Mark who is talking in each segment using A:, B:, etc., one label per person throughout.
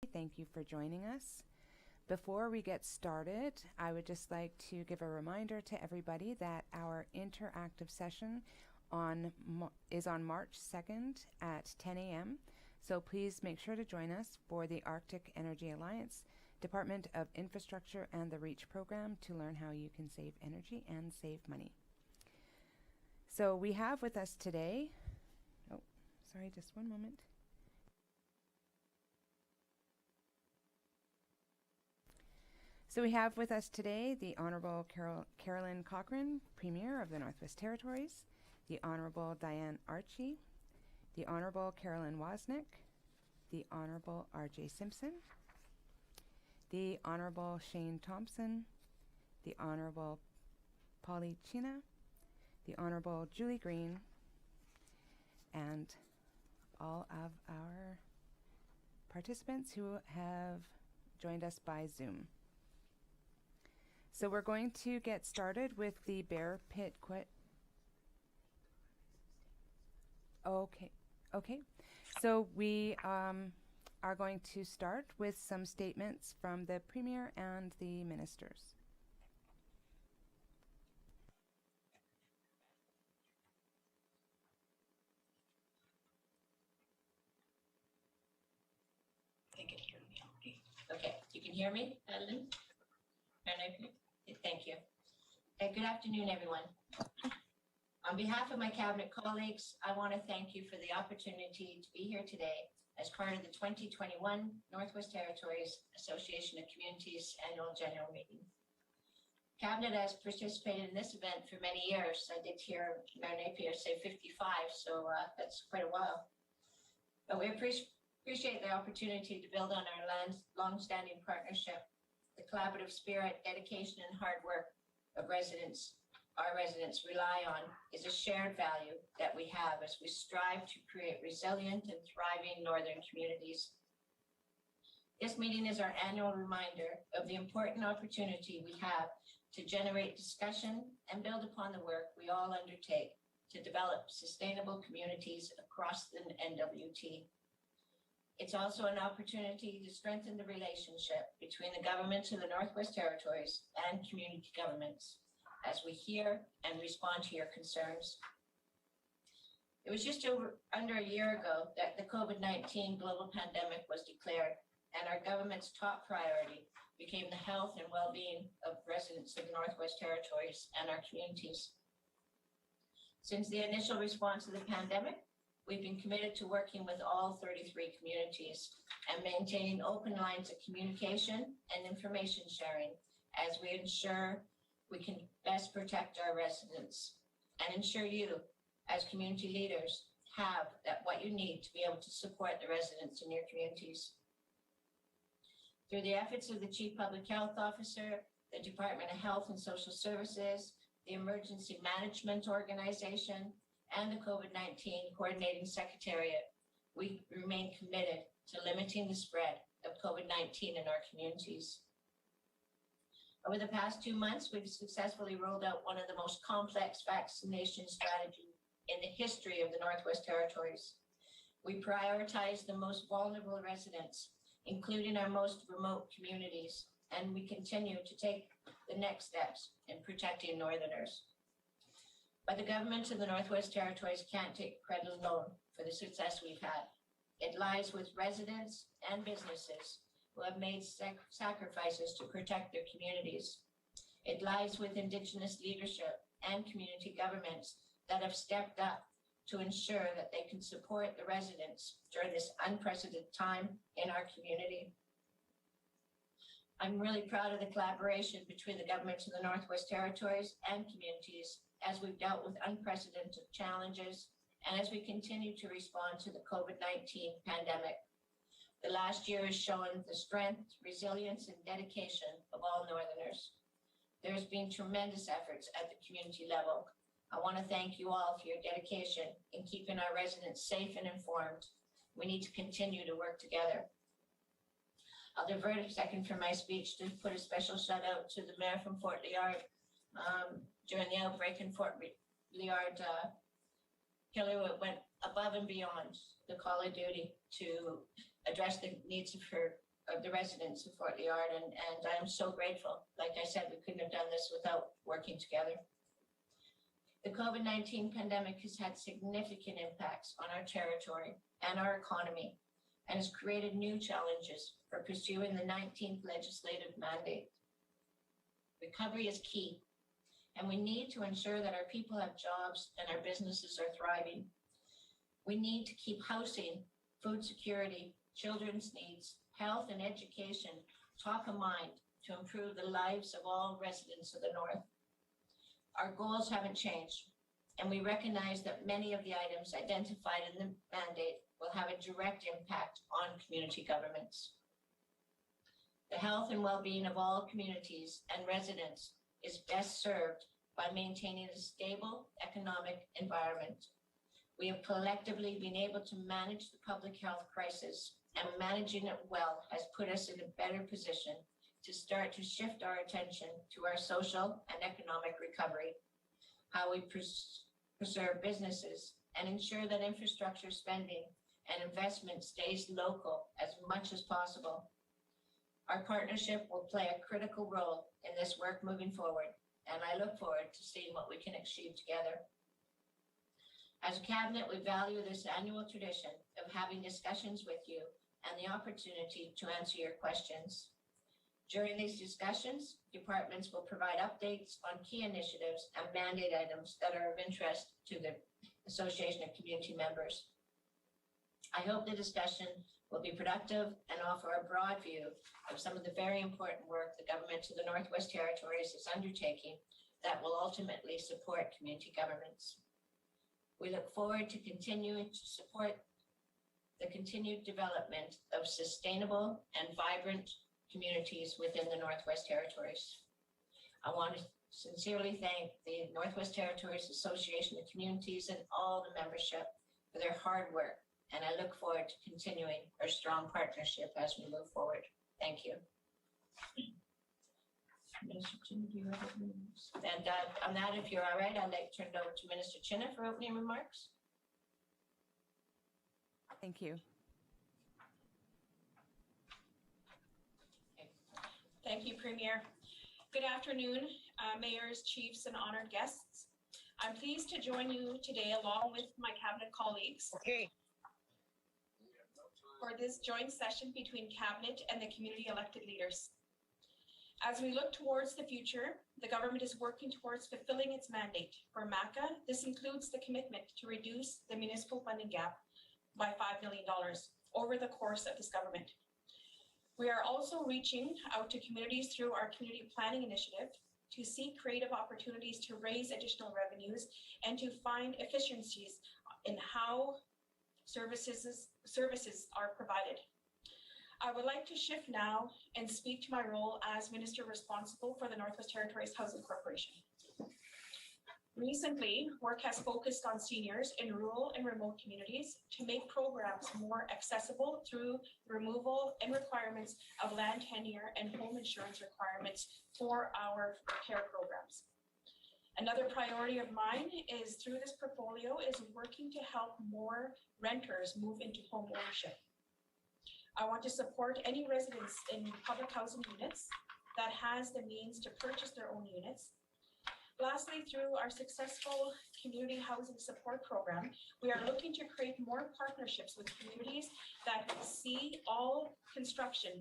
A: Thank you for joining us. Before we get started, I would just like to give a reminder to everybody that our interactive session is on March 2nd at 10 a.m. So please make sure to join us for the Arctic Energy Alliance, Department of Infrastructure, and the REACH program to learn how you can save energy and save money. So we have with us today, just one moment. So we have with us today the Honorable Carolyn Cochrane, Premier of the Northwest Territories, the Honorable Diane Archie, the Honorable Carolyn Wozniak, the Honorable R.J. Simpson, the Honorable Shane Thompson, the Honorable Polly China, the Honorable Julie Green, and all of our participants who have joined us by Zoom. So we're going to get started with the Bear Pit Okay. So we are going to start with some statements from the Premier and the Ministers.
B: Okay, you can hear me, Adeline? Thank you. Good afternoon, everyone. On behalf of my Cabinet colleagues, I want to thank you for the opportunity to be here today as part of the 2021 Northwest Territories Association of Communities Annual General Meeting. Cabinet has participated in this event for many years. I did hear Mayor Napier say 55, so that's quite a while. But we appreciate the opportunity to build on our long-standing partnership. The collaborative spirit, dedication, and hard work of our residents rely on is a shared value that we have as we strive to create resilient and thriving northern communities. This meeting is our annual reminder of the important opportunity we have to generate discussion and build upon the work we all undertake to develop sustainable communities across the NWT. It's also an opportunity to strengthen the relationship between the governments of the Northwest Territories and community governments as we hear and respond to your concerns. It was just under a year ago that the COVID-19 global pandemic was declared, and our government's top priority became the health and well-being of residents of the Northwest Territories and our communities. Since the initial response to the pandemic, we've been committed to working with all 33 communities and maintaining open lines of communication and information sharing as we ensure we can best protect our residents and ensure you, as community leaders, have what you need to be able to support the residents in your communities. Through the efforts of the Chief Public Health Officer, the Department of Health and Social Services, the Emergency Management Organization, and the COVID-19 Coordinating Secretariat, we remain committed to limiting the spread of COVID-19 in our communities. Over the past 2 months, we've successfully rolled out one of the most complex vaccination strategies in the history of the Northwest Territories. We prioritize the most vulnerable residents, including our most remote communities, and we continue to take the next steps in protecting Northerners. But the government of the Northwest Territories can't take credit alone for the success we've had. It lies with residents and businesses who have made sacrifices to protect their communities. It lies with Indigenous leadership and community governments that have stepped up to ensure that they can support the residents during this unprecedented time in our community. I'm really proud of the collaboration between the governments of the Northwest Territories and communities as we've dealt with unprecedented challenges and as we continue to respond to the COVID-19 pandemic. The last year has shown the strength, resilience, and dedication of all Northerners. There's been tremendous efforts at the community level. I want to thank you all for your dedication in keeping our residents safe and informed. We need to continue to work together. I'll divert a second from my speech to put a special shout out to the mayor from Fort Liard. During the outbreak in Fort Liard, Hillary went above and beyond the call of duty to address the needs of her of the residents of Fort Liard, and I'm so grateful. Like I said, we couldn't have done this without working together. The COVID-19 pandemic has had significant impacts on our territory and our economy, and has created new challenges for pursuing the 19th legislative mandate. Recovery is key, and we need to ensure that our people have jobs and our businesses are thriving. We need to keep housing, food security, children's needs, health and education top of mind to improve the lives of all residents of the North. Our goals haven't changed, and we recognize that many of the items identified in the mandate will have a direct impact on community governments. The health and well-being of all communities and residents is best served by maintaining a stable economic environment. We have collectively been able to manage the public health crisis, and managing it well has put us in a better position to start to shift our attention to our social and economic recovery, how we preserve businesses and ensure that infrastructure spending and investment stays local as much as possible. Our partnership will play a critical role in this work moving forward, and I look forward to seeing what we can achieve together. As a cabinet, we value this annual tradition of having discussions with you and the opportunity to answer your questions. During these discussions, departments will provide updates on key initiatives and mandate items that are of interest to the Association of Community Members. I hope the discussion will be productive and offer a broad view of some of the very important work the government of the Northwest Territories is undertaking that will ultimately support community governments. We look forward to continuing to support the continued development of sustainable and vibrant communities within the Northwest Territories. I want to sincerely thank the Northwest Territories Association of Communities and all the membership for their hard work, and I look forward to continuing our strong partnership as we move forward. Thank you. Minister Chinna, do you have opening remarks? And on that, if you're all right, I'd like to turn it over to Minister Chinna for opening remarks.
A: Thank you.
C: Thank you, Premier. Good afternoon, mayors, chiefs, and honored guests. I'm pleased to join you today along with my cabinet colleagues for this joint session between cabinet and the community elected leaders. As we look towards the future, the government is working towards fulfilling its mandate. For MACA, this includes the commitment to reduce the municipal funding gap by $5 million over the course of this government. We are also reaching out to communities through our community planning initiative to seek creative opportunities to raise additional revenues and to find efficiencies in how services are provided. I would like to shift now and speak to my role as Minister responsible for the Northwest Territories Housing Corporation. Recently, work has focused on seniors in rural and remote communities to make programs more accessible through removal and requirements of land tenure and home insurance requirements for our care programs. Another priority of mine is through this portfolio is working to help more renters move into home ownership. I want to support any residents in public housing units that has the means to purchase their own units. Lastly, through our successful community housing support program, we are looking to create more partnerships with communities that see all construction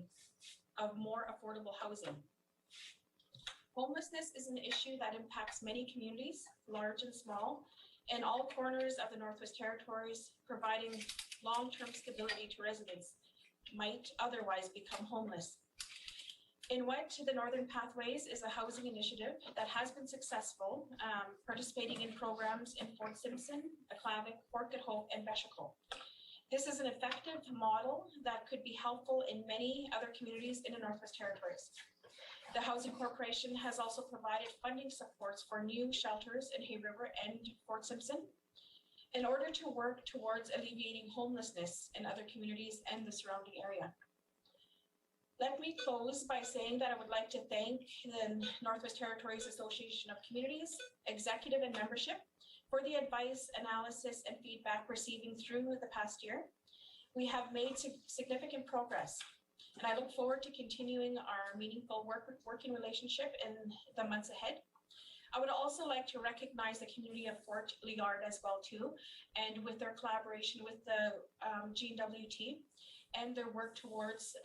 C: of more affordable housing. Homelessness is an issue that impacts many communities, large and small, in all corners of the Northwest Territories, providing long-term stability to residents might otherwise become homeless. Gnwt, the Northern Pathways, is a housing initiative that has been successful, participating in programs in Fort Simpson, Aklavik, Port Good Hope, and Becheco. This is an effective model that could be helpful in many other communities in the Northwest Territories. The Housing Corporation has also provided funding supports for new shelters in Hay River and Fort Simpson in order to work towards alleviating homelessness in other communities and the surrounding area. Let me close by saying that I would like to thank the Northwest Territories Association of Communities, executive and membership for the advice, analysis, and feedback receiving through the past year. We have made significant progress. And I look forward to continuing our meaningful working relationship in the months ahead. I would also like to recognize the community of Fort Liard as well too, and with their collaboration with the Gnwt and their work towards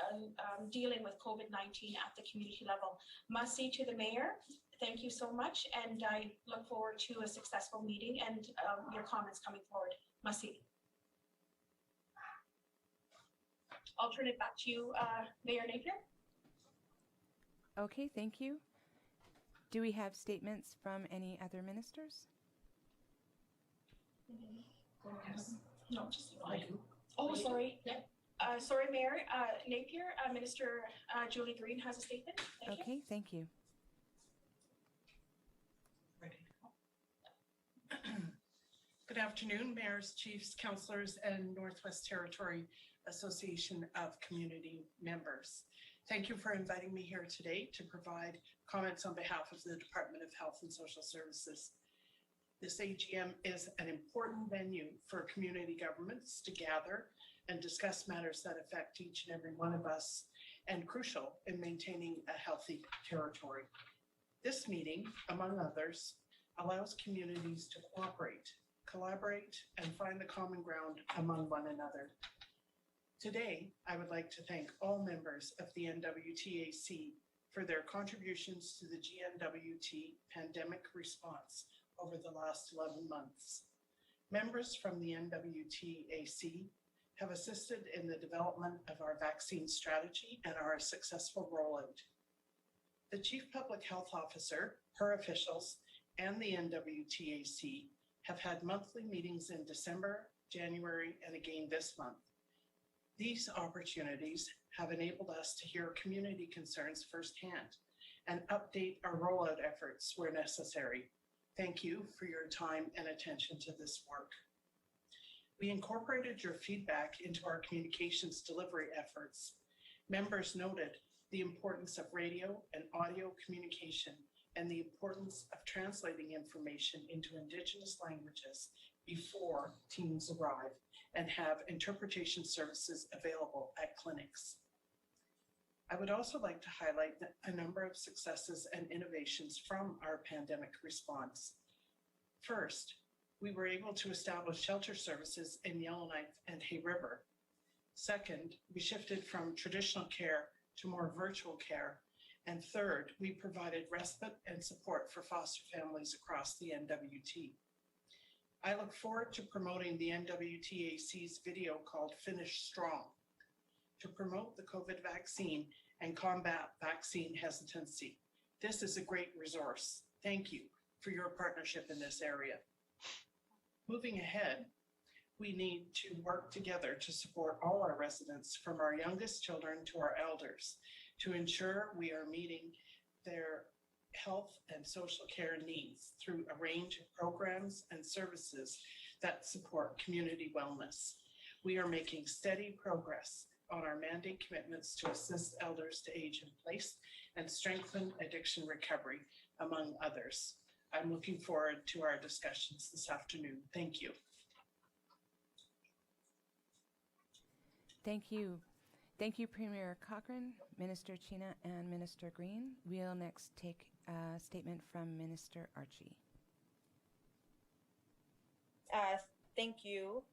C: dealing with COVID-19 at the community level. Merci to the mayor. Thank you so much, and I look forward to a successful meeting and your comments coming forward. Merci. I'll turn it back to you, Mayor Napier.
A: Okay, thank you. Do we have statements from any other ministers?
C: Yes. No, just I do. Oh, sorry. Yeah. Sorry, Mayor Napier. Minister Julie Green has a statement. Thank you.
A: Okay, thank you.
D: Good afternoon, mayors, chiefs, councillors, and Northwest Territory Association of Community members. Thank you for inviting me here today to provide comments on behalf of the Department of Health and Social Services. This AGM is an important venue for community governments to gather and discuss matters that affect each and every one of us and crucial in maintaining a healthy territory. This meeting, among others, allows communities to cooperate, collaborate, and find the common ground among one another. Today, I would like to thank all members of the NWTAC for their contributions to the GNWT pandemic response over the last 11 months. Members from the NWTAC have assisted in the development of our vaccine strategy and our successful rollout. The Chief Public Health Officer, her officials, and the NWTAC have had monthly meetings in December, January, and again this month. These opportunities have enabled us to hear community concerns firsthand and update our rollout efforts where necessary. Thank you for your time and attention to this work. We incorporated your feedback into our communications delivery efforts. Members noted the importance of radio and audio communication and the importance of translating information into Indigenous languages before teams arrive and have interpretation services available at clinics. I would also like to highlight a number of successes and innovations from our pandemic response. First, we were able to establish shelter services in Yellowknife and Hay River. Second, we shifted from traditional care to more virtual care. And third, we provided respite and support for foster families across the NWT. I look forward to promoting the NWTAC's video called Finish Strong to promote the COVID vaccine and combat vaccine hesitancy. This is a great resource. Thank you for your partnership in this area. Moving ahead, we need to work together to support all our residents, from our youngest children to our elders, to ensure we are meeting their health and social care needs through a range of programs and services that support community wellness. We are making steady progress on our mandate commitments to assist elders to age in place and strengthen addiction recovery, among others. I'm looking forward to our discussions this afternoon. Thank you.
A: Thank you. Thank you, Premier Cochrane, Minister Chena, and Minister Green. We'll next take a statement from Minister Archie.
E: Thank you.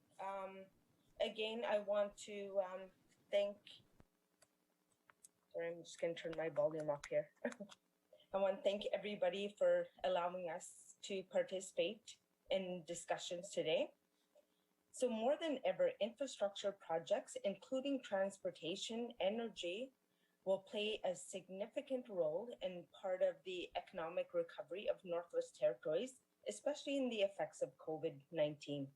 E: Again, I want to thank, sorry, I'm just going to turn my volume up here. I want to thank everybody for allowing us to participate in discussions today. So more than ever, infrastructure projects, including transportation, energy, will play a significant role in part of the economic recovery of Northwest Territories, especially in the effects of COVID-19.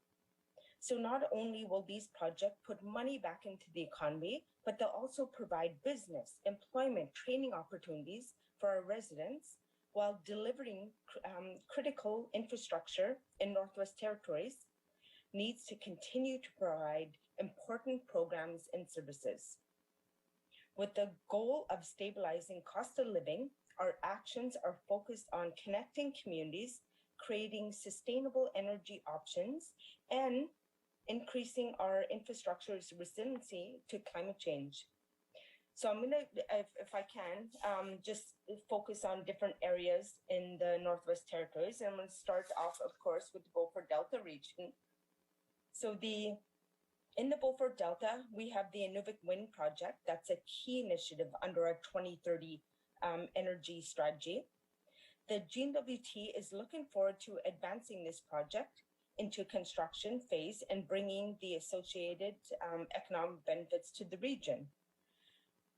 E: So not only will these projects put money back into the economy, but they'll also provide business, employment, training opportunities for our residents while delivering critical infrastructure in Northwest Territories needs to continue to provide important programs and services. With the goal of stabilizing cost of living, our actions are focused on connecting communities, creating sustainable energy options, and increasing our infrastructure's resiliency to climate change. So I'm gonna, if I can, just focus on different areas in the Northwest Territories. And I'm gonna start off, of course, with the Beaufort Delta region. So in the Beaufort Delta, we have the Gnwt Wind Project. That's a key initiative under our 2030 energy strategy. The Gnwt is looking forward to advancing this project into construction phase and bringing the associated economic benefits to the region.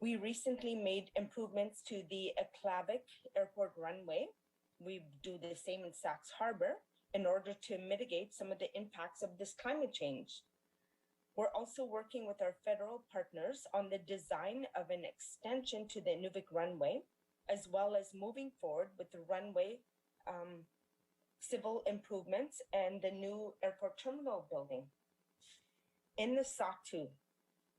E: We recently made improvements to the Aklavik Airport runway. We do the same in Sachs Harbor in order to mitigate some of the impacts of this climate change. We're also working with our federal partners on the design of an extension to the Gnwt runway, as well as moving forward with the runway civil improvements and the new airport terminal building. In the SOC2,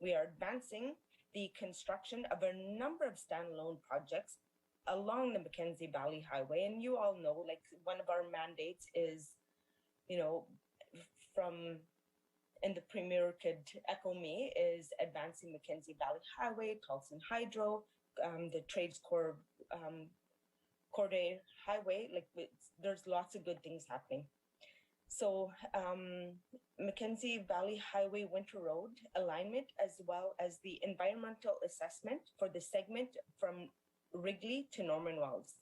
E: we are advancing the construction of a number of standalone projects along the Mackenzie Valley Highway. And you all know, like, one of our mandates is, and the Premier could echo me, is advancing Mackenzie Valley Highway, Tulsan Hydro, the Trades Corps Corday Highway. There's lots of good things happening. So Mackenzie Valley Highway Winter Road alignment, as well as the environmental assessment for the segment from Wrigley to Norman Wells.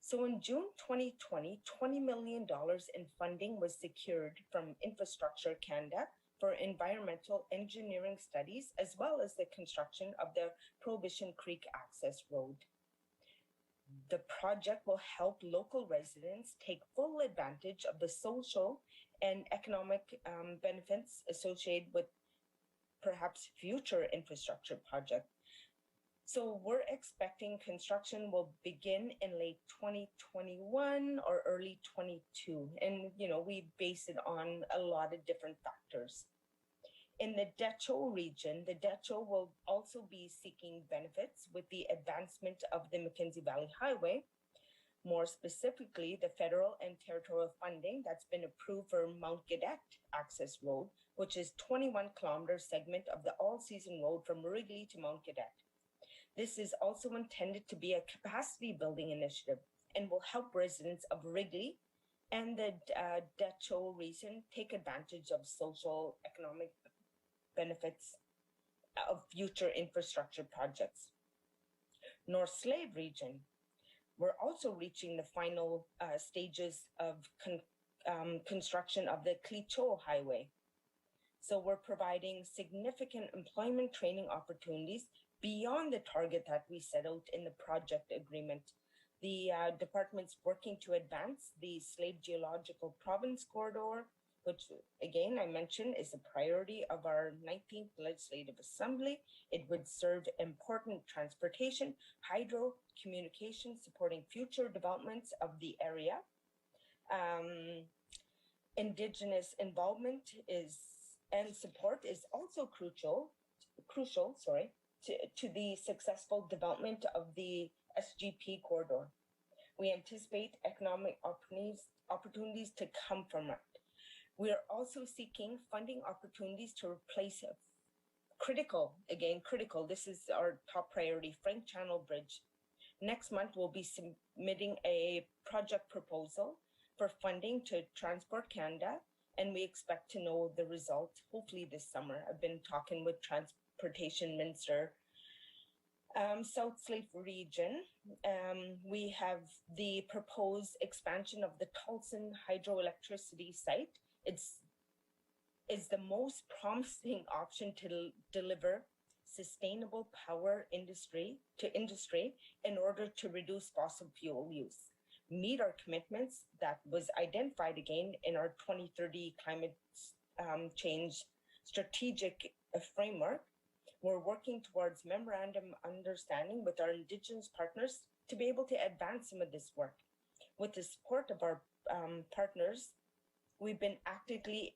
E: So in June 2020, $20 million in funding was secured from Infrastructure Canada for environmental engineering studies, as well as the construction of the Prohibition Creek Access Road. The project will help local residents take full advantage of the social and economic benefits associated with perhaps future infrastructure projects. So we're expecting construction will begin in late 2021 or early 22. And, we base it on a lot of different factors. In the Decho region, the Decho will also be seeking benefits with the advancement of the Mackenzie Valley Highway. More specifically, the federal and territorial funding that's been approved for Mount Bdec Access Road, which is 21-kilometer segment of the all-season road from Wrigley to Mount Bdec. This is also intended to be a capacity building initiative and will help residents of Wrigley and the Decho region take advantage of social economic benefits of future infrastructure projects. North Slave region, we're also reaching the final stages of construction of the Clicho Highway. So we're providing significant employment training opportunities beyond the target that we set out in the project agreement. The department's working to advance the Slave Geological Province Corridor, which, again, I mentioned is a priority of our 19th Legislative Assembly. It would serve important transportation, hydro, communication, supporting future developments of the area. Indigenous involvement and support is also crucial to the successful development of the SGP corridor. We anticipate economic opportunities to come from it. We are also seeking funding opportunities to replace critical, this is our top priority, Frank Channel Bridge. Next month, we'll be submitting a project proposal for funding to Transport Canada, and we expect to know the result hopefully this summer. I've been talking with Transportation Minister. South Slave region, we have the proposed expansion of the Tulsan hydroelectricity site. It's the most promising option to deliver sustainable power to industry in order to reduce fossil fuel use, meet our commitments that was identified again in our 2030 climate change strategic framework. We're working towards memorandum understanding with our Indigenous partners to be able to advance some of this work. With the support of our partners, we've been actively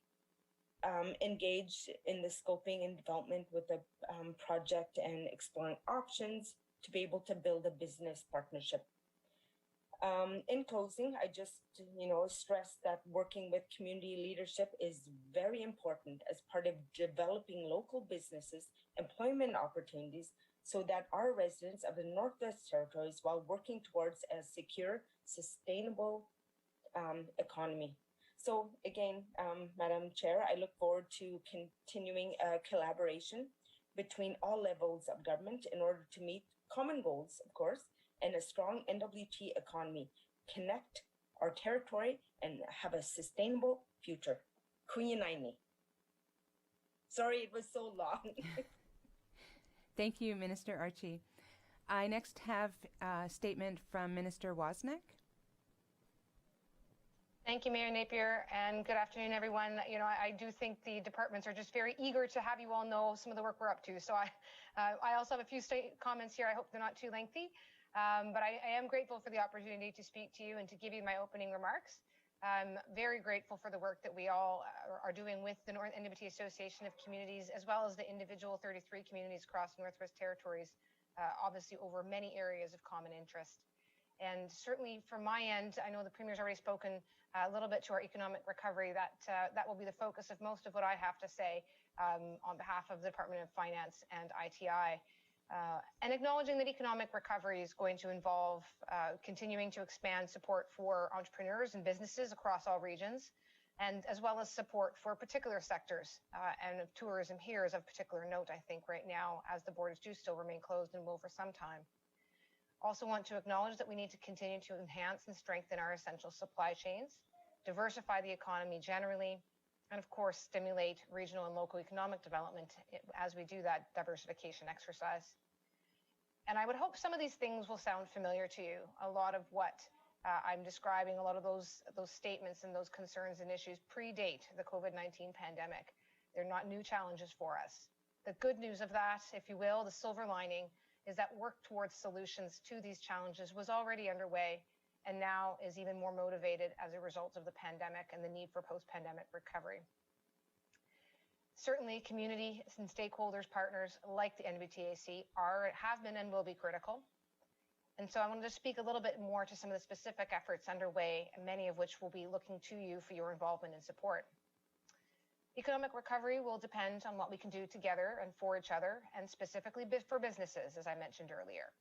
E: engaged in the scoping and development with the project and exploring options to be able to build a business partnership. In closing, I just, stress that working with community leadership is very important as part of developing local businesses, employment opportunities, so that our residents of the Northwest Territories, while working towards a secure, sustainable economy. So again, Madam Chair, I look forward to continuing collaboration between all levels of government in order to meet common goals, of course, and a strong NWT economy, connect our territory, and have a sustainable future. Kuya. Sorry, it was so long.
A: Thank you, Minister Archie. I next have a statement from Minister Wozniak.
F: Thank you, Mayor Napier, and good afternoon, everyone. I do think the departments are just very eager to have you all know some of the work we're up to. So I also have a few comments here. I hope they're not too lengthy, but I am grateful for the opportunity to speak to you and to give you my opening remarks. I'm very grateful for the work that we all are doing with the NWT Association of Communities, as well as the individual 33 communities across Northwest Territories, obviously over many areas of common interest. And certainly from my end, I know the Premier's already spoken a little bit to our economic recovery. That will be the focus of most of what I have to say on behalf of the Department of Finance and ITI. And acknowledging that economic recovery is going to involve continuing to expand support for entrepreneurs and businesses across all regions, and as well as support for particular sectors. And tourism here is of particular note, I think, right now, as the borders do still remain closed and will for some time. Also want to acknowledge that we need to continue to enhance and strengthen our essential supply chains, diversify the economy generally, and of course, stimulate regional and local economic development as we do that diversification exercise. And I would hope some of these things will sound familiar to you. A lot of what I'm describing, a lot of those statements and those concerns and issues predate the COVID-19 pandemic. They're not new challenges for us. The good news of that, if you will, the silver lining, is that work towards solutions to these challenges was already underway and now is even more motivated as a result of the pandemic and the need for post-pandemic recovery. Certainly, community and stakeholders, partners like the NWTAC have been and will be critical. And so I wanted to speak a little bit more to some of the specific efforts underway, many of which will be looking to you for your involvement and support. Economic recovery will depend on what we can do together and for each other, and specifically for businesses, as I mentioned earlier.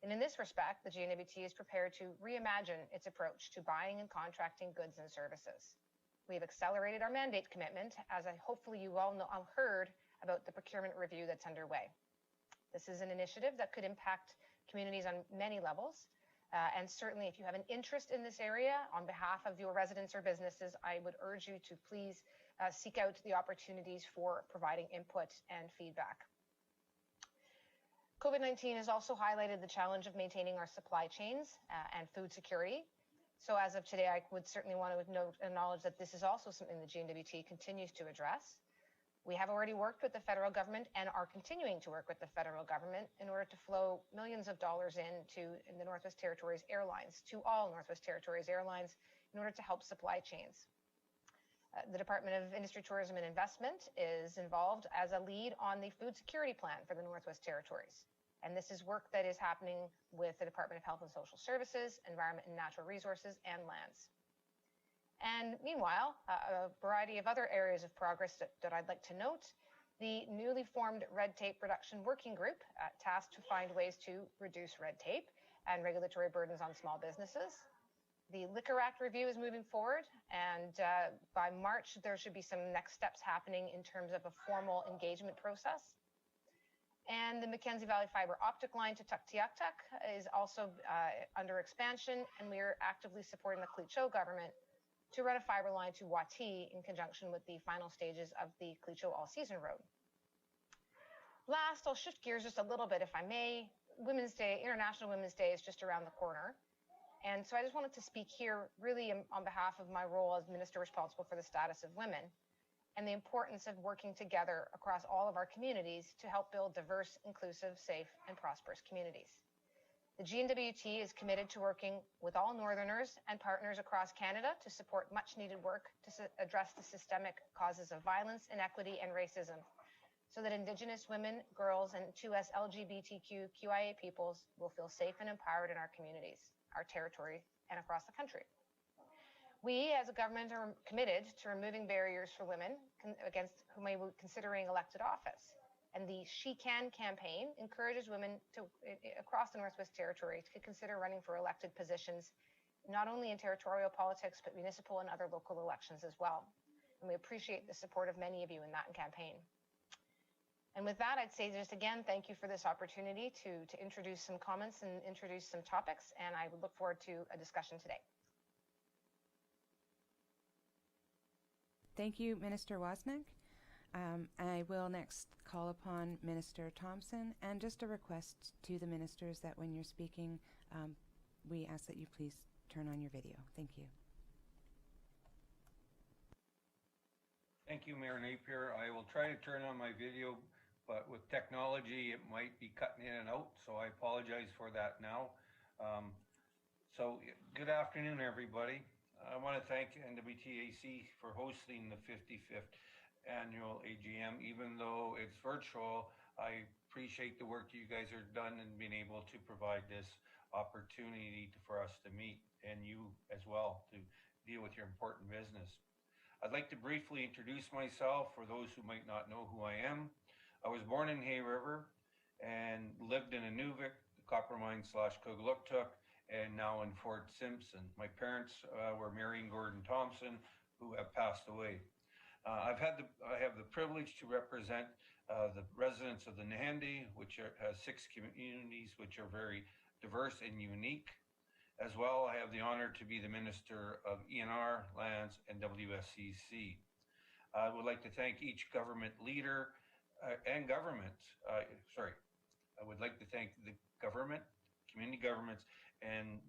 F: And in this respect, the GNWT is prepared to reimagine its approach to buying and contracting goods and services. We have accelerated our mandate commitment, as hopefully you all heard about the procurement review that's underway. This is an initiative that could impact communities on many levels. And certainly if you have an interest in this area on behalf of your residents or businesses, I would urge you to please seek out the opportunities for providing input and feedback. COVID-19 has also highlighted the challenge of maintaining our supply chains and food security. So as of today, I would certainly want to acknowledge that this is also something the GNWT continues to address. We have already worked with the federal government and are continuing to work with the federal government in order to flow millions of dollars in the Northwest Territories Airlines, to all Northwest Territories Airlines, in order to help supply chains. The Department of Industry, Tourism and Investment is involved as a lead on the food security plan for the Northwest Territories. And this is work that is happening with the Department of Health and Social Services, Environment and Natural Resources, and Lands. And meanwhile, a variety of other areas of progress that I'd like to note. The newly formed Red Tape Reduction Working Group, tasked to find ways to reduce red tape and regulatory burdens on small businesses. The Liquor Act review is moving forward, and by March, there should be some next steps happening in terms of a formal engagement process. And the Mackenzie Valley Fiber Optic Line to Tuktoyaktuk is also under expansion, and we are actively supporting the Clecho government to run a fiber line to Wati in conjunction with the final stages of the Clecho All-Season Road. Last, I'll shift gears just a little bit, if I may. Women's Day, International Women's Day is just around the corner. And so I just wanted to speak here really on behalf of my role as Minister responsible for the status of women and the importance of working together across all of our communities to help build diverse, inclusive, safe, and prosperous communities. The GNWT is committed to working with all Northerners and partners across Canada to support much needed work to address the systemic causes of violence, inequity, and racism. so that Indigenous women, girls, and 2S LGBTQIA peoples will feel safe and empowered in our communities, our territory, and across the country. We, as a government, are committed to removing barriers for women against whom may be considering elected office. And the She Can campaign encourages women across the Northwest Territory to consider running for elected positions, not only in territorial politics, but municipal and other local elections as well. And we appreciate the support of many of you in that campaign. And with that, I'd say just again, thank you for this opportunity to introduce some comments and introduce some topics, and I would look forward to a discussion today.
A: Thank you, Minister Wasnick. I will next call upon Minister Thompson, and just a request to the ministers that when you're speaking, we ask that you please turn on your video. Thank you.
G: Thank you, Mayor Napier. I will try to turn on my video, but with technology, it might be cutting in and out, so I apologize for that now. So good afternoon, everybody. I want to thank NWTAC for hosting the 55th annual AGM. Even though it's virtual, I appreciate the work you guys are done and being able to provide this opportunity for us to meet, and you as well to deal with your important business. I'd like to briefly introduce myself for those who might not know who I am. I was born in Hay River and lived in Gnwt, copper mine / Gnwt, and now in Fort Simpson. My parents were Mary and Gordon Thompson, who have passed away. I have the privilege to represent the residents of the Gnwt, which has 6 communities, which are very diverse and unique. As well, I have the honor to be the Minister of ENR, Lands, and WSCC. I would like to thank each government leader and government. I would like to thank the government, community governments, and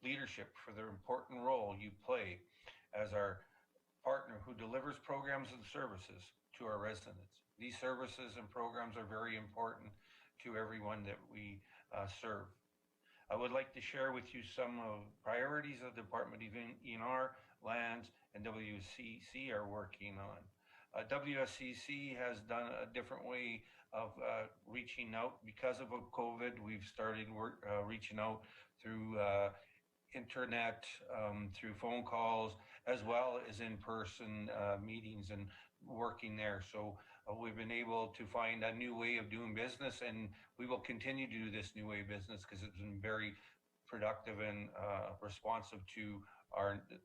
G: leadership for their important role you play as our partner who delivers programs and services to our residents. These services and programs are very important to everyone that we serve. I would like to share with you some of the priorities of the Department of ENR, Lands, and WSCC are working on. WSCC has done a different way of reaching out. Because of COVID, we've started reaching out through internet, through phone calls, as well as in-person meetings and working there. So we've been able to find a new way of doing business, and we will continue to do this new way of business because it's been very productive and responsive to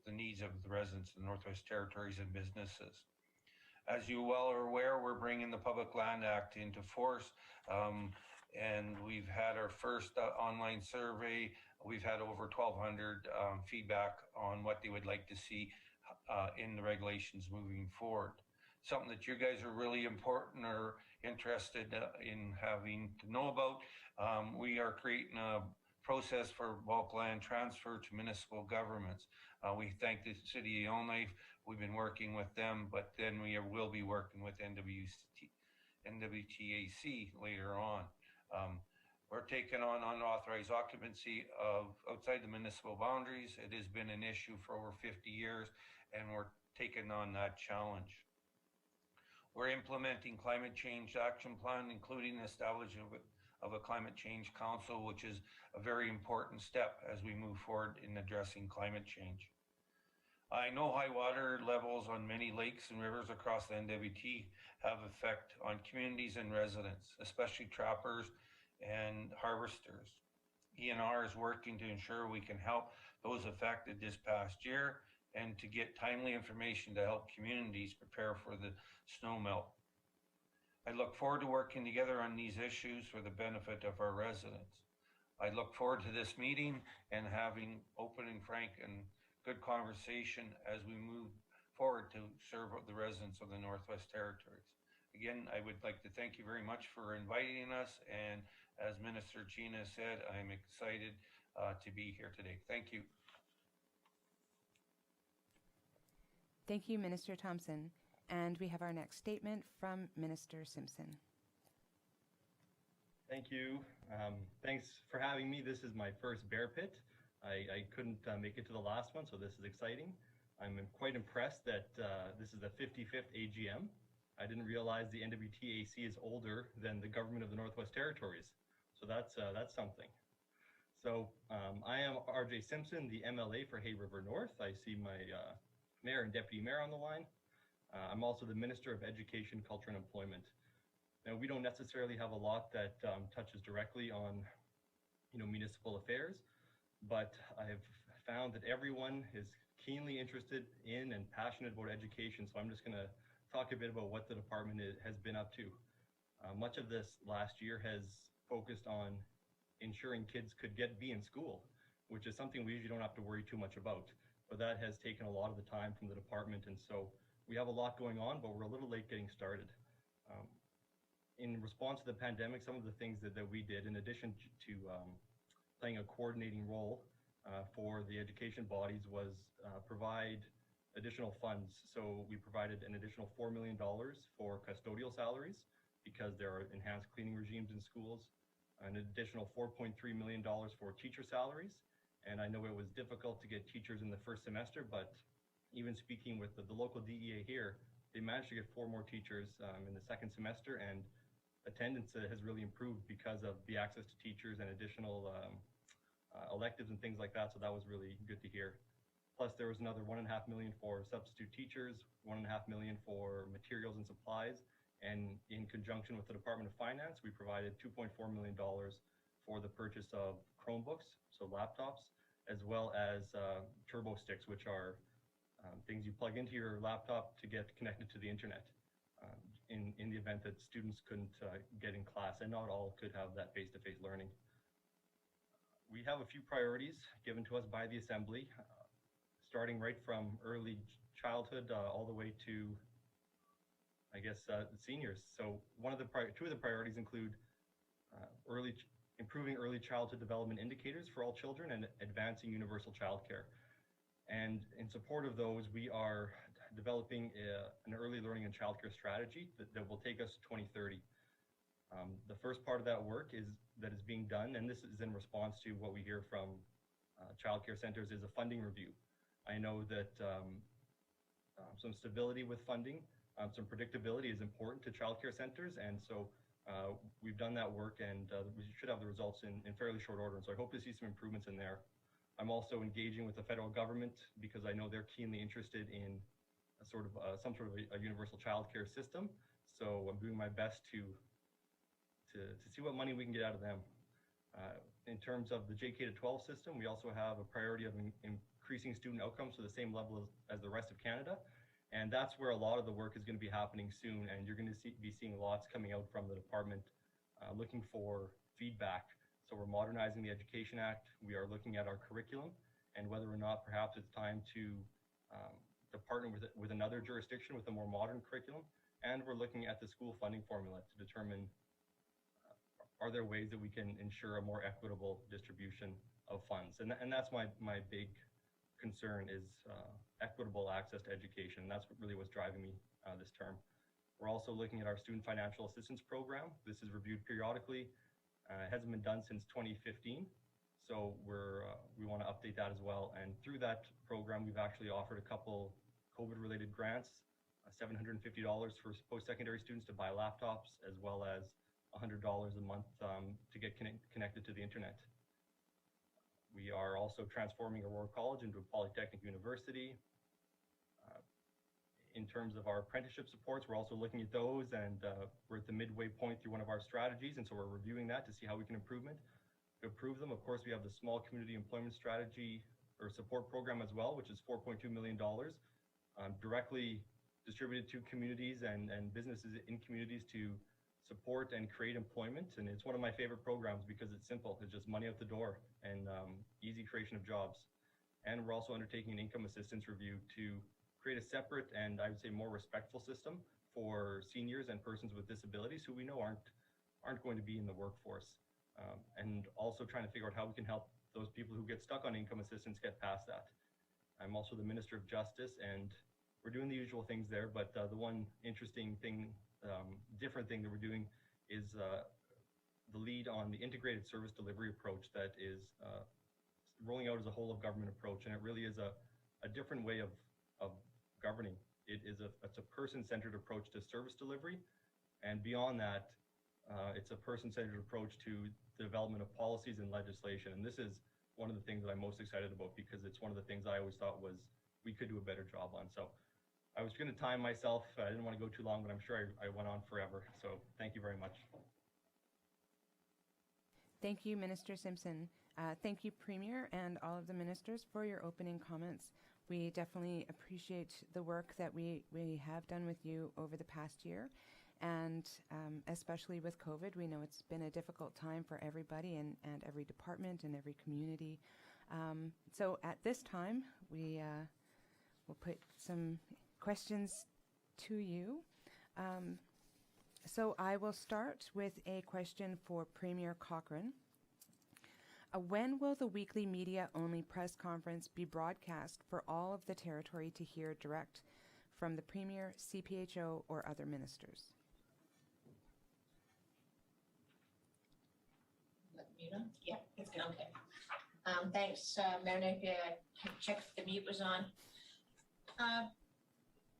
G: the needs of the residents of the Northwest Territories and businesses. As you well are aware, we're bringing the Public Land Act into force, and we've had our first online survey. We've had over 1,200 feedback on what they would like to see in the regulations moving forward. Something that you guys are really important or interested in having to know about. We are creating a process for bulk land transfer to municipal governments. We thank the City of Yellowknife. We've been working with them, but then we will be working with NWTAC later on. We're taking on unauthorized occupancy of outside the municipal boundaries. It has been an issue for over 50 years, and we're taking on that challenge. We're implementing climate change action plan, including the establishment of a climate change council, which is a very important step as we move forward in addressing climate change. I know high water levels on many lakes and rivers across the NWT have effect on communities and residents, especially trappers and harvesters. ENR is working to ensure we can help those affected this past year and to get timely information to help communities prepare for the snow melt. I look forward to working together on these issues for the benefit of our residents. I look forward to this meeting and having open and frank and good conversation as we move forward to serve the residents of the Northwest Territories. Again, I would like to thank you very much for inviting us, and as Minister Gina said, I'm excited to be here today. Thank you.
A: Thank you, Minister Thompson. And we have our next statement from Minister Simpson.
H: Thank you. Thanks for having me. This is my first bear pit. I couldn't make it to the last one, so this is exciting. I'm quite impressed that this is the 55th AGM. I didn't realize the NWTAC is older than the government of the Northwest Territories. So that's something. So I am RJ Simpson, the MLA for Hay River North. I see my mayor and deputy mayor on the line. I'm also the Minister of Education, Culture, and Employment. Now, we don't necessarily have a lot that touches directly on, municipal affairs, but I've found that everyone is keenly interested in and passionate about education. So I'm just going to talk a bit about what the department has been up to. Much of this last year has focused on ensuring kids could be in school, which is something we usually don't have to worry too much about. But that has taken a lot of the time from the department, and so we have a lot going on, but we're a little late getting started. In response to the pandemic, some of the things that we did, in addition to playing a coordinating role for the education bodies, was provide additional funds. So we provided an additional $4 million for custodial salaries because there are enhanced cleaning regimes in schools, an additional $4.3 million for teacher salaries. And I know it was difficult to get teachers in the first semester, but even speaking with the local DEA here, they managed to get 4 more teachers in the second semester, and attendance has really improved because of the access to teachers and additional electives and things like that. So that was really good to hear. Plus, there was another $1.5 million for substitute teachers, $1.5 million for materials and supplies. And in conjunction with the Department of Finance, we provided $2.4 million for the purchase of Chromebooks, so laptops, as well as turbo sticks, which are things you plug into your laptop to get connected to the internet in the event that students couldn't get in class, and not all could have that face-to-face learning. We have a few priorities given to us by the Assembly, starting right from early childhood all the way to, I guess, seniors. So two of the priorities include improving early childhood development indicators for all children and advancing universal childcare. And in support of those, we are developing an early learning and childcare strategy that will take us to 2030. The first part of that work that is being done, and this is in response to what we hear from childcare centers, is a funding review. I know that some stability with funding, some predictability is important to childcare centers, and so we've done that work, and we should have the results in fairly short order. And so I hope to see some improvements in there. I'm also engaging with the federal government because I know they're keenly interested in some sort of a universal childcare system. So I'm doing my best to see what money we can get out of them. In terms of the JK to 12 system, we also have a priority of increasing student outcomes to the same level as the rest of Canada. And that's where a lot of the work is going to be happening soon. And you're going to be seeing lots coming out from the department looking for feedback. So we're modernizing the Education Act. We are looking at our curriculum and whether or not perhaps it's time to partner with another jurisdiction with a more modern curriculum. And we're looking at the school funding formula to determine are there ways that we can ensure a more equitable distribution of funds. And that's my big concern is equitable access to education. That's really what's driving me this term. We're also looking at our student financial assistance program. This is reviewed periodically. It hasn't been done since 2015. So we want to update that as well. And through that program, we've actually offered a couple COVID-related grants, $750 for post-secondary students to buy laptops, as well as $100 a month to get connected to the internet. We are also transforming Aurora College into a polytechnic university. In terms of our apprenticeship supports, we're also looking at those, and we're at the midway point through one of our strategies, and so we're reviewing that to see how we can improve them. Of course, we have the small community employment strategy or support program as well, which is $4.2 million directly distributed to communities and businesses in communities to support and create employment. And it's one of my favorite programs because it's simple. It's just money out the door and easy creation of jobs. And we're also undertaking an income assistance review to create a separate and I would say more respectful system for seniors and persons with disabilities who we know aren't going to be in the workforce. And also trying to figure out how we can help those people who get stuck on income assistance get past that. I'm also the Minister of Justice, and we're doing the usual things there, but the one interesting thing, different thing that we're doing is the lead on the integrated service delivery approach that is rolling out as a whole of government approach. And it really is a different way of governing. it's a person-centered approach to service delivery. And beyond that, it's a person-centered approach to the development of policies and legislation. And this is one of the things that I'm most excited about, because it's one of the things I always thought was we could do a better job on. So I was going to time myself. I didn't want to go too long, but I'm sure I went on forever. So thank you very much.
A: Thank you, Minister Simpson. Thank you, Premier, and all of the ministers for your opening comments. We definitely appreciate the work that we have done with you over the past year. And especially with COVID, we know it's been a difficult time for everybody and every department and every community. So at this time, we will put some questions to you. So I will start with a question for Premier Cochrane. When will the weekly media-only press conference be broadcast for all of the territory to hear direct from the Premier, CPHO, or other ministers?
B: Yeah, it's good. Okay. Thanks, Mayor Napier. I checked if the mute was on.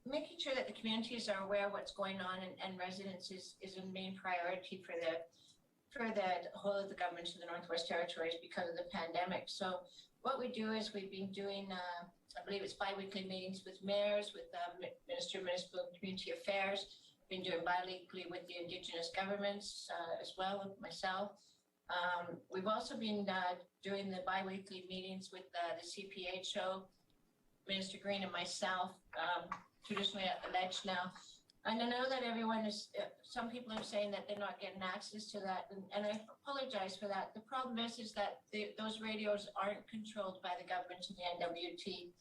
B: Making sure that the communities are aware of what's going on and residents is a main priority for the whole of the government of the Northwest Territories because of the pandemic. So what we do is we've been doing, I believe it's bi-weekly meetings with mayors, with Minister of Municipal and Community Affairs. Been doing bi-weekly with the Indigenous governments as well, with myself. We've also been doing the bi-weekly meetings with the CPHO, Minister Green and myself, traditionally at the Ledge now. And I know that everyone is, some people are saying that they're not getting access to that, and I apologize for that. The problem is that those radios aren't controlled by the government of the NWT.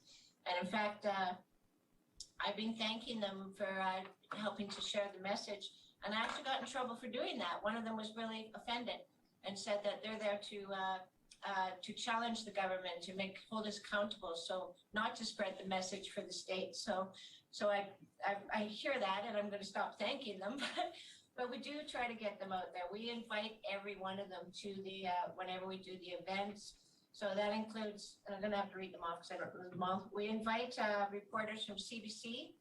B: And in fact, I've been thanking them for helping to share the message, and I actually got in trouble for doing that. One of them was really offended and said that they're there to challenge the government, to hold us accountable, so not to spread the message for the state. So I hear that, and I'm going to stop thanking them, but we do try to get them out there. We invite every one of them to the whenever we do the events. So that includes, and I'm going to have to read them off because I don't know them all. We invite reporters from CBC,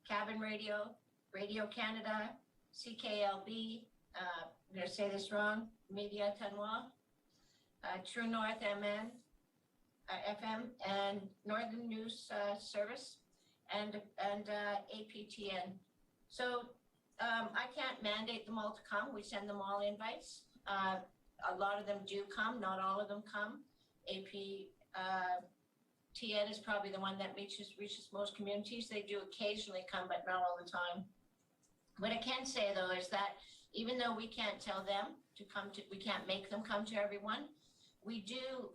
B: Cabin Radio, Radio Canada, CKLB. I'm going to say this wrong. Media Tanwa, True North FM, and Northern News Service, and APTN. So I can't mandate them all to come. We send them all invites. A lot of them do come, not all of them come. APTN is probably the one that reaches most communities. They do occasionally come, but not all the time. What I can say though is that even though we can't tell them to come to, we can't make them come to everyone, we do,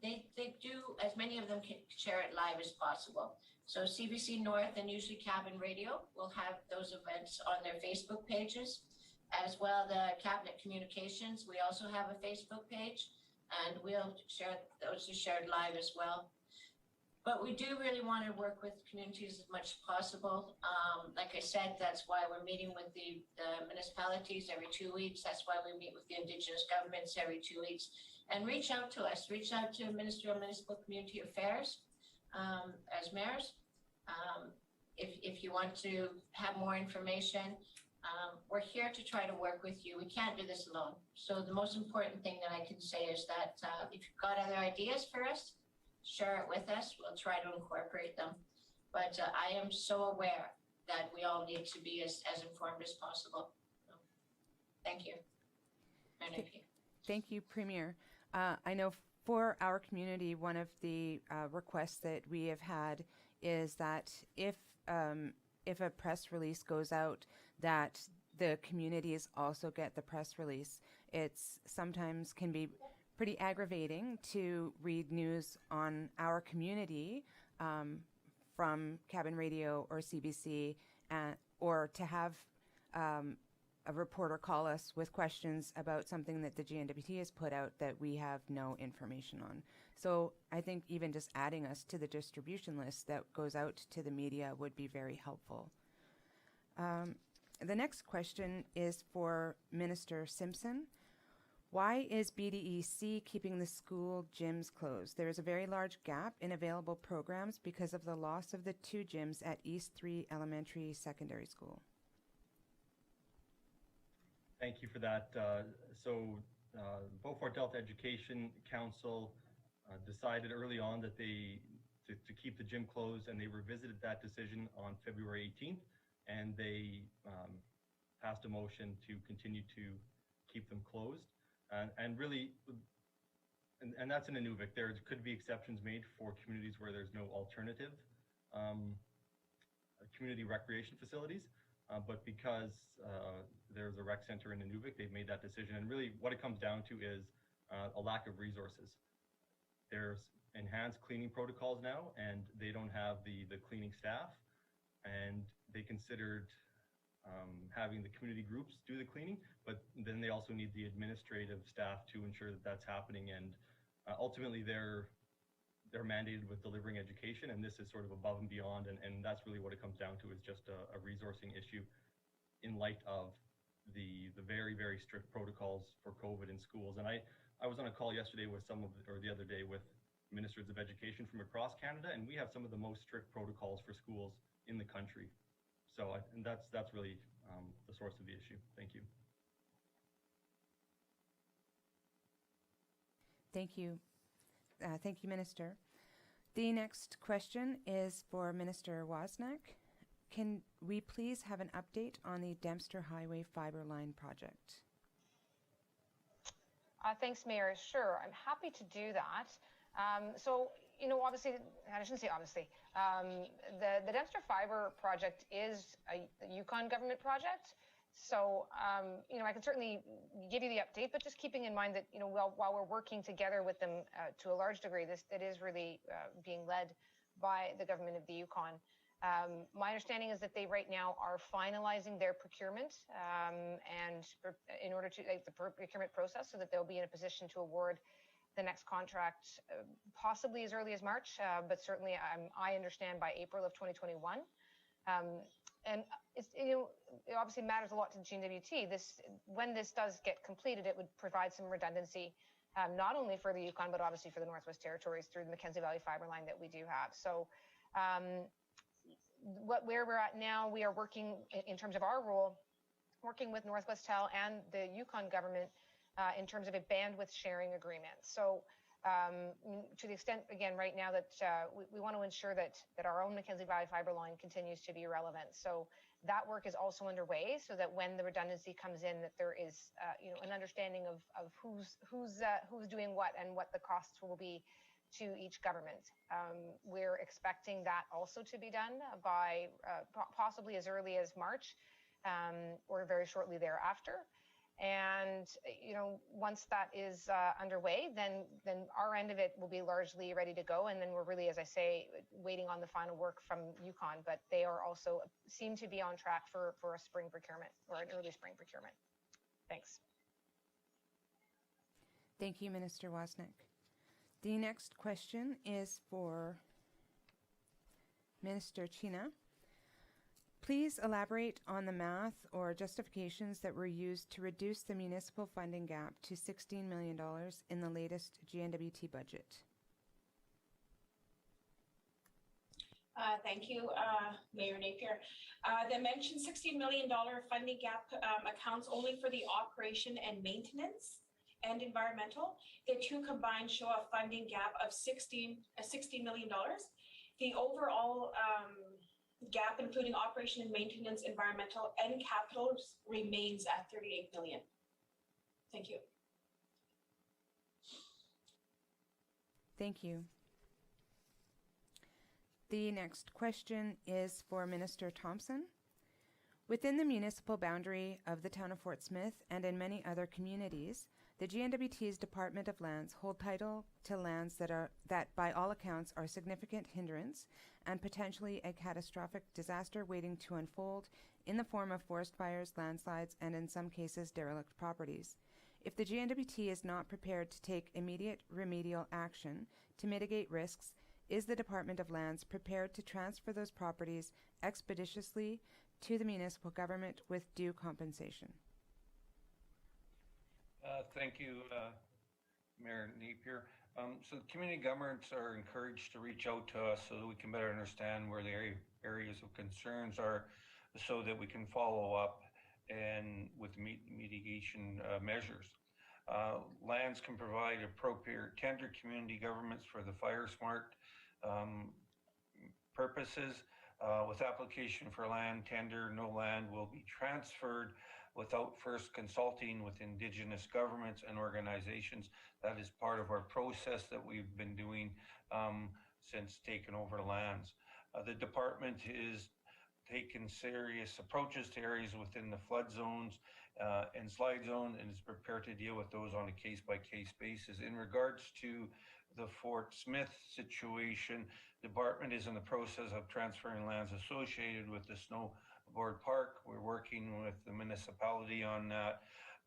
B: they do, as many of them can share it live as possible. So CBC North and usually Cabin Radio will have those events on their Facebook pages. As well, the Cabinet Communications, we also have a Facebook page, and we'll share, those are shared live as well. But we do really want to work with communities as much as possible. Like I said, that's why we're meeting with the municipalities every 2 weeks. That's why we meet with the Indigenous governments every 2 weeks. And reach out to us. Reach out to Minister of Municipal Community Affairs as mayors. If you want to have more information, we're here to try to work with you. We can't do this alone. So the most important thing that I can say is that if you've got other ideas for us, share it with us. We'll try to incorporate them. But I am so aware that we all need to be as informed as possible. So, thank you.
A: Thank you, Premier. I know for our community, one of the requests that we have had is that if a press release goes out, that the communities also get the press release. It's sometimes can be pretty aggravating to read news on our community from Cabin Radio or CBC, or to have a reporter call us with questions about something that the GNWT has put out that we have no information on. So I think even just adding us to the distribution list that goes out to the media would be very helpful. The next question is for Minister Simpson. Why is BDEC keeping the school gyms closed? There is a very large gap in available programs because of the loss of the 2 gyms at East 3 Elementary Secondary School.
H: Thank you for that. Beaufort Delta Education Council decided early on that to keep the gym closed, and they revisited that decision on February 18th, and they passed a motion to continue to keep them closed. And really, and that's in Gnwt. There could be exceptions made for communities where there's no alternative community recreation facilities, but because there's a rec center in Gnwt, they've made that decision. And really what it comes down to is a lack of resources. There's enhanced cleaning protocols now, and they don't have the cleaning staff, and they considered having the community groups do the cleaning, but then they also need the administrative staff to ensure that that's happening. And ultimately they're mandated with delivering education, and this is sort of above and beyond, and that's really what it comes down to, is just a resourcing issue in light of the very, very strict protocols for COVID in schools. And I was on a call yesterday with the other day with ministers of education from across Canada, and we have some of the most strict protocols for schools in the country. So and that's really the source of the issue. Thank you.
A: Thank you. Thank you, Minister. The next question is for Minister Wasnak. Can we please have an update on the Dempster Highway Fiber Line project?
F: Thanks, Mayor. Sure, I'm happy to do that. Obviously, I shouldn't say obviously, the Dempster Fiber project is a Yukon government project. So, I can certainly give you the update, but just keeping in mind that, while we're working together with them to a large degree, it is really being led by the government of the Yukon. My understanding is that they right now are finalizing their procurement and in order to the procurement process, so that they'll be in a position to award the next contract possibly as early as March, but certainly I understand by April of 2021. And it obviously matters a lot to Gnwt. When this does get completed, it would provide some redundancy, not only for the Yukon, but obviously for the Northwest Territories through the Mackenzie Valley Fiber Line that we do have. So where we're at now, we are working in terms of our role, working with Northwest Tel and the Yukon government in terms of a bandwidth sharing agreement. So to the extent, again, right now that we want to ensure that our own Mackenzie Valley Fiber Line continues to be relevant. So that work is also underway, so that when the redundancy comes in, that there is an understanding of who's doing what and what the costs will be to each government. We're expecting that also to be done by possibly as early as March or very shortly thereafter. And once that is underway, then our end of it will be largely ready to go, and then we're really, as I say, waiting on the final work from Yukon. But they are also seem to be on track for a spring procurement, or an early spring procurement. Thanks.
A: Thank you, Minister Wasnak. The next question is for Minister China. Please elaborate on the math or justifications that were used to reduce the municipal funding gap to $16 million in the latest GNWT budget.
C: Thank you, Mayor Napier. The mentioned $16 million funding gap accounts only for the operation and maintenance and environmental. The two combined show a funding gap of $16 million. The overall gap, including operation and maintenance, environmental, and capital, remains at $38 million. Thank you.
A: Thank you. The next question is for Minister Thompson. Within the municipal boundary of the town of Fort Smith and in many other communities, the GNWT's Department of Lands hold title to lands that by all accounts are a significant hindrance and potentially a catastrophic disaster waiting to unfold in the form of forest fires, landslides, and in some cases derelict properties. If the GNWT is not prepared to take immediate remedial action to mitigate risks, is the Department of Lands prepared to transfer those properties expeditiously to the municipal government with due compensation?
G: Thank you, Mayor Napier. So community governments are encouraged to reach out to us so that we can better understand where the areas of concerns are so that we can follow up and with mitigation measures. Lands can provide appropriate tender community governments for the fire smart purposes. With application for land tender, no land will be transferred without first consulting with Indigenous governments and organizations. That is part of our process that we've been doing since taking over lands. The department is taking serious approaches to areas within the flood zones and slide zone and is prepared to deal with those on a case-by-case basis. In regards to the Fort Smith situation, the department is in the process of transferring lands associated with the snowboard park. We're working with the municipality on that.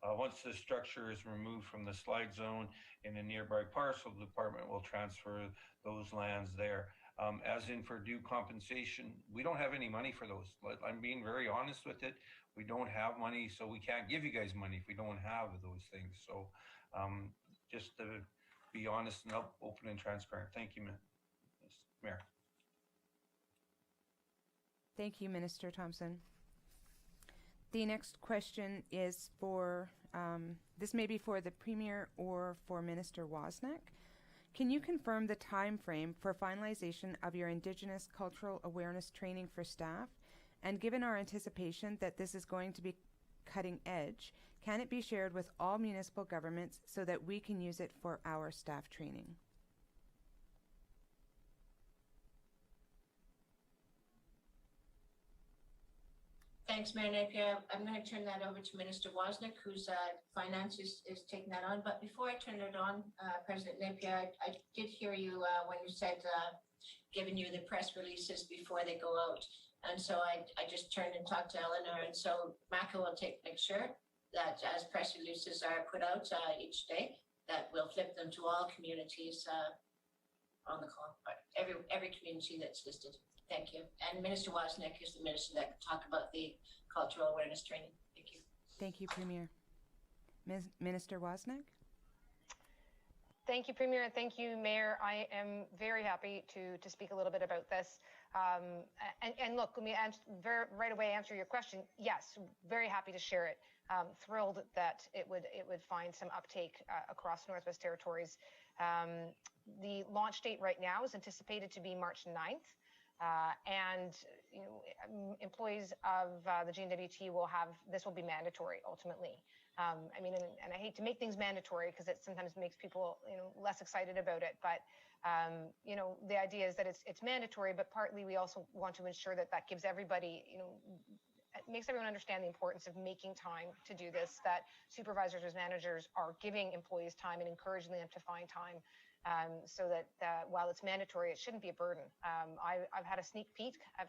G: Once the structure is removed from the slide zone in a nearby parcel, the department will transfer those lands there. As in for due compensation, we don't have any money for those. I'm being very honest with it. We don't have money, so we can't give you guys money if we don't have those things. So just to be honest and open and transparent. Thank you, Mayor.
A: Thank you, Minister Thompson. The next question is for, this may be for the Premier or for Minister Wozniak. Can you confirm the time frame for finalization of your Indigenous cultural awareness training for staff? And given our anticipation that this is going to be cutting edge, can it be shared with all municipal governments so that we can use it for our staff training?
B: Thanks, Mayor Napier. I'm going to turn that over to Minister Wozniak, whose finance is taking that on. But before I turn it on, President Napier, I did hear you when you said giving you the press releases before they go out. And so I just turned and talked to Eleanor. And so MACA will make sure that as press releases are put out each day, that we'll flip them to all communities on the call, every community that's listed. Thank you. And Minister Wozniak is the minister that can talk about the cultural awareness training. Thank you.
A: Thank you, Premier. Minister Wozniak?
F: Thank you, Premier, and thank you, Mayor. I am very happy to speak a little bit about this. And look, let me right away answer your question. Yes, very happy to share it. Thrilled that it would find some uptake across Northwest Territories. The launch date right now is anticipated to be March 9th. And employees of the Gnwt this will be mandatory ultimately. I mean, and I hate to make things mandatory because it sometimes makes people less excited about it. But the idea is that it's mandatory, but partly we also want to ensure that gives everybody it makes everyone understand the importance of making time to do this. That supervisors and managers are giving employees time and encouraging them to find time. So that while it's mandatory, it shouldn't be a burden. I've had a sneak peek. I've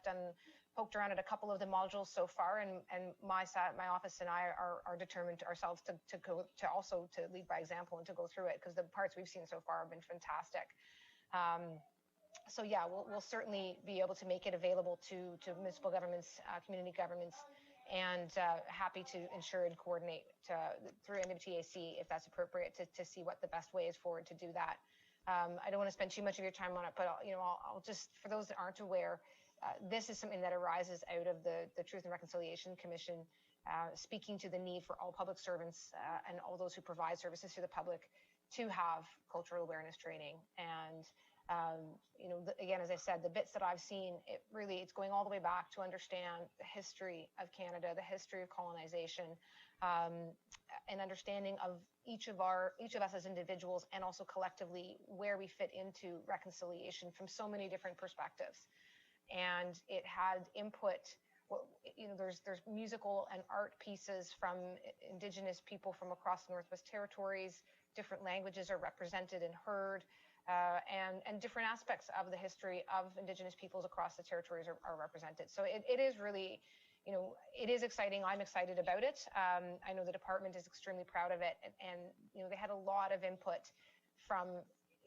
F: poked around at a couple of the modules so far, and my office and I are determined ourselves to also lead by example and to go through it, because the parts we've seen so far have been fantastic. So yeah, we'll certainly be able to make it available to municipal governments, community governments, and happy to ensure and coordinate through NWTAC if that's appropriate to see what the best way is forward to do that. I don't want to spend too much of your time on it, but I'll just, for those that aren't aware, this is something that arises out of the Truth and Reconciliation Commission, speaking to the need for all public servants and all those who provide services to the public to have cultural awareness training. And again, as I said, the bits that I've seen, it's going all the way back to understand the history of Canada, the history of colonization, an understanding of each of us as individuals, and also collectively where we fit into reconciliation from so many different perspectives. And it had input. There's musical and art pieces from Indigenous people from across the Northwest Territories. Different languages are represented and heard. And different aspects of the history of Indigenous peoples across the territories are represented. So it is really, it is exciting. I'm excited about it. I know the department is extremely proud of it, and they had a lot of input from,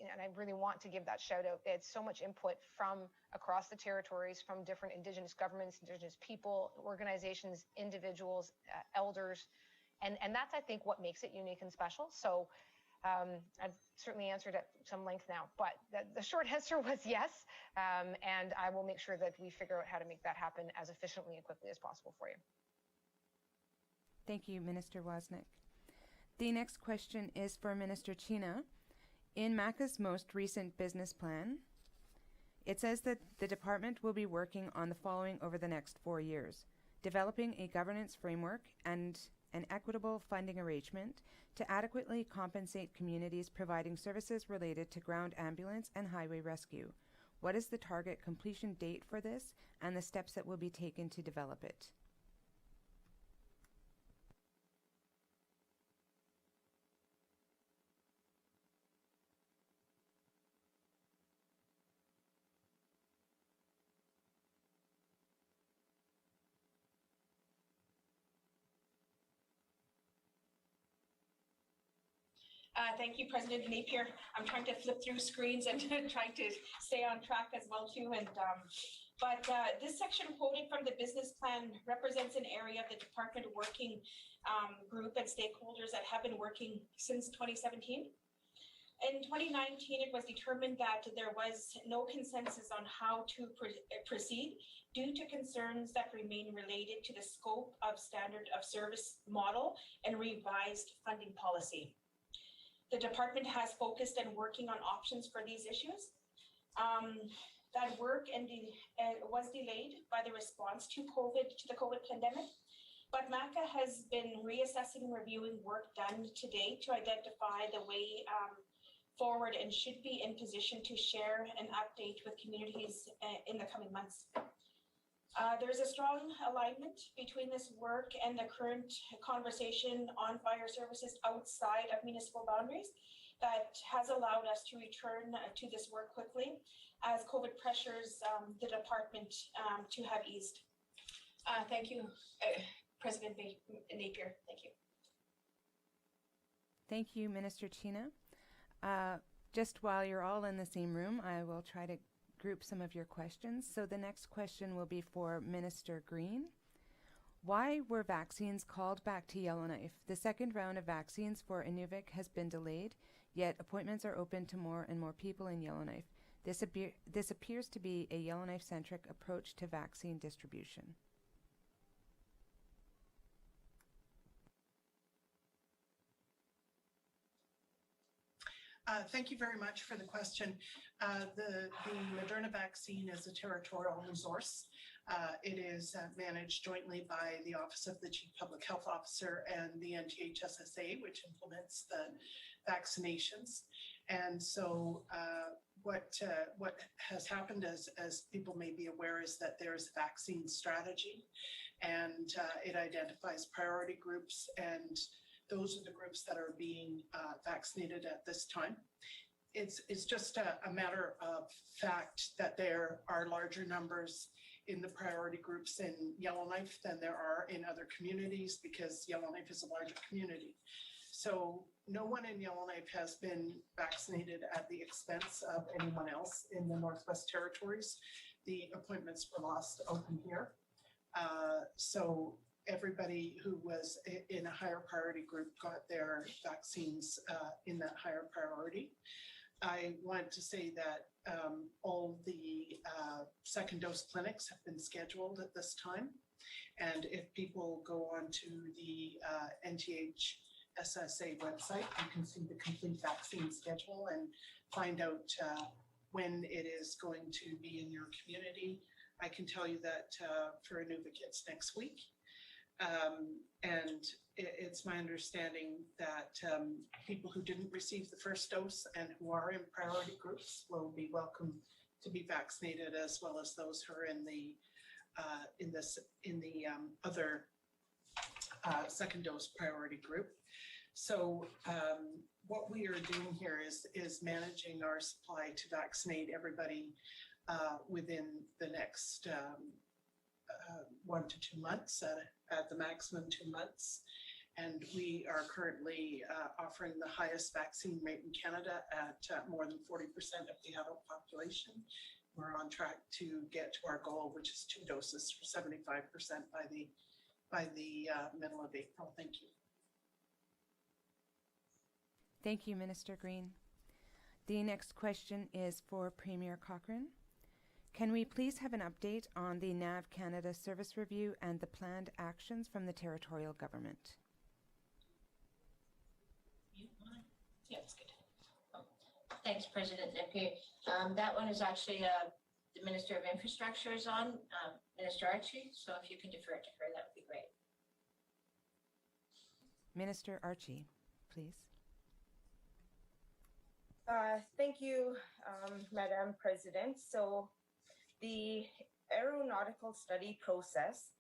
F: and I really want to give that shout out. They had so much input from across the territories, from different Indigenous governments, Indigenous people, organizations, individuals, elders, And that's, I think, what makes it unique and special. So I've certainly answered at some length now, but the short answer was yes. And I will make sure that we figure out how to make that happen as efficiently and quickly as possible for you.
A: Thank you, Minister Wozniak. The next question is for Minister Chena. In MACA's most recent business plan, it says that the department will be working on the following over the next 4 years: developing a governance framework and an equitable funding arrangement to adequately compensate communities providing services related to ground ambulance and highway rescue. What is the target completion date for this and the steps that will be taken to develop it?
C: Thank you, President Napier. I'm trying to flip through screens and trying to stay on track as well too. But this section quoted from the business plan represents an area of the department working group and stakeholders that have been working since 2017. In 2019, it was determined that there was no consensus on how to proceed due to concerns that remain related to the scope of standard of service model and revised funding policy. The department has focused and working on options for these issues. That work was delayed by the response to the COVID pandemic, but MACA has been reassessing and reviewing work done to date to identify the way forward and should be in position to share and update with communities in the coming months. There's a strong alignment between this work and the current conversation on fire services outside of municipal boundaries that has allowed us to return to this work quickly as COVID pressures the department to have eased. Thank you, President Napier. Thank you.
A: Thank you, Minister Chena. Just while you're all in the same room, I will try to group some of your questions. So the next question will be for Minister Green. Why were vaccines called back to Yellowknife? The second round of vaccines for Gnwt has been delayed, yet appointments are open to more and more people in Yellowknife. This appears to be a Yellowknife-centric approach to vaccine distribution.
D: Thank you very much for the question. The Moderna vaccine is a territorial resource. It is managed jointly by the Office of the Chief Public Health Officer and the NTHSSA, which implements the vaccinations. And so what has happened, as people may be aware, is that there's a vaccine strategy, and it identifies priority groups, and those are the groups that are being vaccinated at this time. It's just a matter of fact that there are larger numbers in the priority groups in Yellowknife than there are in other communities, because Yellowknife is a larger community. So no one in Yellowknife has been vaccinated at the expense of anyone else in the Northwest Territories. The appointments were lost open here. So everybody who was in a higher priority group got their vaccines in that higher priority. I want to say that all the second dose clinics have been scheduled at this time. And if people go on to the NTHSSA website, you can see the complete vaccine schedule and find out when it is going to be in your community. I can tell you that for Gnwt it's next week. And it's my understanding that people who didn't receive the first dose and who are in priority groups will be welcome to be vaccinated, as well as those who are in the other second dose priority group. So what we are doing here is managing our supply to vaccinate everybody within the next 1 to 2 months, at the maximum 2 months. And we are currently offering the highest vaccine rate in Canada at more than 40% of the adult population. We're on track to get to our goal, which is 2 doses for 75% by the middle of April. Thank you.
A: Thank you, Minister Green. The next question is for Premier Cochrane. Can we please have an update on the NAV Canada service review and the planned actions from the Territorial Government?
B: Yeah, that's good. Thanks, President Napier. That one is actually the Minister of Infrastructure is on, Minister Archie. So if you can defer it to her, that would be great.
A: Minister Archie, please.
E: Thank you, Madam President. So the aeronautical study process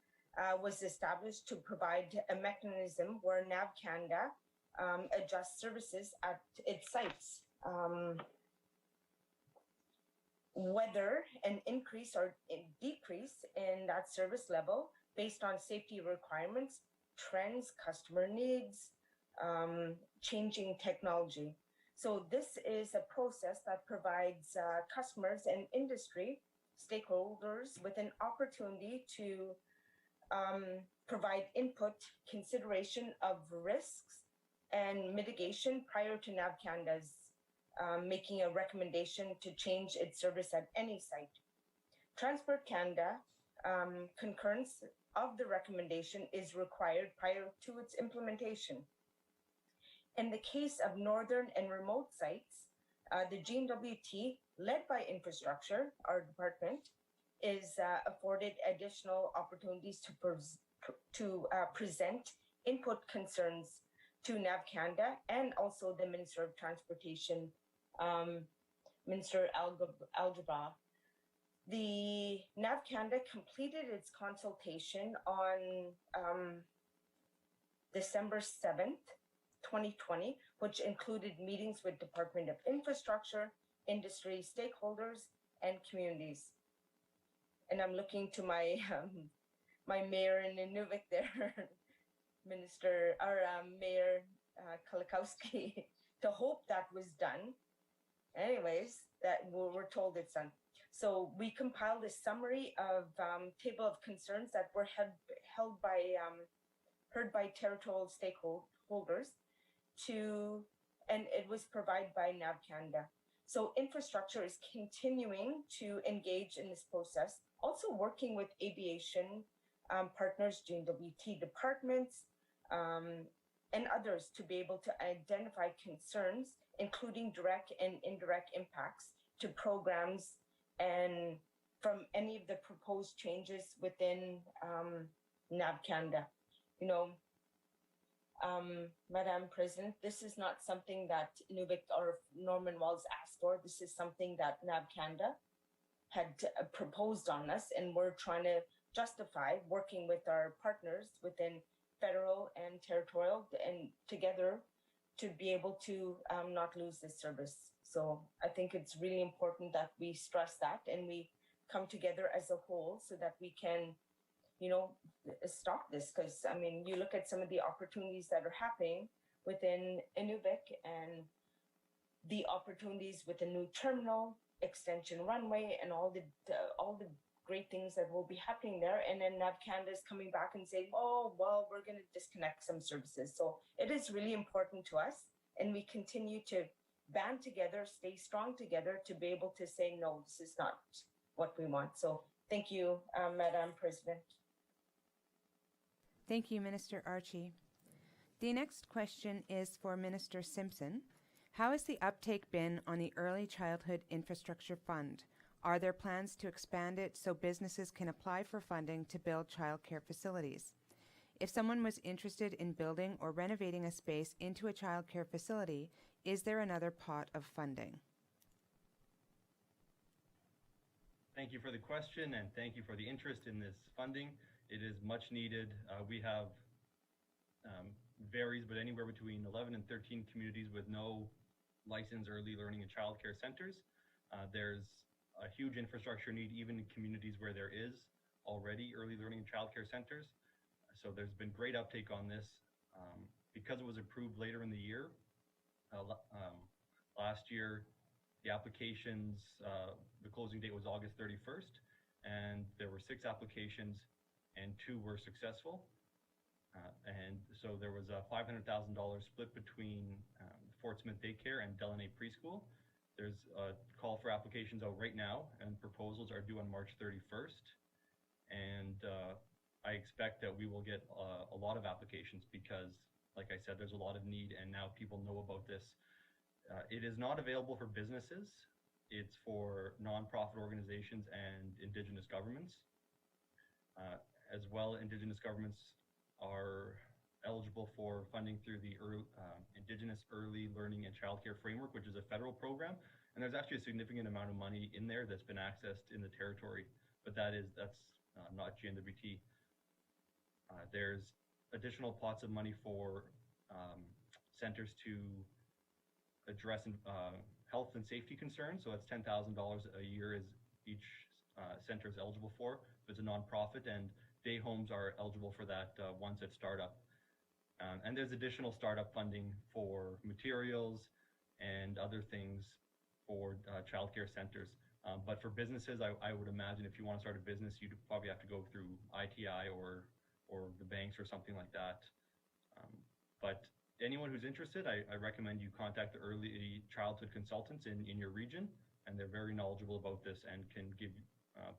E: was established to provide a mechanism where NAV Canada adjusts services at its sites. Whether an increase or a decrease in that service level based on safety requirements, trends, customer needs, changing technology. So this is a process that provides customers and industry stakeholders with an opportunity to provide input, consideration of risks, and mitigation prior to NAV Canada's making a recommendation to change its service at any site. Transport Canada concurrence of the recommendation is required prior to its implementation. In the case of northern and remote sites, the Gnwt, led by infrastructure, our department, is afforded additional opportunities to present input concerns to NAV Canada and also the Minister of Transportation, Minister Algebra. The NAV Canada completed its consultation on December 7th, 2020, which included meetings with Department of Infrastructure, industry stakeholders, and communities. And I'm looking to my my mayor in Gnwt there, Mayor Kolakowski, to hope that was done. Anyways, that we're told it's done. So we compiled a summary of table of concerns that were heard by territorial stakeholders and it was provided by NAV Canada. So infrastructure is continuing to engage in this process, also working with aviation partners, Gnwt departments, and others to be able to identify concerns, including direct and indirect impacts to programs and from any of the proposed changes within NAV Canada. You know, Madam President, this is not something that Gnwt or Norman Walls asked for. This is something that NAV Canada had proposed on us, and we're trying to justify working with our partners within federal and territorial and together to be able to not lose this service. So I think it's really important that we stress that and we come together as a whole so that we can, you know, stop this. Because I mean, you look at some of the opportunities that are happening within Gnwt and the opportunities with the new terminal, extension runway, and all the great things that will be happening there. And then NAV Canada is coming back and saying, oh, well, we're going to disconnect some services. So it is really important to us. And we continue to band together, stay strong together to be able to say, no, this is not what we want. So thank you, Madam President.
A: Thank you, Minister Archie. The next question is for Minister Simpson. How has the uptake been on the Early Childhood Infrastructure Fund? Are there plans to expand it so businesses can apply for funding to build childcare facilities? If someone was interested in building or renovating a space into a childcare facility, is there another pot of funding?
H: Thank you for the question and thank you for the interest in this funding. It is much needed. We have varies, but anywhere between 11 and 13 communities with no licensed early learning and childcare centers. There's a huge infrastructure need even in communities where there is already early learning and childcare centers. So there's been great uptake on this. Because it was approved later in the year, last year, the applications, the closing date was August 31st, and there were 6 applications and 2 were successful. And so there was a $500,000 split between Fort Smith Daycare and Delaney Preschool. There's a call for applications out right now, and proposals are due on March 31st. And I expect that we will get a lot of applications because, like I said, there's a lot of need, and now people know about this. It is not available for businesses. It's for nonprofit organizations and Indigenous governments. As well, Indigenous governments are eligible for funding through the Indigenous Early Learning and Childcare Framework, which is a federal program. And there's actually a significant amount of money in there that's been accessed in the territory, but that's not GNWT. There's additional pots of money for centers to address health and safety concerns. So that's $10,000 a year is each center is eligible for. If it's a nonprofit, and day homes are eligible for that once at startup. And there's additional startup funding for materials and other things for childcare centers. But for businesses, I would imagine if you want to start a business, you'd probably have to go through ITI or the banks or something like that. But anyone who's interested, I recommend you contact the early childhood consultants in your region, and they're very knowledgeable about this and can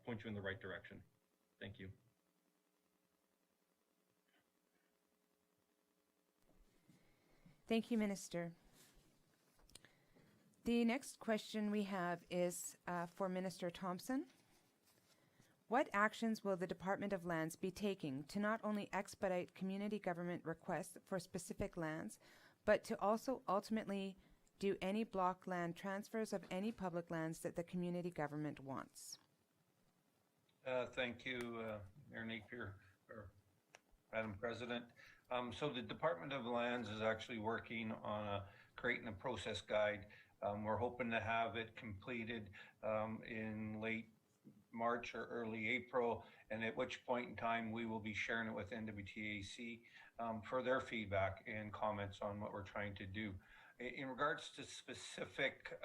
H: point you in the right direction. Thank you.
A: Thank you, Minister. The next question we have is for Minister Thompson. What actions will the Department of Lands be taking to not only expedite community government requests for specific lands, but to also ultimately do any block land transfers of any public lands that the community government wants?
G: Thank you, Mayor Napier, or Madam President. So the Department of Lands is actually working on creating a process guide. We're hoping to have it completed in late March or early April, and at which point in time we will be sharing it with NWTAC for their feedback and comments on what we're trying to do. In regards to specific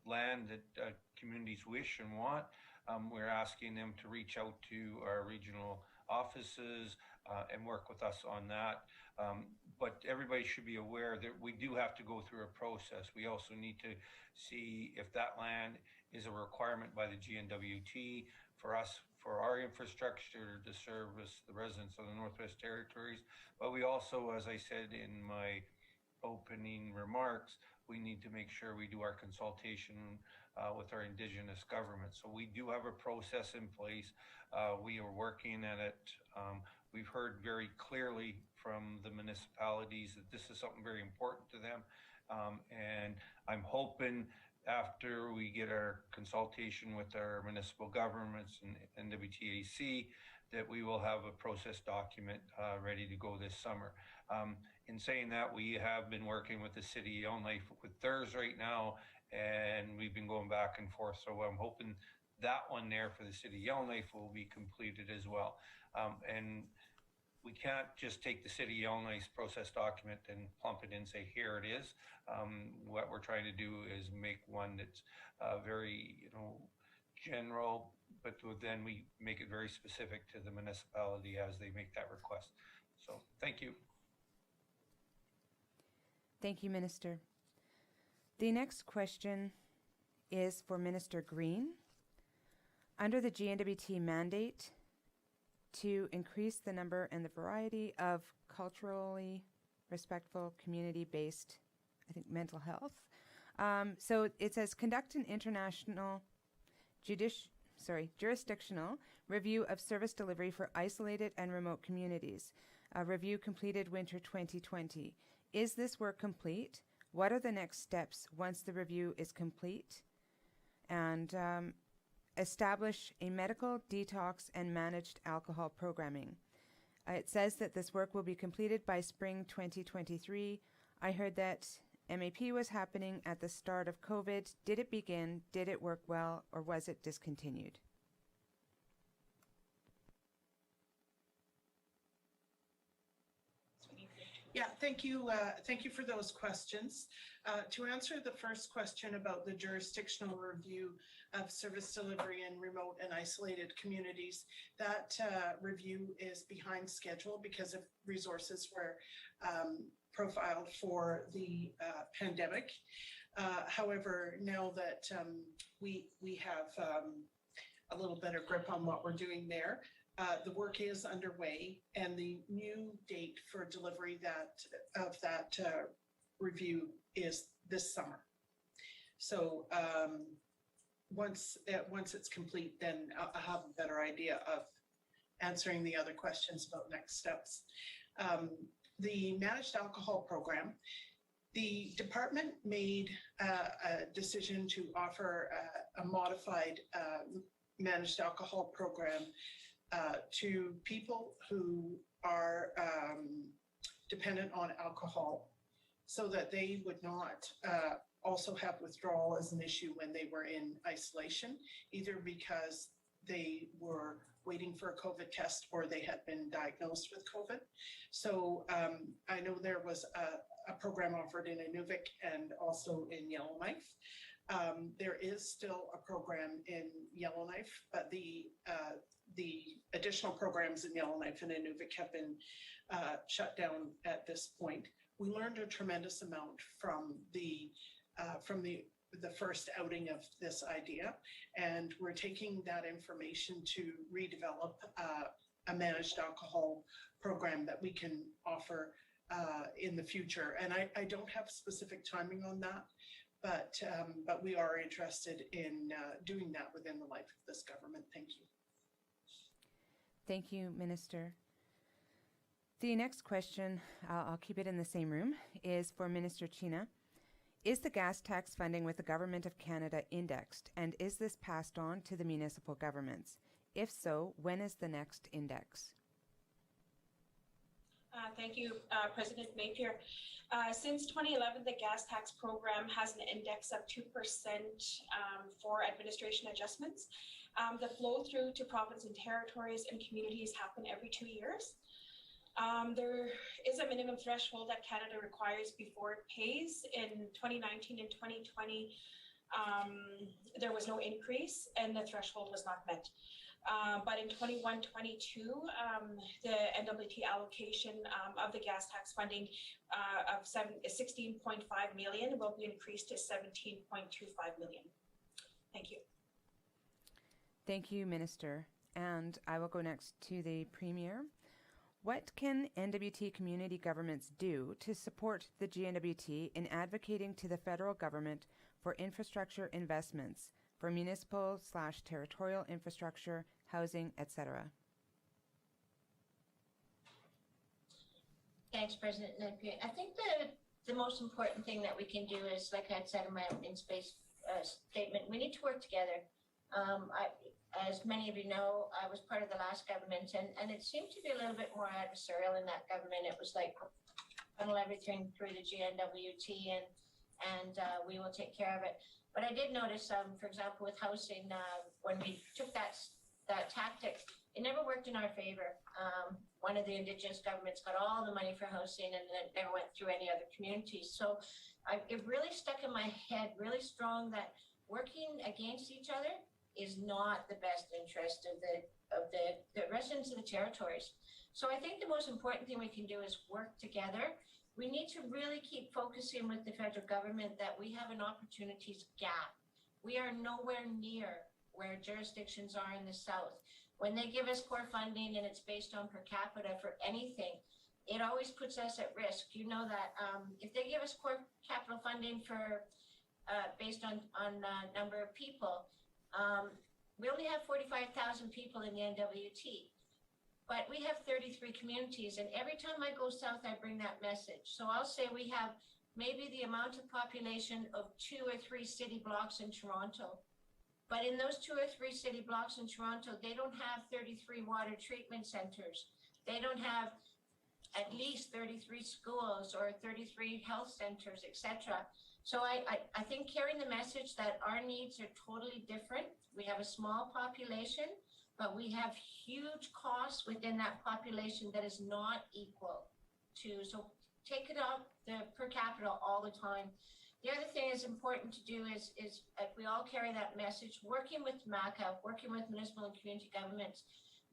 G: land that communities wish and want, we're asking them to reach out to our regional offices and work with us on that. But everybody should be aware that we do have to go through a process. We also need to see if that land is a requirement by the GNWT for us, for our infrastructure to service the residents of the Northwest Territories. But we also, as I said in my opening remarks, we need to make sure we do our consultation with our Indigenous government. So we do have a process in place. We are working at it. We've heard very clearly from the municipalities that this is something very important to them. And I'm hoping after we get our consultation with our municipal governments and NWTAC that we will have a process document ready to go this summer. In saying that, we have been working with the City of Yellowknife with theirs right now, and we've been going back and forth. So I'm hoping that one there for the City of Yellowknife will be completed as well. And we can't just take the City of Yellowknife's process document and plump it in and say, here it is. What we're trying to do is make one that's very, general, but then we make it very specific to the municipality as they make that request. So thank you.
A: Thank you, Minister. The next question is for Minister Green. Under the GNWT mandate to increase the number and the variety of culturally respectful, community-based, mental health. So it says conduct an international jurisdictional review of service delivery for isolated and remote communities. A review completed winter 2020. Is this work complete? What are the next steps once the review is complete? And establish a medical detox and managed alcohol programming. It says that this work will be completed by spring 2023. I heard that MAP was happening at the start of COVID. Did it begin? Did it work well? Or was it discontinued?
D: Yeah, thank you. Thank you for those questions. To answer the first question about the jurisdictional review of service delivery in remote and isolated communities, that review is behind schedule because of resources where profiled for the pandemic. However, now that we have a little better grip on what we're doing there, the work is underway, and the new date for delivery of that review is this summer. So once it's complete, then I'll have a better idea of answering the other questions about next steps. The managed alcohol program, the department made a decision to offer a modified managed alcohol program to people who are dependent on alcohol, so that they would not also have withdrawal as an issue when they were in isolation, either because they were waiting for a COVID test or they had been diagnosed with COVID. So I know there was a program offered in Gnwt and also in Yellowknife. There is still a program in Yellowknife, but the additional programs in Yellowknife and Gnwt have been shut down at this point. We learned a tremendous amount from the first outing of this idea, and we're taking that information to redevelop a managed alcohol program that we can offer in the future. And I don't have specific timing on that, but we are interested in doing that within the life of this government. Thank you.
A: Thank you, Minister. The next question, I'll keep it in the same room, is for Minister China. Is the gas tax funding with the Government of Canada indexed, and is this passed on to the municipal governments? If so, when is the next index?
C: Thank you, President Napier. Since 2011, the gas tax program has an index of 2% for administration adjustments. The flow through to province and territories and communities happen every 2 years. There is a minimum threshold that Canada requires before it pays. In 2019 and 2020, there was no increase and the threshold was not met. But in 21-22, the NWT allocation of the gas tax funding of 16.5 million will be increased to 17.25 million. Thank you.
A: Thank you, Minister. And I will go next to the Premier. What can NWT community governments do to support the GNWT in advocating to the federal government for infrastructure investments for municipal/territorial infrastructure, housing, etc.?
B: Thanks, President Napier. I think the most important thing that we can do is, like I said in my opening statement, we need to work together. As many of you know, I was part of the last government, and it seemed to be a little bit more adversarial in that government. It was like, funnel everything through the GNWT and we will take care of it. But I did notice, for example, with housing, when we took that tactic, it never worked in our favor. One of the Indigenous governments got all the money for housing, and then it never went through any other communities. So it really stuck in my head really strong that working against each other is not the best interest of the residents of the territories. So I think the most important thing we can do is work together. We need to really keep focusing with the federal government that we have an opportunities gap. We are nowhere near where jurisdictions are in the South. When they give us core funding and it's based on per capita for anything, it always puts us at risk. You know that if they give us core capital funding for based on number of people, we only have 45,000 people in the NWT, but we have 33 communities, and every time I go south, I bring that message. So I'll say we have maybe the amount of population of 2 or 3 city blocks in Toronto, but in those 2 or 3 city blocks in Toronto, they don't have 33 water treatment centers. They don't have at least 33 schools or 33 health centers, etc. So I think carrying the message that our needs are totally different. We have a small population, but we have huge costs within that population that is not equal to. So take it up the per capita all the time. The other thing is important to do is if we all carry that message, working with MACA, working with municipal and community governments,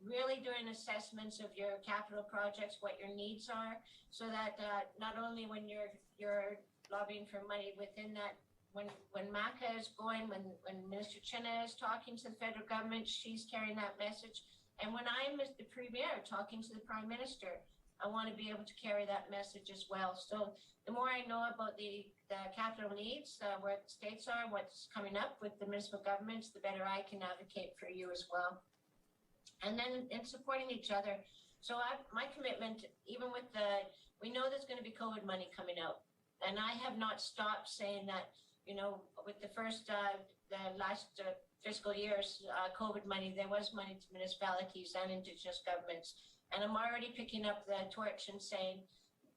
B: really doing assessments of your capital projects, what your needs are, so that not only when you're lobbying for money within that, when MACA is going, when Minister Chinna is talking to the federal government, she's carrying that message. And when I'm as the Premier talking to the Prime Minister, I want to be able to carry that message as well. So the more I know about the capital needs, where the states are, what's coming up with the municipal governments, the better I can advocate for you as well. And then in supporting each other. So my commitment, even with we know there's going to be COVID money coming out. And I have not stopped saying that, you know, with the last fiscal year's COVID money, there was money to municipalities and Indigenous governments. And I'm already picking up the torch and saying,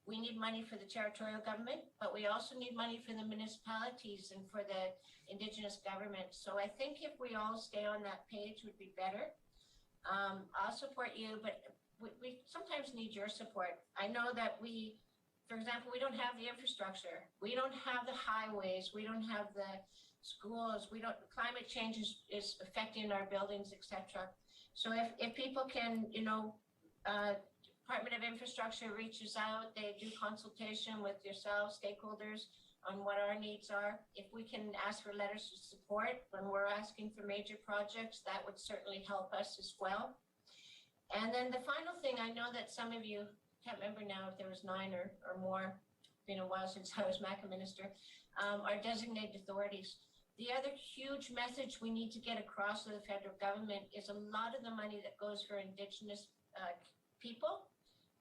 B: we need money for the territorial government, but we also need money for the municipalities and for the Indigenous government. So I think if we all stay on that page would be better. I'll support you, but we sometimes need your support. I know that for example, we don't have the infrastructure. We don't have the highways. We don't have the schools. Climate change is affecting our buildings, etc. So if people can, you know, Department of Infrastructure reaches out, they do consultation with yourselves, stakeholders, on what our needs are. If we can ask for letters of support when we're asking for major projects, that would certainly help us as well. And then the final thing, I know that some of you, can't remember now if there was 9 or more, it's been a while since I was MACA minister, are designated authorities. The other huge message we need to get across to the federal government is a lot of the money that goes for Indigenous people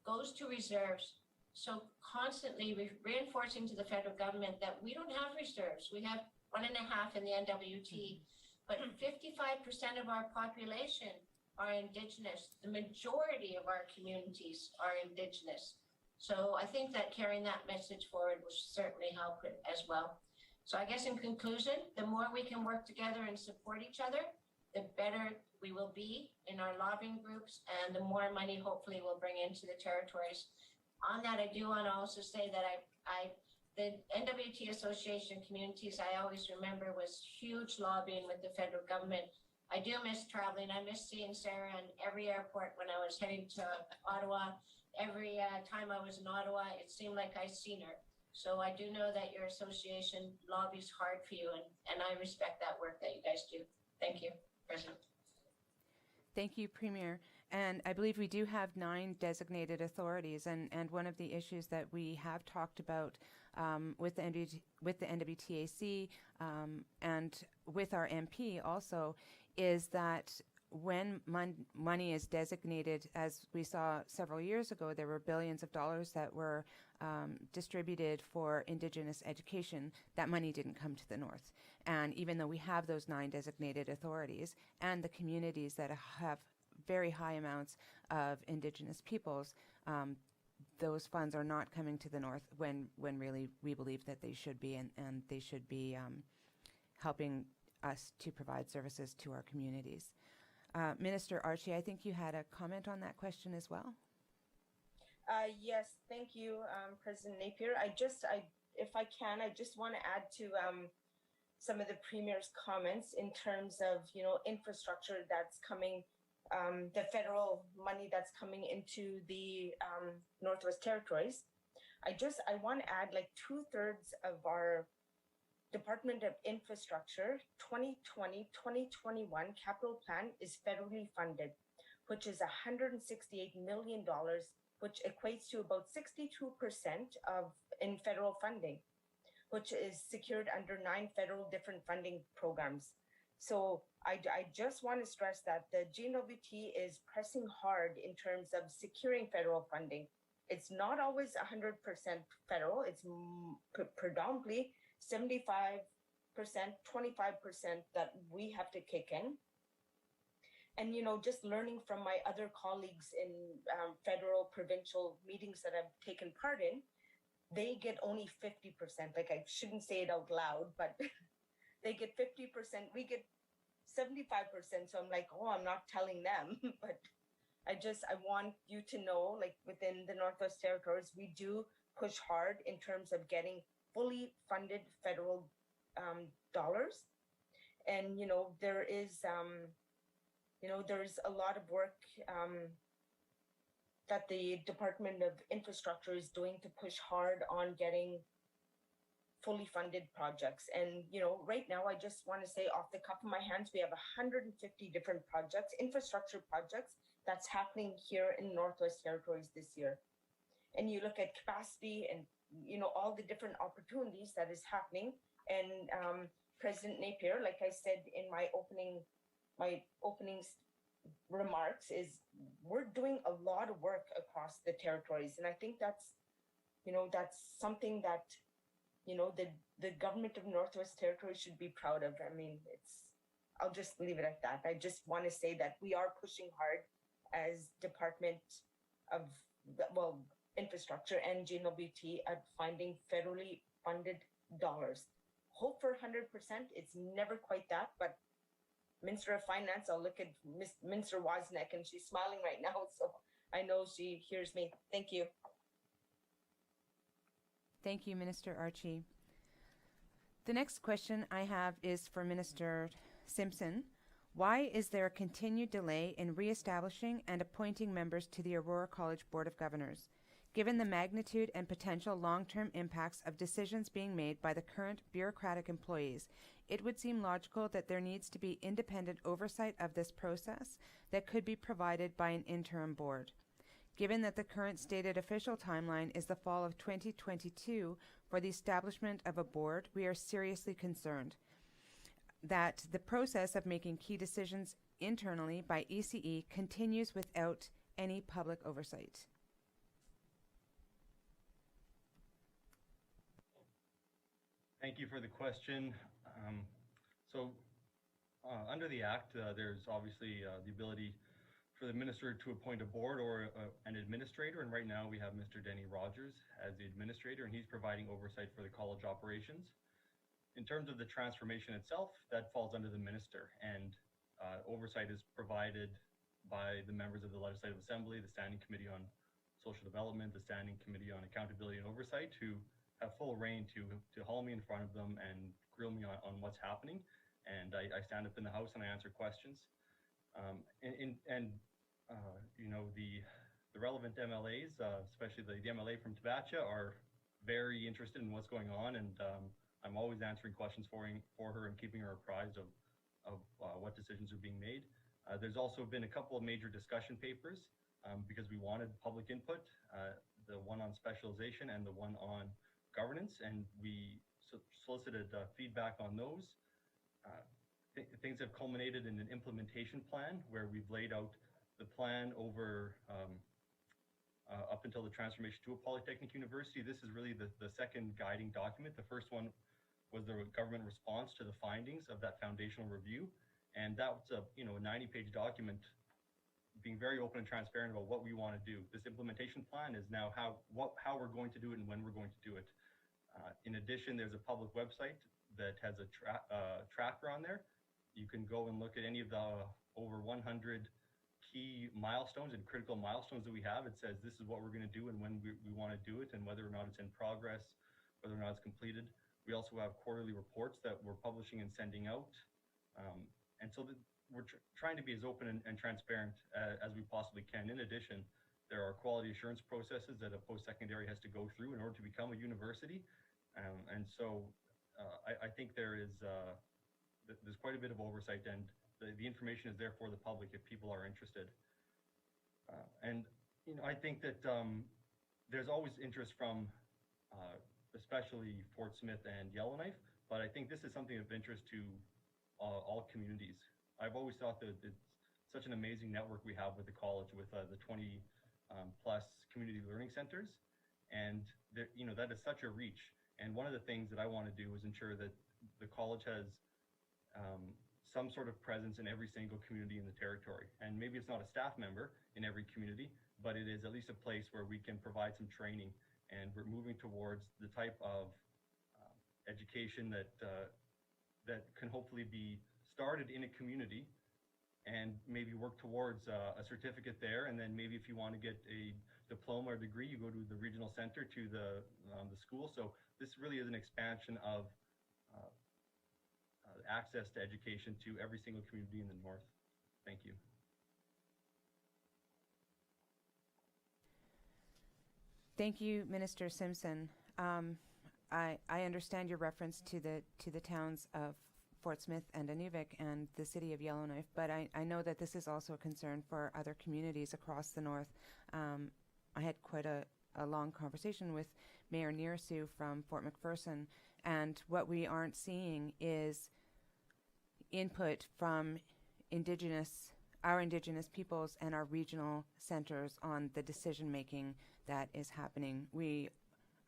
B: goes to reserves. So constantly reinforcing to the federal government that we don't have reserves. We have 1.5 in the NWT, but 55% of our population are Indigenous. The majority of our communities are Indigenous. So I think that carrying that message forward will certainly help it as well. So I guess in conclusion, the more we can work together and support each other, the better we will be in our lobbying groups, and the more money hopefully we'll bring into the territories. On that, I do want to also say that the NWT Association Communities, I always remember, was huge lobbying with the federal government. I do miss traveling. I miss seeing Sarah in every airport when I was heading to Ottawa. Every time I was in Ottawa, it seemed like I seen her. So I do know that your association lobbies hard for you, and I respect that work that you guys do. Thank you, President.
A: Thank you, Premier. And I believe we do have 9 designated authorities. And one of the issues that we have talked about with the NWTAC and with our MP also is that when money is designated, as we saw several years ago, there were billions of dollars that were distributed for Indigenous education. That money didn't come to the North. And even though we have those 9 designated authorities and the communities that have very high amounts of Indigenous peoples, those funds are not coming to the North when really we believe that they should be, and they should be helping us to provide services to our communities. Minister Archie, I think you had a comment on that question as well.
E: Yes, thank you, President Napier. If I can, I just want to add to some of the Premier's comments in terms of, you know, infrastructure that's coming, the federal money that's coming into the Northwest Territories. I want to add, like, 2/3 of our Department of Infrastructure 2020-2021 capital plan is federally funded, which is $168 million, which equates to about 62% in federal funding, which is secured under 9 federal different funding programs. So I just want to stress that the Gnwt is pressing hard in terms of securing federal funding. It's not always 100% federal. It's predominantly 75%, 25% that we have to kick in. And, you know, just learning from my other colleagues in federal, provincial meetings that I've taken part in, they get only 50%. Like, I shouldn't say it out loud, but they get 50%. We get 75%. So I'm like, oh, I'm not telling them. But I want you to know, like, within the Northwest Territories, we do push hard in terms of getting fully funded federal dollars. And, you know, there is there's a lot of work that the Department of Infrastructure is doing to push hard on getting fully funded projects. And, right now, I just want to say off the cup of my hands, we have 150 different projects, infrastructure projects that's happening here in Northwest Territories this year. And you look at capacity and, all the different opportunities that is happening. And President Napier, like I said in my opening remarks, is we're doing a lot of work across the territories. And I think that's something that, the government of Northwest Territories should be proud of. I mean, I'll just leave it at that. I just want to say that we are pushing hard as Department of, Infrastructure and Gnwt at finding federally funded dollars. Hope for 100%. It's never quite that, but Minister of Finance, I'll look at Minister Wozniak, and she's smiling right now, so I know she hears me. Thank you.
A: Thank you, Minister Archie. The next question I have is for Minister Simpson. Why is there a continued delay in reestablishing and appointing members to the Aurora College Board of Governors? Given the magnitude and potential long-term impacts of decisions being made by the current bureaucratic employees, it would seem logical that there needs to be independent oversight of this process that could be provided by an interim board. Given that the current stated official timeline is the fall of 2022 for the establishment of a board, we are seriously concerned that the process of making key decisions internally by ECE continues without any public oversight.
H: Thank you for the question. Under the Act, there's obviously the ability for the minister to appoint a board or an administrator, and right now we have Mr. Denny Rogers as the administrator, and he's providing oversight for the college operations. In terms of the transformation itself, that falls under the minister, and oversight is provided by the members of the Legislative Assembly, the Standing Committee on Social Development, the Standing Committee on Accountability and Oversight, who have full reign to haul me in front of them and grill me on what's happening. And I stand up in the House and I answer questions. The relevant MLAs, especially the MLA from Tabachia, are very interested in what's going on, and I'm always answering questions for her and keeping her apprised of what decisions are being made. There's also been a couple of major discussion papers because we wanted public input, the one on specialization and the one on governance, and we solicited feedback on those. Things have culminated in an implementation plan where we've laid out the plan over up until the transformation to a polytechnic university. This is really the second guiding document. The first one was the government response to the findings of that foundational review, and that was a 90-page document being very open and transparent about what we want to do. This implementation plan is now how we're going to do it and when we're going to do it. In addition, there's a public website that has a tracker on there. You can go and look at any of the over 100 key milestones and critical milestones that we have. It says this is what we're going to do and when we want to do it and whether or not it's in progress, whether or not it's completed. We also have quarterly reports that we're publishing and sending out. And so we're trying to be as open and transparent as we possibly can. In addition, there are quality assurance processes that a post-secondary has to go through in order to become a university. And so I think there's quite a bit of oversight, and the information is there for the public if people are interested. I think that there's always interest from especially Fort Smith and Yellowknife, but I think this is something of interest to all communities. I've always thought that it's such an amazing network we have with the college, with the 20 plus community learning centers, and that is such a reach. And one of the things that I want to do is ensure that the college has some sort of presence in every single community in the territory. And maybe it's not a staff member in every community, but it is at least a place where we can provide some training. And we're moving towards the type of education that can hopefully be started in a community and maybe work towards a certificate there. And then maybe if you want to get a diploma or degree, you go to the regional center, to the school. So this really is an expansion of access to education to every single community in the north. Thank you.
A: Thank you, Minister Simpson. I understand your reference to the towns of Fort Smith and Gnwt and the city of Yellowknife, but I know that this is also a concern for other communities across the north. I had quite a long conversation with Mayor Nearsu from Fort McPherson, and what we aren't seeing is input from our Indigenous peoples and our regional centers on the decision making that is happening. We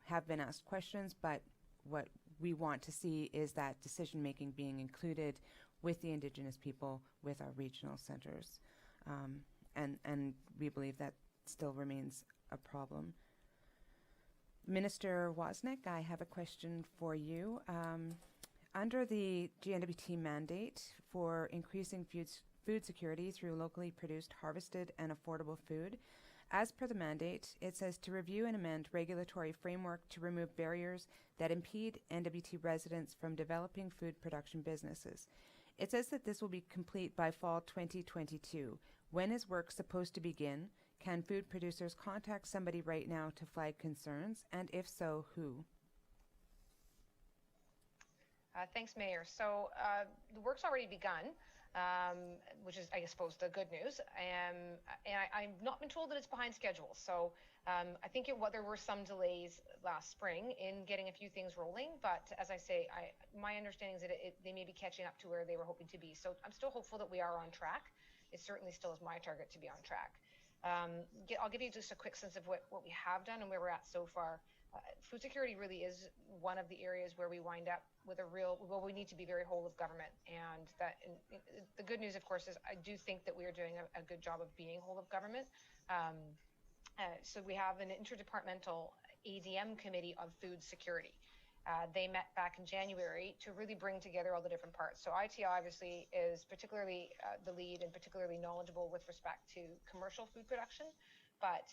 A: have been asked questions, but what we want to see is that decision making being included with the Indigenous people, with our regional centers. And we believe that still remains a problem. Minister Wozniak, I have a question for you. Under the Gnwt mandate for increasing food security through locally produced, harvested, and affordable food, as per the mandate, it says to review and amend regulatory framework to remove barriers that impede NWT residents from developing food production businesses. It says that this will be complete by fall 2022. When is work supposed to begin? Can food producers contact somebody right now to flag concerns? And if so, who?
F: Thanks, Mayor. So the work's already begun, which is, I suppose, the good news. And I've not been told that it's behind schedule. So I think there were some delays last spring in getting a few things rolling. But as I say, my understanding is that they may be catching up to where they were hoping to be. So I'm still hopeful that we are on track. It certainly still is my target to be on track. I'll give you just a quick sense of what we have done and where we're at so far. Food security really is one of the areas where we wind up with we need to be very whole of government. And the good news, of course, is I do think that we are doing a good job of being whole of government. So we have an interdepartmental AGM committee of food security. They met back in January to really bring together all the different parts. So ITI obviously is particularly the lead and particularly knowledgeable with respect to commercial food production. But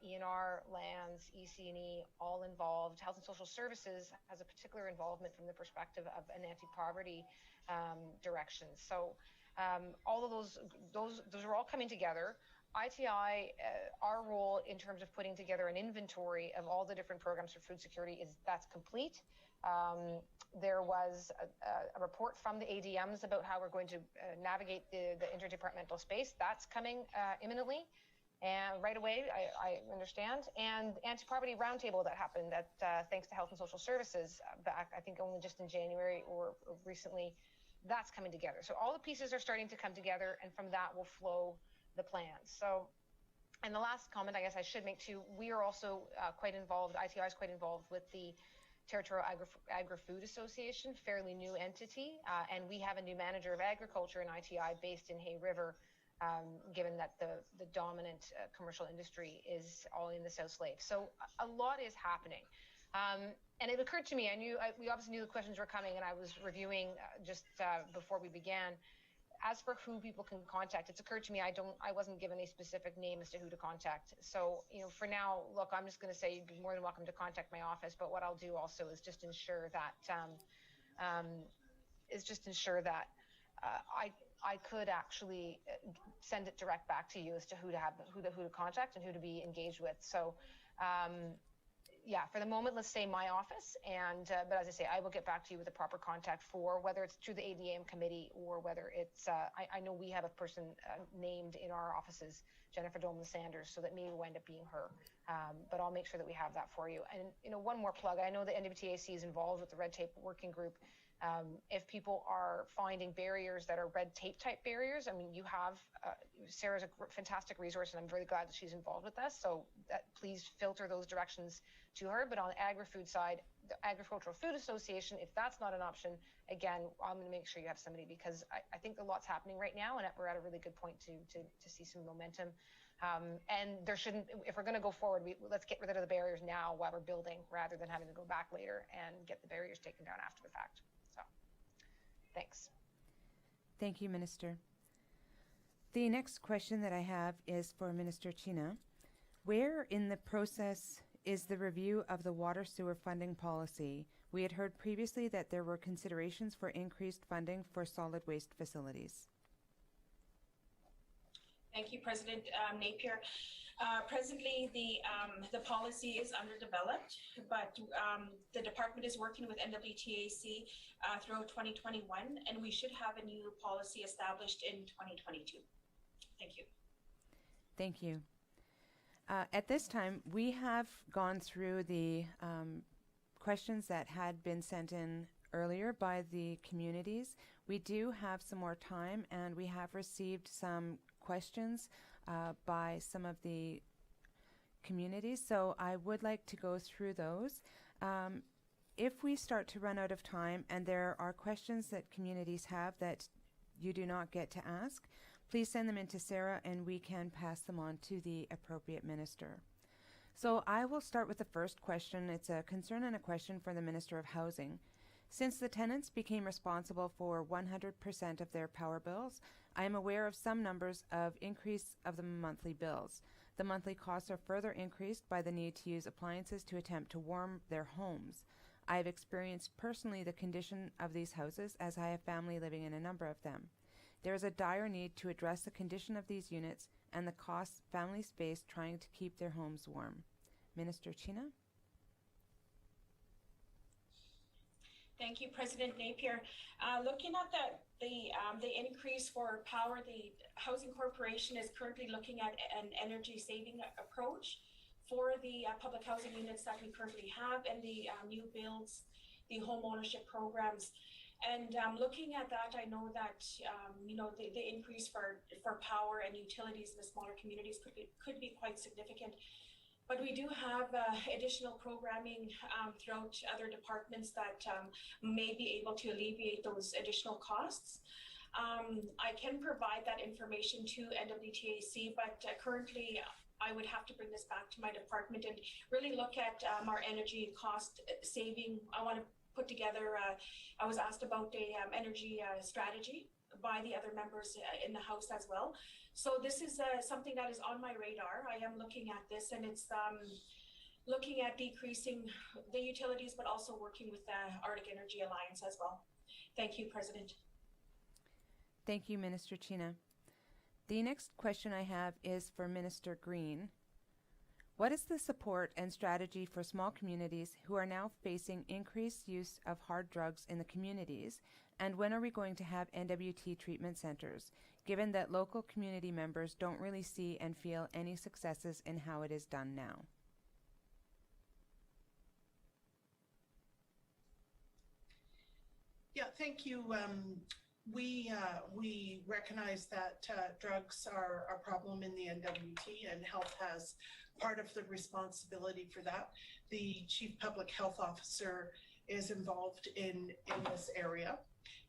F: ENR, lands, EC&E, all involved. Health and Social Services has a particular involvement from the perspective of an anti-poverty direction. So all of those are all coming together. ITI, our role in terms of putting together an inventory of all the different programs for food security that's complete. There was a report from the ADMs about how we're going to navigate the interdepartmental space. That's coming imminently. And right away, I understand. And anti-poverty roundtable that happened thanks to Health and Social Services back, I think only just in January or recently, that's coming together. So all the pieces are starting to come together, and from that will flow the plans. So, and the last comment I guess I should make too, we are also quite involved, ITI is quite involved with the Territorial Agri-Food Association, fairly new entity, and we have a new manager of agriculture in ITI based in Hay River, given that the dominant commercial industry is all in the South Slave. So a lot is happening. And it occurred to me, we obviously knew the questions were coming, and I was reviewing just before we began. As for who people can contact, it's occurred to me I wasn't given a specific name as to who to contact. So, for now, look, I'm just going to say you'd be more than welcome to contact my office. But what I'll do also is just ensure that I could actually send it direct back to you as to who to contact and who to be engaged with. So, yeah, for the moment, let's say my office, but as I say, I will get back to you with a proper contact for whether it's through the ADM committee or whether it's, I know we have a person named in our offices, Jennifer Dolman Sanders, so that may wind up being her. But I'll make sure that we have that for you. And, one more plug, I know the NWTAC is involved with the Red Tape Working Group. If people are finding barriers that are red tape type barriers, you have, Sarah's a fantastic resource, and I'm very glad that she's involved with us. So please filter those directions to her. But on the agri-food side, the Agricultural Food Association, if that's not an option, again, I'm going to make sure you have somebody, because I think a lot's happening right now, and we're at a really good point to see some momentum. And there shouldn't, if we're going to go forward, let's get rid of the barriers now while we're building, rather than having to go back later and get the barriers taken down after the fact. So, thanks.
A: Thank you, Minister. The next question that I have is for Minister China. Where in the process is the review of the water sewer funding policy? We had heard previously that there were considerations for increased funding for solid waste facilities.
C: Thank you, President Napier. Presently, the policy is underdeveloped, but the department is working with NWTAC throughout 2021, and we should have a new policy established in 2022. Thank you.
A: Thank you. At this time, we have gone through the questions that had been sent in earlier by the communities. We do have some more time, and we have received some questions by some of the communities, so I would like to go through those. If we start to run out of time and there are questions that communities have that you do not get to ask, please send them in to Sarah and we can pass them on to the appropriate minister. So I will start with the first question. It's a concern and a question for the Minister of Housing. Since the tenants became responsible for 100% of their power bills, I am aware of some numbers of increase of the monthly bills. The monthly costs are further increased by the need to use appliances to attempt to warm their homes. I have experienced personally the condition of these houses as I have family living in a number of them. There is a dire need to address the condition of these units and the costs families face trying to keep their homes warm. Minister China?
C: Thank you, President Napier. Looking at the increase for power, the Housing Corporation is currently looking at an energy saving approach for the public housing units that we currently have and the new builds, the home ownership programs. And looking at that, I know that the increase for power and utilities in the smaller communities could be quite significant. But we do have additional programming throughout other departments that may be able to alleviate those additional costs. I can provide that information to NWTAC, but currently I would have to bring this back to my department and really look at our energy cost saving. I want to put together, I was asked about a energy strategy by the other members in the House as well. So this is something that is on my radar. I am looking at this, and it's looking at decreasing the utilities, but also working with the Arctic Energy Alliance as well. Thank you, President.
A: Thank you, Minister China. The next question I have is for Minister Green. What is the support and strategy for small communities who are now facing increased use of hard drugs in the communities? And when are we going to have NWT treatment centers, given that local community members don't really see and feel any successes in how it is done now?
D: Yeah, thank you. We recognize that drugs are a problem in the NWT, and health has part of the responsibility for that. The Chief Public Health Officer is involved in this area.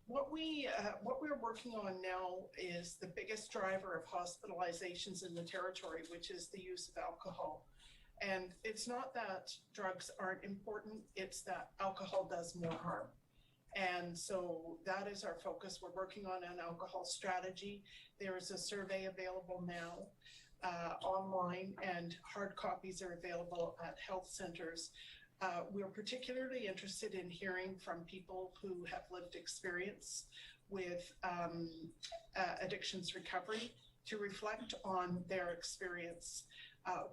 D: What we're working on now is the biggest driver of hospitalizations in the territory, which is the use of alcohol. And it's not that drugs aren't important, it's that alcohol does more harm. And so that is our focus. We're working on an alcohol strategy. There is a survey available now online, and hard copies are available at health centers. We're particularly interested in hearing from people who have lived experience with addictions recovery to reflect on their experience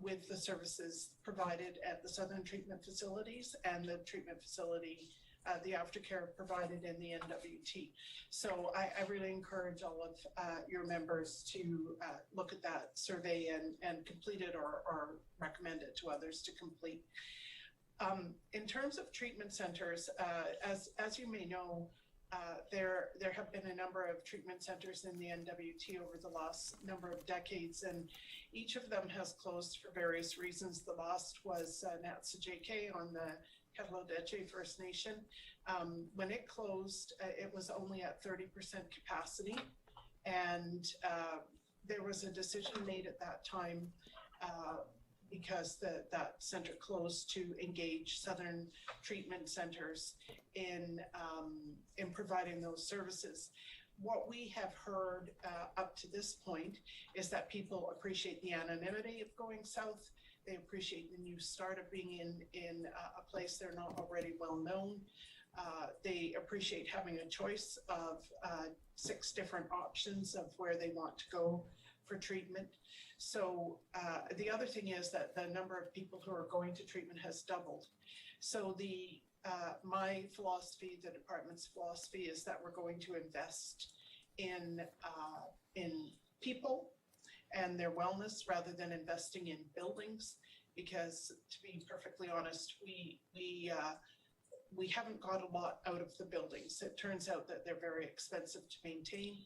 D: with the services provided at the Southern Treatment Facilities and the treatment facility, the aftercare provided in the NWT. So I really encourage all of your members to look at that survey and complete it or recommend it to others to complete. In terms of treatment centers, as you may know, there have been a number of treatment centers in the NWT over the last number of decades, and each of them has closed for various reasons. The last was NWTAC on the Gnwt First Nation. When it closed, it was only at 30% capacity, and there was a decision made at that time because that center closed to engage Southern Treatment Centers in providing those services. What we have heard up to this point is that people appreciate the anonymity of going south. They appreciate the new start of being in a place they're not already well known. They appreciate having a choice of 6 different options of where they want to go for treatment. So the other thing is that the number of people who are going to treatment has doubled. So my philosophy, the department's philosophy, is that we're going to invest in people and their wellness rather than investing in buildings, because to be perfectly honest, we haven't got a lot out of the buildings. It turns out that they're very expensive to maintain,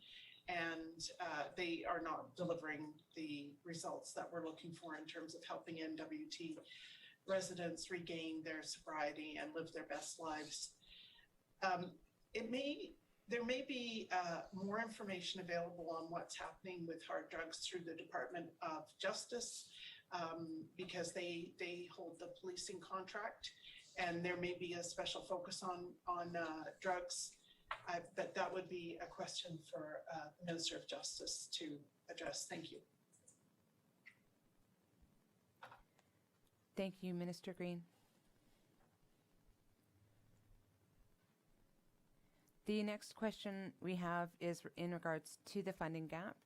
D: and they are not delivering the results that we're looking for in terms of helping NWT residents regain their sobriety and live their best lives. There may be more information available on what's happening with hard drugs through the Department of Justice, because they hold the policing contract, and there may be a special focus on drugs, but that would be a question for the Minister of Justice to address. Thank you.
A: Thank you, Minister Green. The next question we have is in regards to the funding gap.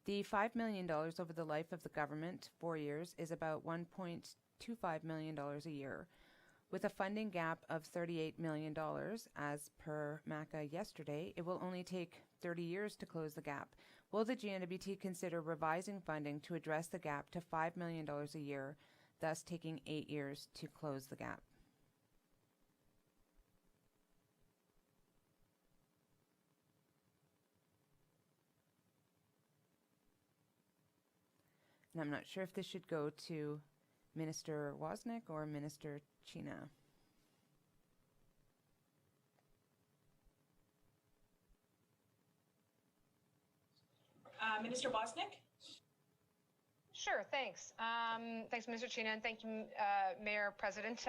A: The $5 million over the life of the government, 4 years, is about $1.25 million a year. With a funding gap of $38 million, as per MACA yesterday, it will only take 30 years to close the gap. Will the GNWT consider revising funding to address the gap to $5 million a year, thus taking 8 years to close the gap? And I'm not sure if this should go to Minister Wozniak or Minister China.
C: Minister Wozniak?
F: Sure, thanks. Thanks, Mr. China, and thank you, Mayor, President,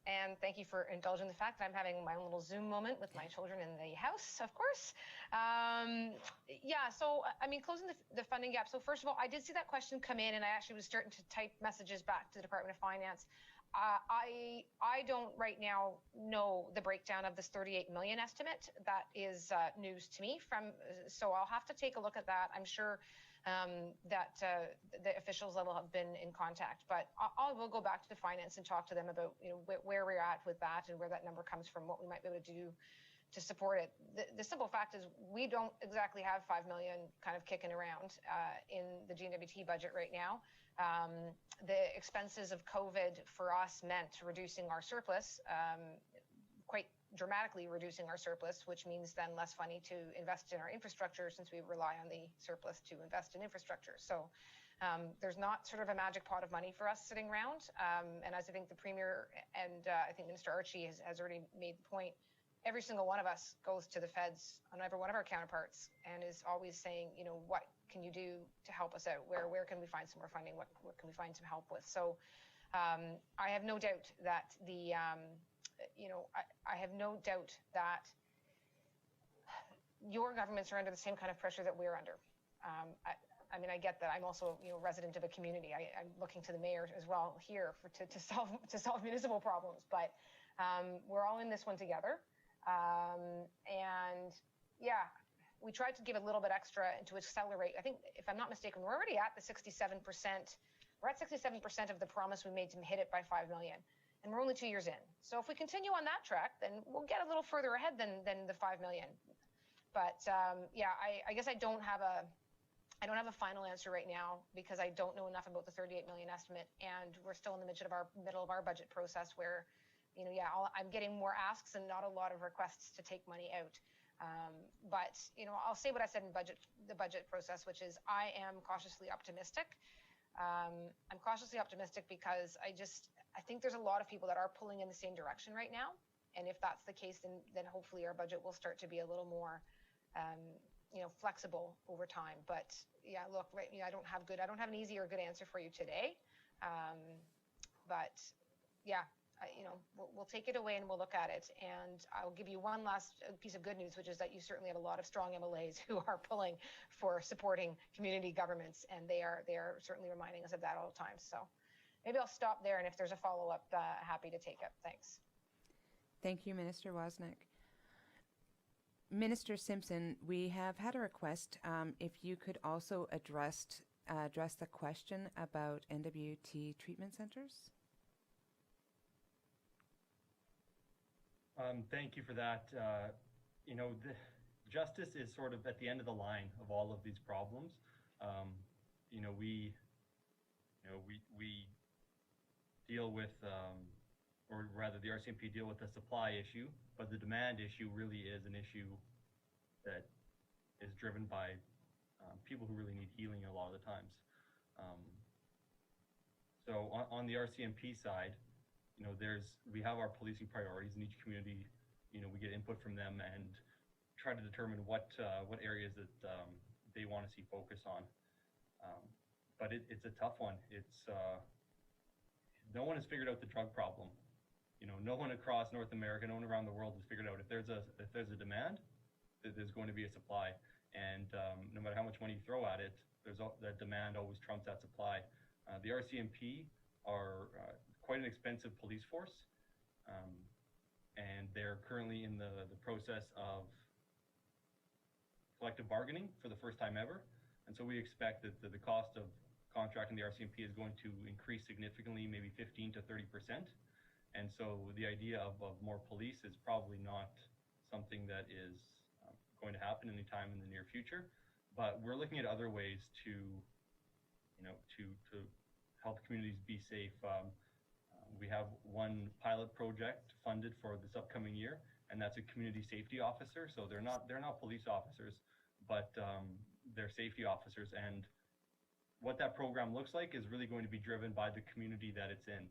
F: and thank you for indulging the fact that I'm having my own little Zoom moment with my children in the house, of course. Yeah, so, I mean, closing the funding gap. So first of all, I did see that question come in, and I actually was starting to type messages back to the Department of Finance. I don't right now know the breakdown of this 38 million estimate. That is news to me. So I'll have to take a look at that. I'm sure that the officials level have been in contact, but I will go back to the finance and talk to them about where we're at with that and where that number comes from, what we might be able to do to support it. The simple fact is we don't exactly have 5 million kind of kicking around in the GNWT budget right now. The expenses of COVID for us meant reducing our surplus, quite dramatically reducing our surplus, which means then less money to invest in our infrastructure, since we rely on the surplus to invest in infrastructure. So there's not sort of a magic pot of money for us sitting around. And as I think the Premier and I think Minister Archie has already made the point, every single one of us goes to the feds on every one of our counterparts and is always saying, what can you do to help us out? Where can we find some more funding? What can we find some help with? So I have no doubt that I have no doubt that your governments are under the same kind of pressure that we're under. I mean, I get that. I'm also, resident of a community. I'm looking to the mayor as well here to solve municipal problems. But we're all in this one together. And yeah, we tried to give a little bit extra and to accelerate. I think, if I'm not mistaken, we're already at the 67%. We're at 67% of the promise we made to hit it by 5 million. And we're only 2 years in. So if we continue on that track, then we'll get a little further ahead than the 5 million. But yeah, I guess I don't have a final answer right now, because I don't know enough about the 38 million estimate, and we're still in the middle of our budget process where, I'm getting more asks and not a lot of requests to take money out. But I'll say what I said in the budget process, which is I am cautiously optimistic. I'm cautiously optimistic because I think there's a lot of people that are pulling in the same direction right now. And if that's the case, then hopefully our budget will start to be a little more, flexible over time. But yeah, look, right, I don't have an easy or good answer for you today. But yeah, we'll take it away and we'll look at it. And I'll give you one last piece of good news, which is that you certainly have a lot of strong MLAs who are pulling for supporting community governments, and they are certainly reminding us of that all the time. So maybe I'll stop there, and if there's a follow-up, happy to take it. Thanks.
A: Thank you, Minister Wozniak. Minister Simpson, we have had a request if you could also address the question about NWT treatment centers.
H: Thank you for that. Justice is sort of at the end of the line of all of these problems. We deal with, or rather the RCMP deal with the supply issue, but the demand issue really is an issue that is driven by people who really need healing a lot of the times. So on the RCMP side, we have our policing priorities in each community. We get input from them and try to determine what areas that they want to see focus on. But it's a tough one. No one has figured out the drug problem. No one across North America, no one around the world has figured out if there's a demand, there's going to be a supply. And no matter how much money you throw at it, that demand always trumps that supply. The RCMP are quite an expensive police force, and they're currently in the process of collective bargaining for the first time ever. And so we expect that the cost of contracting the RCMP is going to increase significantly, maybe 15 to 30%. And so the idea of more police is probably not something that is going to happen anytime in the near future. But we're looking at other ways to help communities be safe. We have one pilot project funded for this upcoming year, and that's a community safety officer. So they're not police officers, but they're safety officers. And what that program looks like is really going to be driven by the community that it's in.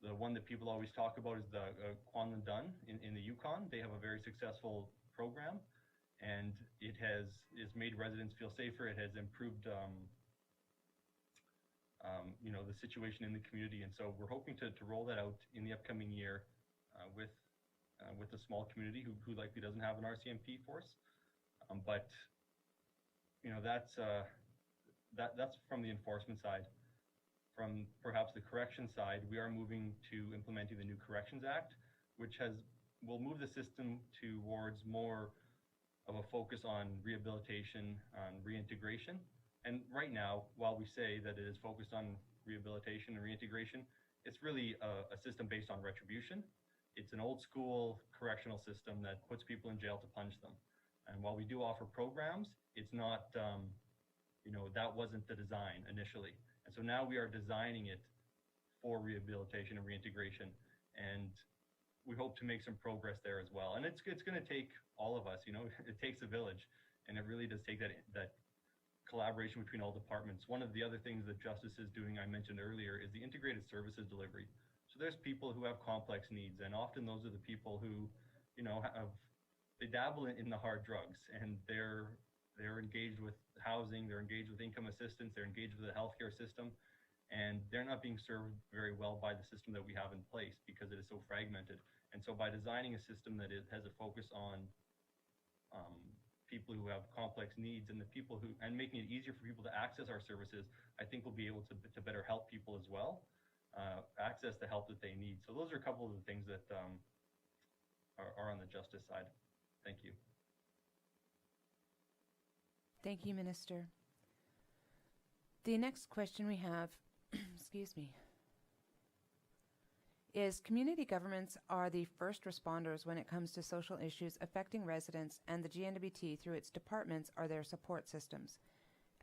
H: The one that people always talk about is the Kwanlin Dun in the Yukon. They have a very successful program, and it has made residents feel safer. It has improved the situation in the community. And so we're hoping to roll that out in the upcoming year with a small community who likely doesn't have an RCMP force. But that's from the enforcement side. From perhaps the correction side, we are moving to implementing the new Corrections Act, which will move the system towards more of a focus on rehabilitation, on reintegration. And right now, while we say that it is focused on rehabilitation and reintegration, it's really a system based on retribution. It's an old school correctional system that puts people in jail to punish them. And while we do offer programs, it's not, that wasn't the design initially. And so now we are designing it for rehabilitation and reintegration. And we hope to make some progress there as well. And it's going to take all of us, it takes a village. And it really does take that collaboration between all departments. One of the other things that Justice is doing, I mentioned earlier, is the integrated services delivery. So there's people who have complex needs, and often those are the people who, they dabble in the hard drugs, and they're engaged with housing, they're engaged with income assistance, they're engaged with the healthcare system, and they're not being served very well by the system that we have in place because it is so fragmented. And so by designing a system that has a focus on people who have complex needs and making it easier for people to access our services, I think we'll be able to better help people as well access the help that they need. So those are a couple of the things that are on the justice side. Thank you.
A: Thank you, Minister. The next question we have, excuse me, is community governments are the first responders when it comes to social issues affecting residents, and the GNWT through its departments are their support systems.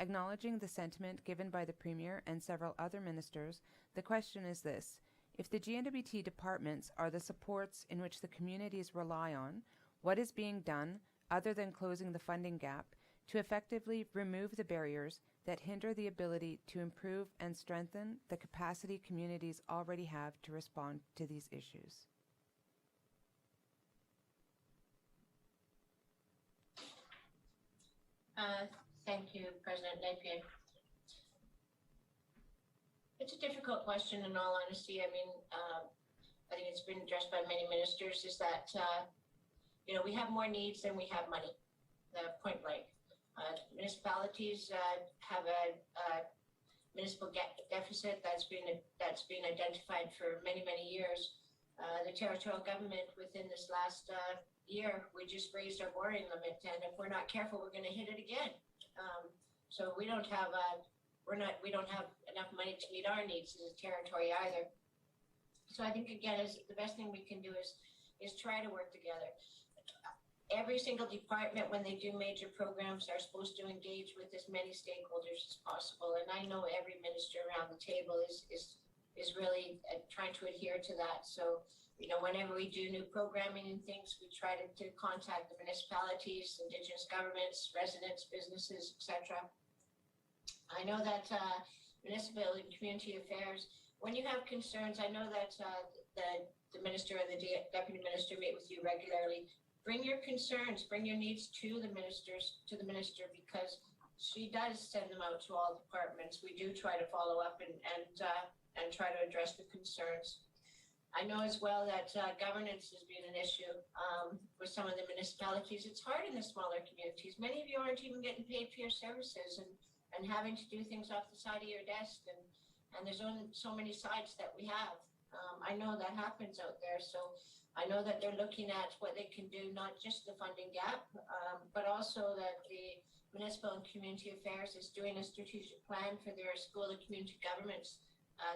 A: Acknowledging the sentiment given by the Premier and several other ministers, the question is this: if the GNWT departments are the supports in which the communities rely on, what is being done, other than closing the funding gap, to effectively remove the barriers that hinder the ability to improve and strengthen the capacity communities already have to respond to these issues?
B: Thank you, President Napier. It's a difficult question, in all honesty. I mean, I think it's been addressed by many ministers, is that, we have more needs than we have money, point blank. Municipalities have a municipal deficit that's been identified for many, many years. The territorial government within this last year, we just raised our borrowing limit, and if we're not careful, we're going to hit it again. So we don't have enough money to meet our needs as a territory either. So I think again, the best thing we can do is try to work together. Every single department, when they do major programs, are supposed to engage with as many stakeholders as possible. And I know every minister around the table is really trying to adhere to that. So, you know, whenever we do new programming and things, we try to contact the municipalities, Indigenous governments, residents, businesses, etc. I know that Municipal and Community Affairs, when you have concerns, I know that the minister and the deputy minister meet with you regularly. Bring your concerns, bring your needs to the minister, because she does send them out to all departments. We do try to follow up and try to address the concerns. I know as well that governance has been an issue with some of the municipalities. It's hard in the smaller communities. Many of you aren't even getting paid for your services and having to do things off the side of your desk. And there's only so many sites that we have. I know that happens out there. So I know that they're looking at what they can do, not just the funding gap, but also that the Municipal and Community Affairs is doing a strategic plan for their school and community governments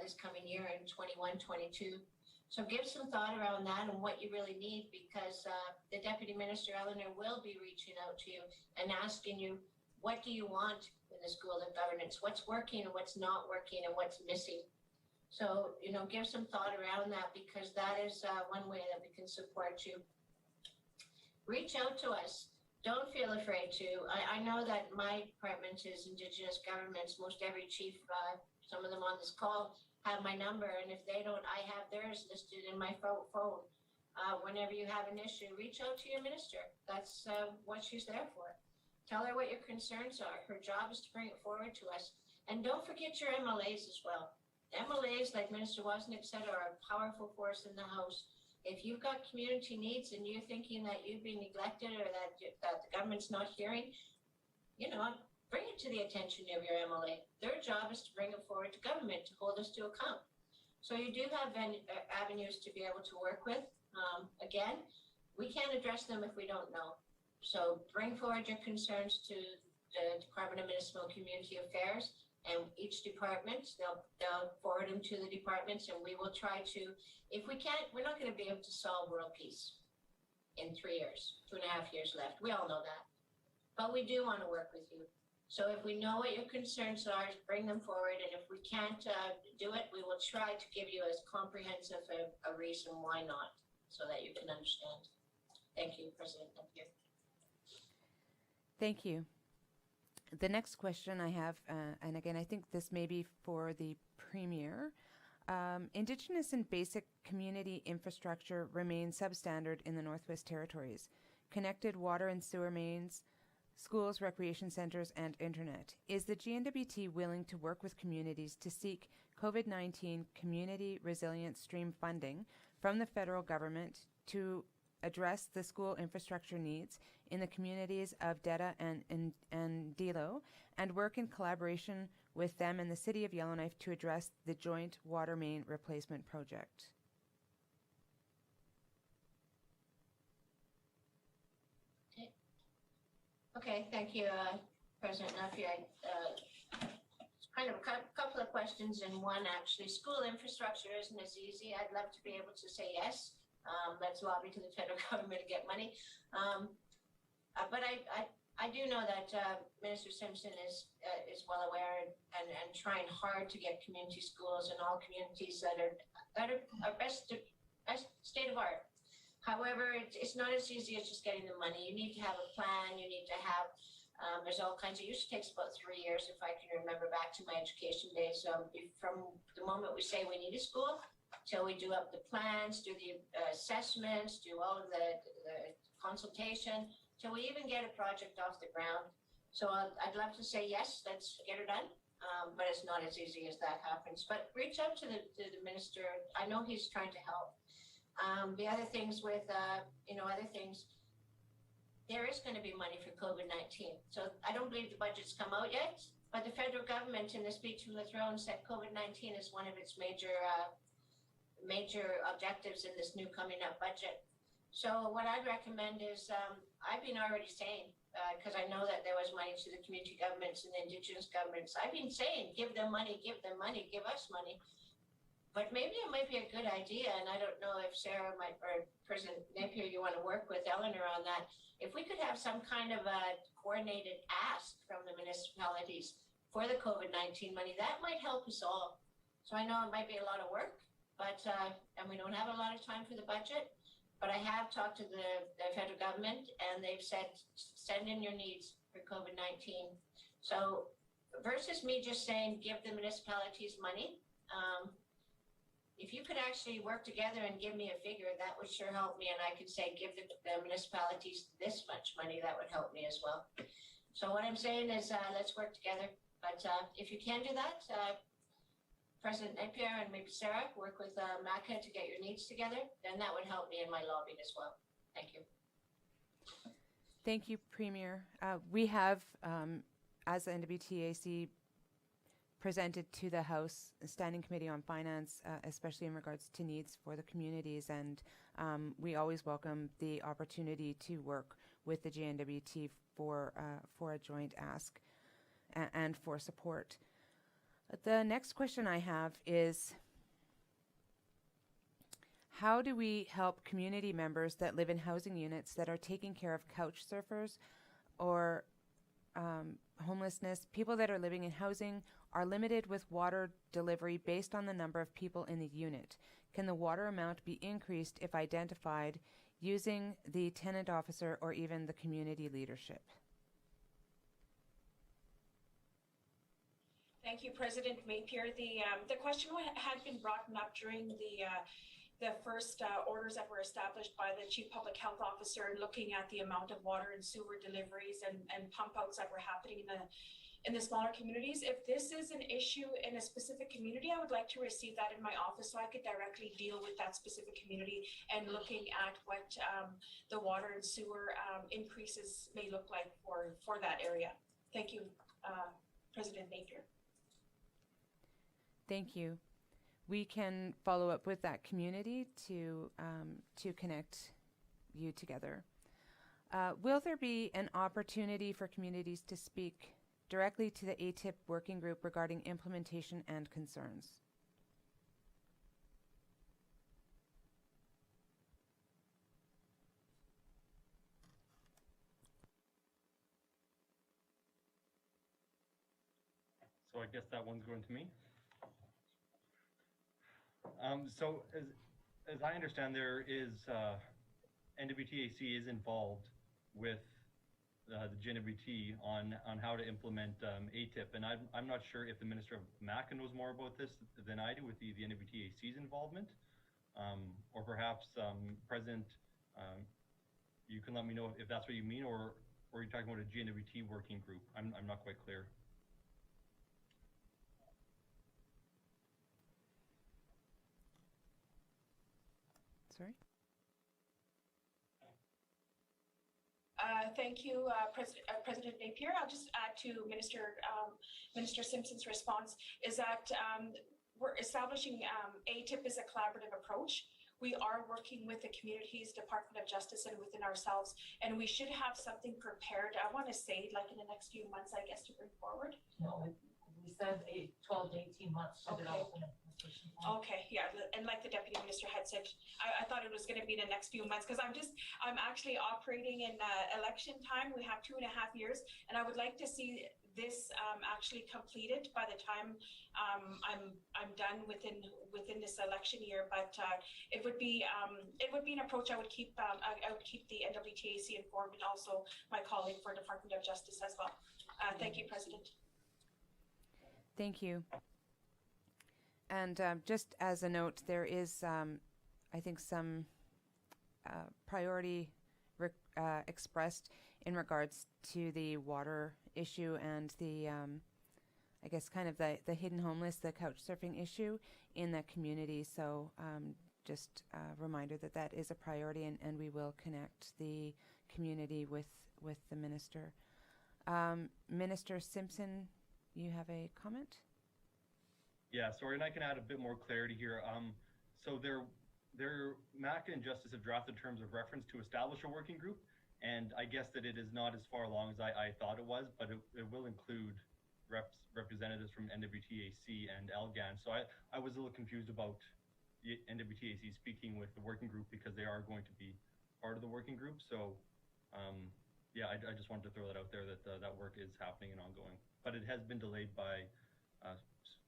B: this coming year in 21-22. So give some thought around that and what you really need, because the Deputy Minister, Eleanor, will be reaching out to you and asking you, what do you want in the school of governance? What's working and what's not working and what's missing? So, you know, give some thought around that, because that is one way that we can support you. Reach out to us. Don't feel afraid to. I know that my department is Indigenous governments. Most every chief, some of them on this call, have my number. And if they don't, I have theirs listed in my phone. Whenever you have an issue, reach out to your minister. That's what she's there for. Tell her what your concerns are. Her job is to bring it forward to us. And don't forget your MLAs as well. MLAs, like Minister Wozniak said, are a powerful force in the House. If you've got community needs and you're thinking that you've been neglected or that the government's not hearing, you know, bring it to the attention of your MLA. Their job is to bring it forward to government, to hold us to account. So you do have avenues to be able to work with. Again, we can't address them if we don't know. So bring forward your concerns to the Department of Municipal and Community Affairs. And each department, they'll forward them to the departments, and we will try to, if we can't, we're not going to be able to solve world peace in 3 years, 2.5 years left. We all know that. But we do want to work with you. So if we know what your concerns are, bring them forward. And if we can't do it, we will try to give you as comprehensive a reason why not, so that you can understand. Thank you, President. Thank you.
A: Thank you. The next question I have, and again, I think this may be for the Premier. Indigenous and basic community infrastructure remains substandard in the Northwest Territories. Connected water and sewer mains, schools, recreation centers, and internet. Is the GNWT willing to work with communities to seek COVID-19 community resilience stream funding from the federal government to address the school infrastructure needs in the communities of Bdec and Gnwt, and work in collaboration with them and the City of Yellowknife to address the joint water main replacement project?
B: Okay, thank you, President Nuffy. It's kind of a couple of questions in one, actually. School infrastructure isn't as easy. I'd love to be able to say yes. Let's lobby to the federal government to get money. But I do know that Minister Simpson is well aware and trying hard to get community schools in all communities that are best state of art. However, it's not as easy as just getting the money. You need to have a plan. You need to have, there's all kinds of, it usually takes about 3 years if I can remember back to my education days. So from the moment we say we need a school till we do up the plans, do the assessments, do all of the consultation, till we even get a project off the ground. So I'd love to say, yes, let's get her done. But it's not as easy as that happens. But reach out to the minister. I know he's trying to help. The other things with, other things, there is going to be money for COVID-19. So I don't believe the budget's come out yet, but the federal government in the speech from the throne said COVID-19 is one of its major objectives in this new coming up budget. So what I'd recommend is, I've been already saying, because I know that there was money to the community governments and the Indigenous governments. I've been saying, give them money, give us money. But maybe it might be a good idea, and I don't know if Sarah might, or President Napier, you want to work with Eleanor on that. If we could have some kind of a coordinated ask from the municipalities for the COVID-19 money, that might help us all. So I know it might be a lot of work, but and we don't have a lot of time for the budget. But I have talked to the federal government, and they've said, send in your needs for COVID-19. So versus me just saying, give the municipalities money, if you could actually work together and give me a figure, that would sure help me. And I could say, give the municipalities this much money, that would help me as well. So what I'm saying is, let's work together. But if you can do that, President Napier and maybe Sarah, work with MACA to get your needs together, then that would help me in my lobbying as well. Thank you.
A: Thank you, Premier. We have, as the NWTAC, presented to the House Standing Committee on Finance, especially in regards to needs for the communities, and we always welcome the opportunity to work with the GNWT for a joint ask and for support. The next question I have is, how do we help community members that live in housing units that are taking care of couch surfers or homelessness? People that are living in housing are limited with water delivery based on the number of people in the unit. Can the water amount be increased if identified using the tenant officer or even the community leadership?
C: Thank you, President Napier. The question had been brought up during the first orders that were established by the Chief Public Health Officer, looking at the amount of water and sewer deliveries and pump outs that were happening in the smaller communities. If this is an issue in a specific community, I would like to receive that in my office so I could directly deal with that specific community and looking at what the water and sewer increases may look like for that area. Thank you, President Napier.
A: Thank you. We can follow up with that community to connect you together. Will there be an opportunity for communities to speak directly to the ATIP working group regarding implementation and concerns?
H: So I guess that one's going to me. So as I understand, there is NWTAC is involved with the GNWT on how to implement ATIP, and I'm not sure if the Minister of MACA knows more about this than I do with the NWTAC's involvement, or perhaps President, you can let me know if that's what you mean, or are you talking about a GNWT working group? I'm not quite clear.
A: Sorry?
C: Thank you, President Napier. I'll just add to Minister Simpson's response is that we're establishing ATIP as a collaborative approach. We are working with the communities, Department of Justice, and within ourselves, and we should have something prepared. I want to say, like in the next few months, I guess, to bring forward.
I: No, we said 12 to 18 months to develop an implementation plan.
C: Okay, yeah, and like the Deputy Minister had said, I thought it was going to be the next few months because I'm actually operating in election time. We have 2.5 years, and I would like to see this actually completed by the time I'm done within this election year. But it would be an approach I would keep the NWTAC informed, and also my colleague for Department of Justice as well. Thank you, President.
A: Thank you. And just as a note, there is, I think, some priority expressed in regards to the water issue and the, I guess, kind of the hidden homeless, the couch surfing issue in the community. So just a reminder that that is a priority, and we will connect the community with the minister. Minister Simpson, you have a comment?
H: Yeah, sorry, and I can add a bit more clarity here. So there MACA and Justice have drafted terms of reference to establish a working group, and I guess that it is not as far along as I thought it was, but it will include representatives from NWTAC and LGAN. So I was a little confused about the NWTAC speaking with the working group because they are going to be part of the working group. So yeah, I just wanted to throw that out there that that work is happening and ongoing, but it has been delayed by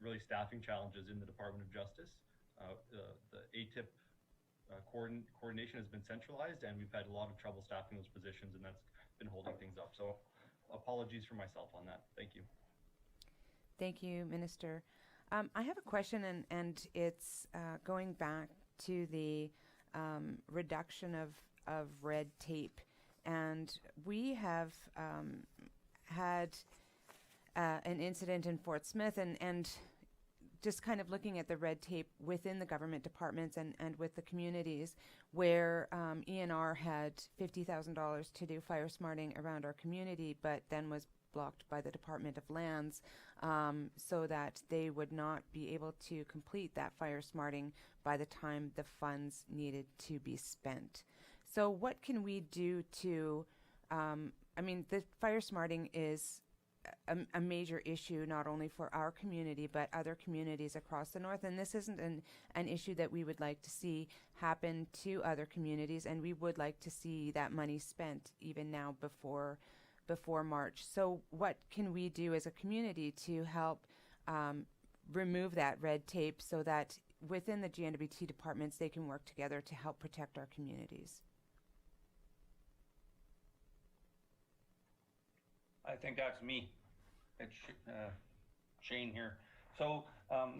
H: really staffing challenges in the Department of Justice. The ATIP coordination has been centralized, and we've had a lot of trouble staffing those positions, and that's been holding things up. So apologies for myself on that. Thank you.
A: Thank you, Minister. I have a question, and it's going back to the reduction of red tape. And we have had an incident in Fort Smith, and just kind of looking at the red tape within the government departments and with the communities, where ENR had $50,000 to do fire smarting around our community, but then was blocked by the Department of Lands, so that they would not be able to complete that fire smarting by the time the funds needed to be spent. So what can we do to, I mean, the fire smarting is a major issue, not only for our community, but other communities across the North. And this isn't an issue that we would like to see happen to other communities. And we would like to see that money spent even now before March. So what can we do as a community to help remove that red tape so that within the GNWT departments, they can work together to help protect our communities?
G: I think that's me. It's Shane here. So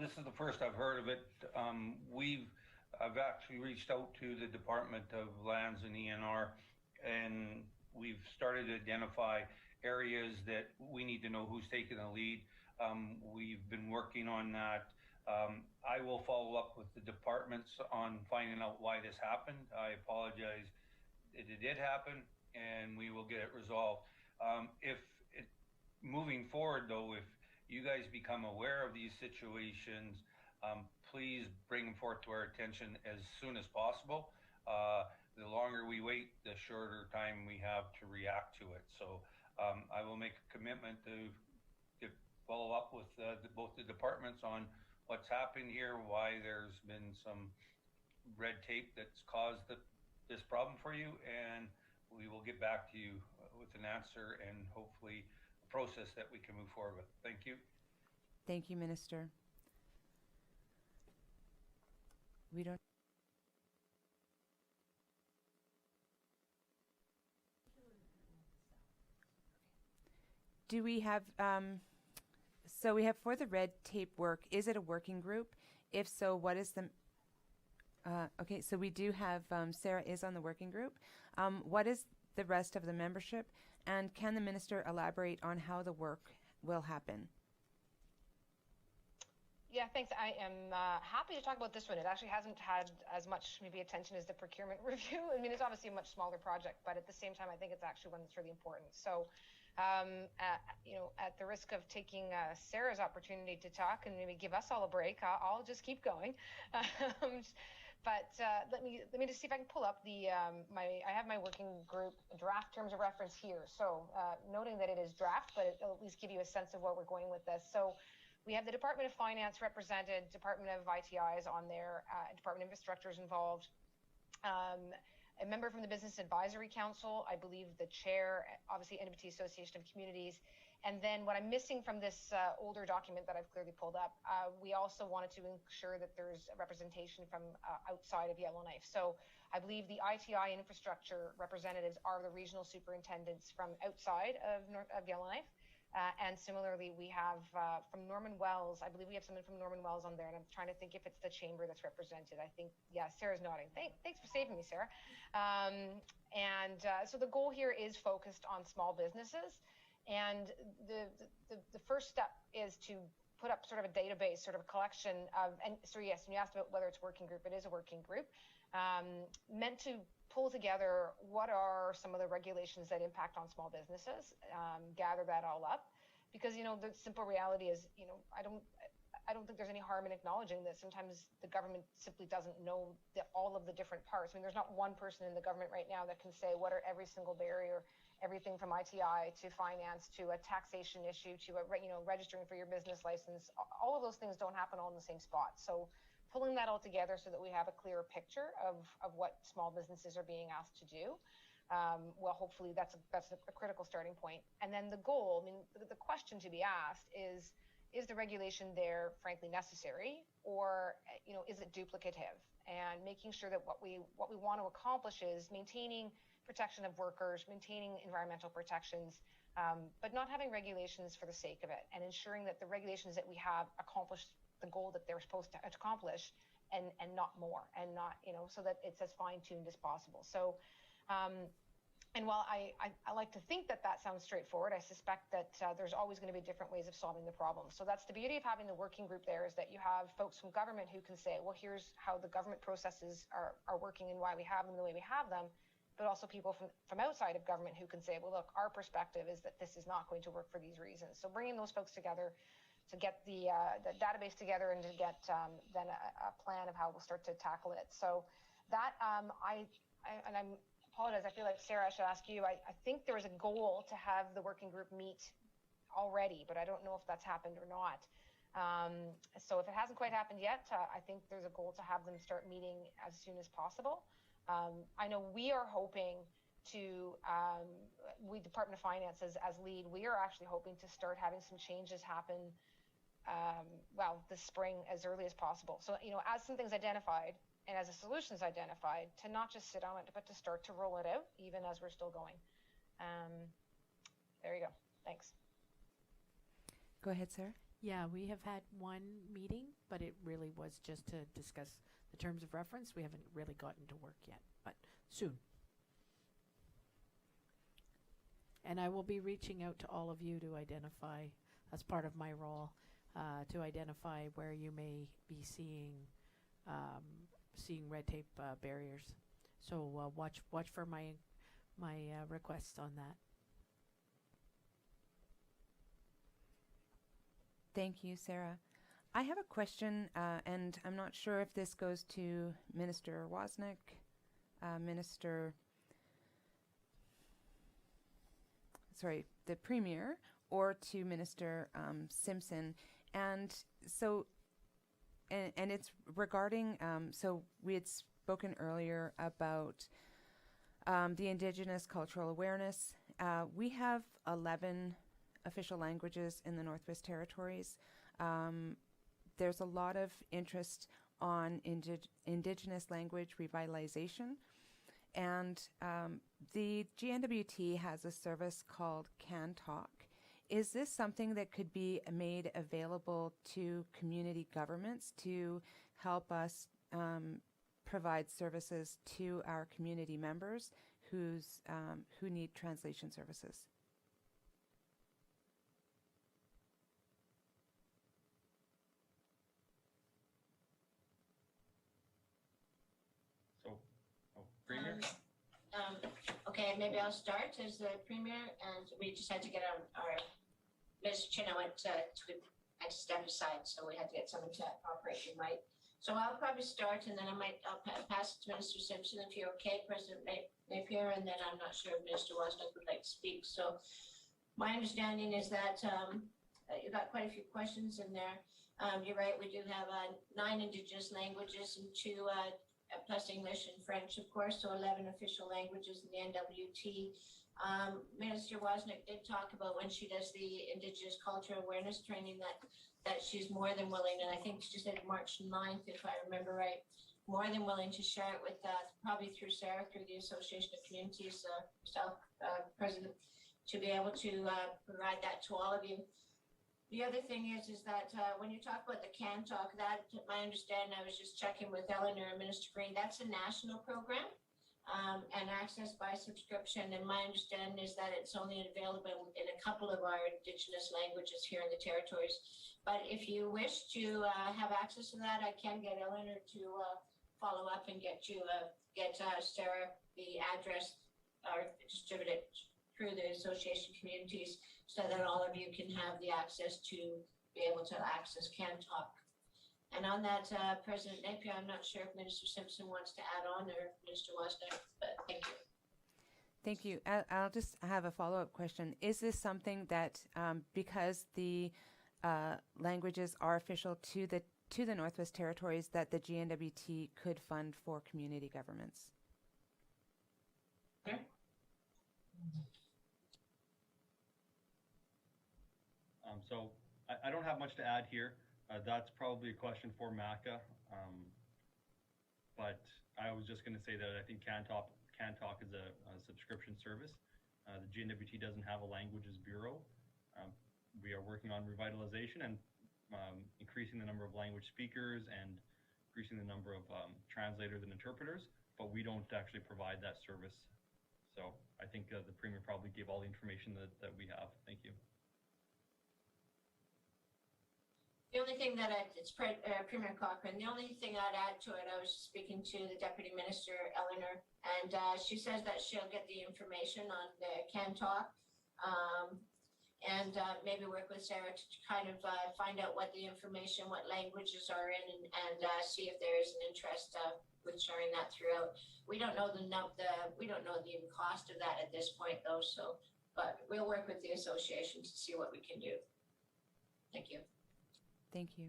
G: this is the first I've heard of it. I've actually reached out to the Department of Lands and ENR, and we've started to identify areas that we need to know who's taking the lead. We've been working on that. I will follow up with the departments on finding out why this happened. I apologize that it did happen, and we will get it resolved. Moving forward, though, if you guys become aware of these situations, please bring them forth to our attention as soon as possible. The longer we wait, the shorter time we have to react to it. So I will make a commitment to follow up with both the departments on what's happened here, why there's been some red tape that's caused this problem for you, and we will get back to you with an answer and hopefully a process that we can move forward with. Thank you.
A: Thank you, Minister. We don't. Do we have, so we have for the red tape work, is it a working group? If so, what is the, okay, so we do have, Sarah is on the working group. What is the rest of the membership? And can the minister elaborate on how the work will happen?
F: Yeah, thanks. I am happy to talk about this one. It actually hasn't had as much maybe attention as the procurement review. I mean, it's obviously a much smaller project, but at the same time, I think it's actually one that's really important. So, you know, at the risk of taking Sarah's opportunity to talk and maybe give us all a break, I'll just keep going. But let me just see if I can pull up the I have my working group draft terms of reference here. So noting that it is draft, but it'll at least give you a sense of where we're going with this. So we have the Department of Finance represented, Department of ITI is on there, Department of Infrastructure is involved. A member from the Business Advisory Council, I believe the chair, obviously NWT Association of Communities. And then what I'm missing from this older document that I've clearly pulled up, we also wanted to ensure that there's representation from outside of Yellowknife. So I believe the ITI and infrastructure representatives are the regional superintendents from outside of Yellowknife. And similarly, we have from Norman Wells, I believe we have someone from Norman Wells on there, and I'm trying to think if it's the chamber that's represented. I think, yeah, Sarah's nodding. Thanks for saving me, Sarah. So the goal here is focused on small businesses. And the first step is to put up sort of a database, sort of a collection of, and so yes, and you asked about whether it's a working group, it is a working group, meant to pull together what are some of the regulations that impact on small businesses, gather that all up, because, you know, the simple reality is, you know, I don't think there's any harm in acknowledging that sometimes the government simply doesn't know all of the different parts. I mean, there's not one person in the government right now that can say what are every single barrier, everything from ITI to finance to a taxation issue to a, registering for your business license. All of those things don't happen all in the same spot. So pulling that all together so that we have a clearer picture of what small businesses are being asked to do. Well, hopefully that's a critical starting point. And then the goal, I mean, the question to be asked is the regulation there frankly necessary, or is it duplicative? And making sure that what we want to accomplish is maintaining protection of workers, maintaining environmental protections, but not having regulations for the sake of it, and ensuring that the regulations that we have accomplish the goal that they're supposed to accomplish, and not more, and not so that it's as fine-tuned as possible. So. And while I like to think that sounds straightforward, I suspect that there's always going to be different ways of solving the problem. So that's the beauty of having the working group there, is that you have folks from government who can say, well, here's how the government processes are working and why we have them the way we have them, but also people from outside of government who can say, well, look, our perspective is that this is not going to work for these reasons. So bringing those folks together to get the database together and to get then a plan of how we'll start to tackle it. So that I'm apologize. I feel like, Sarah, I should ask you. I think there was a goal to have the working group meet already, but I don't know if that's happened or not. So if it hasn't quite happened yet, I think there's a goal to have them start meeting as soon as possible. I know we are hoping to, we Department of Finance as lead, we are actually hoping to start having some changes happen, this spring as early as possible. So, as something's identified, and as a solution's identified, to not just sit on it, but to start to roll it out, even as we're still going. There you go. Thanks.
A: Go ahead, Sarah.
J: Yeah, we have had one meeting, but it really was just to discuss the terms of reference. We haven't really gotten to work yet, but soon. And I will be reaching out to all of you to identify, as part of my role, to identify where you may be seeing red tape barriers. So watch for my requests on that.
A: Thank you, Sarah. I have a question, and I'm not sure if this goes to Minister Wozniak, the Premier, or to Minister Simpson. And so, and it's regarding, so we had spoken earlier about the Indigenous cultural awareness. We have 11 official languages in the Northwest Territories. There's a lot of interest on Indigenous language revitalization. And the GNWT has a service called Can Talk. Is this something that could be made available to community governments to help us provide services to our community members who need translation services?
H: Premier?
B: Okay, maybe I'll start as the Premier, and we just had to get our Ms. Gnwt had to step aside, so we had to get someone to operate the mic. So I'll probably start, and then I'll pass it to Minister Simpson if you're okay, President Napier, and then I'm not sure if Minister Wozniak would like to speak. So my understanding is that you've got quite a few questions in there. You're right, we do have 9 Indigenous languages and 2 plus English and French, of course, so 11 official languages in the NWT. Minister Wozniak did talk about when she does the Indigenous culture awareness training that she's more than willing, and I think she said March 9th, if I remember right, more than willing to share it with probably through Sarah, through the Association of Communities, President, to be able to provide that to all of you. The other thing is that when you talk about the Can Talk, that my understanding, I was just checking with Eleanor and Minister Green, that's a national program and access by subscription. And my understanding is that it's only available in a couple of our Indigenous languages here in the territories. But if you wish to have access to that, I can get Eleanor to follow up and get Sarah the address or distribute it through the Association of Communities, so that all of you can have the access to be able to access CanTalk. And on that, President Napier, I'm not sure if Minister Simpson wants to add on or Minister Wozniak, but thank you.
A: Thank you. I'll just have a follow-up question. Is this something that, because the languages are official to the Northwest Territories, that the GNWT could fund for community governments?
B: Okay.
H: So I don't have much to add here. That's probably a question for MACA. But I was just going to say that I think CanTalk is a subscription service. The GNWT doesn't have a languages bureau. We are working on revitalization and increasing the number of language speakers and increasing the number of translators and interpreters, but we don't actually provide that service. So I think the Premier probably gave all the information that we have. Thank you.
B: The only thing that it's Premier Cochrane, the only thing I'd add to it, I was speaking to the Deputy Minister, Eleanor, and she says that she'll get the information on the CanTalk and maybe work with Sarah to kind of find out what the information, what languages are in, and see if there is an interest with sharing that throughout. We don't know the cost of that at this point though, so, but we'll work with the association to see what we can do. Thank you.
A: Thank you.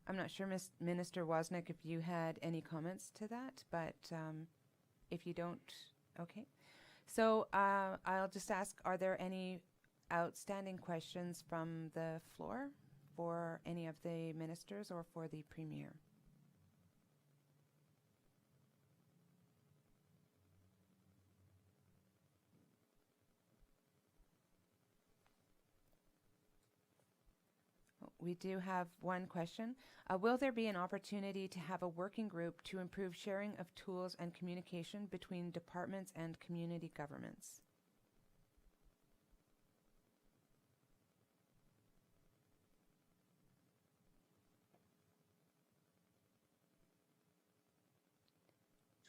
A: I'm not sure, Minister Wozniak, if you had any comments to that, but if you don't, okay. So I'll just ask, are there any outstanding questions from the floor for any of the ministers or for the Premier? We do have one question. Will there be an opportunity to have a working group to improve sharing of tools and communication between departments and community governments?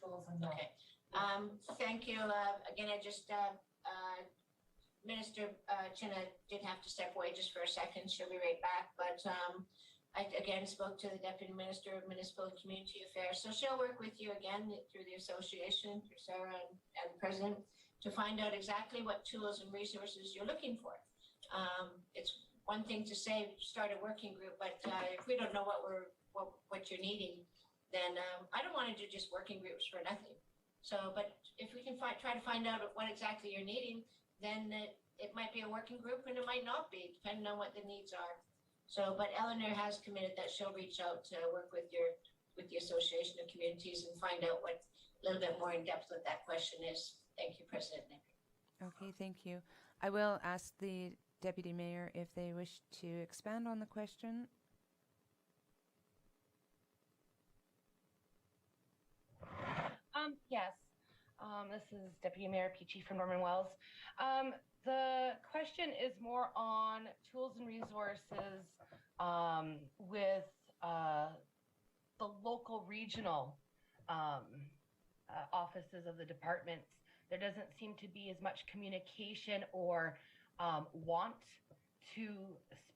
B: Okay. Thank you. Again, I just Minister Chinna did have to step away just for a second. She'll be right back. But I again spoke to the Deputy Minister of Municipal and Community Affairs. So she'll work with you again through the association, through Sarah and the President, to find out exactly what tools and resources you're looking for. It's one thing to say, start a working group, but if we don't know what you're needing, then I don't want to do just working groups for nothing. So, but if we can try to find out what exactly you're needing, then it might be a working group and it might not be, depending on what the needs are. So, but Eleanor has committed that she'll reach out to work with the Association of Communities and find out what a little bit more in depth what that question is. Thank you, President Napier.
A: Okay, thank you. I will ask the Deputy Mayor if they wish to expand on the question.
K: Yes. This is Deputy Mayor Peachy from Norman Wells. The question is more on tools and resources with the local regional offices of the departments. There doesn't seem to be as much communication or want to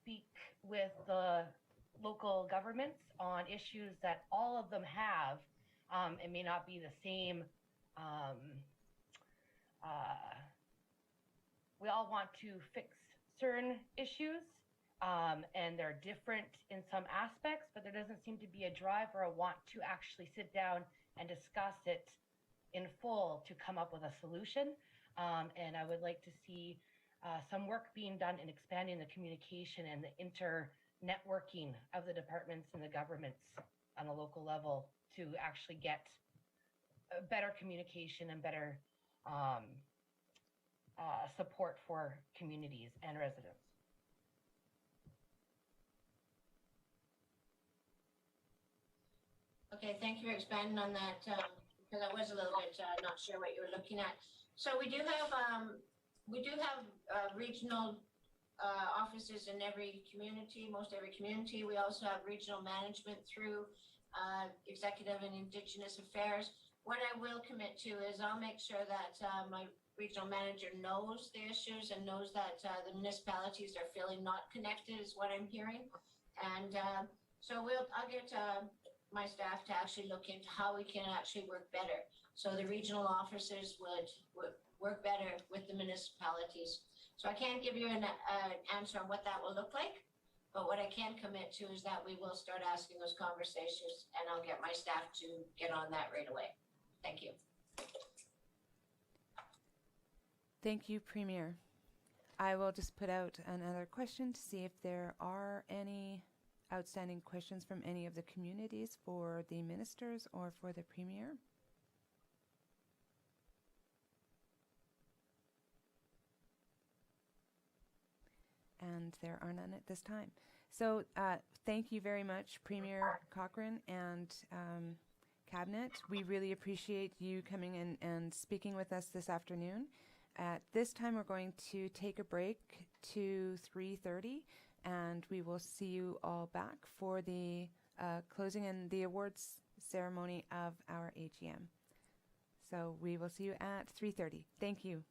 K: speak with the local governments on issues that all of them have. It may not be the same. We all want to fix certain issues, and they're different in some aspects, but there doesn't seem to be a drive or a want to actually sit down and discuss it in full to come up with a solution. And I would like to see some work being done in expanding the communication and the inter-networking of the departments and the governments on a local level to actually get better communication and better support for communities and residents.
B: Okay, thank you for expanding on that, because I was a little bit not sure what you were looking at. So we do have regional offices in every community, most every community. We also have regional management through Executive and Indigenous Affairs. what I will commit to is I'll make sure that my regional manager knows the issues and knows that the municipalities are feeling not connected is what I'm hearing. And so I'll get my staff to actually look into how we can actually work better. So the regional officers would work better with the municipalities. So I can't give you an answer on what that will look like, but what I can commit to is that we will start asking those conversations, and I'll get my staff to get on that right away. Thank you.
A: Thank you, Premier. I will just put out another question to see if there are any outstanding questions from any of the communities for the ministers or for the Premier. And there are none at this time. So thank you very much, Premier Cochrane and Cabinet. We really appreciate you coming in and speaking with us this afternoon. At this time, we're going to take a break to 3:30, and we will see you all back for the closing and the awards ceremony of our AGM. So we will see you at 3:30. Thank you.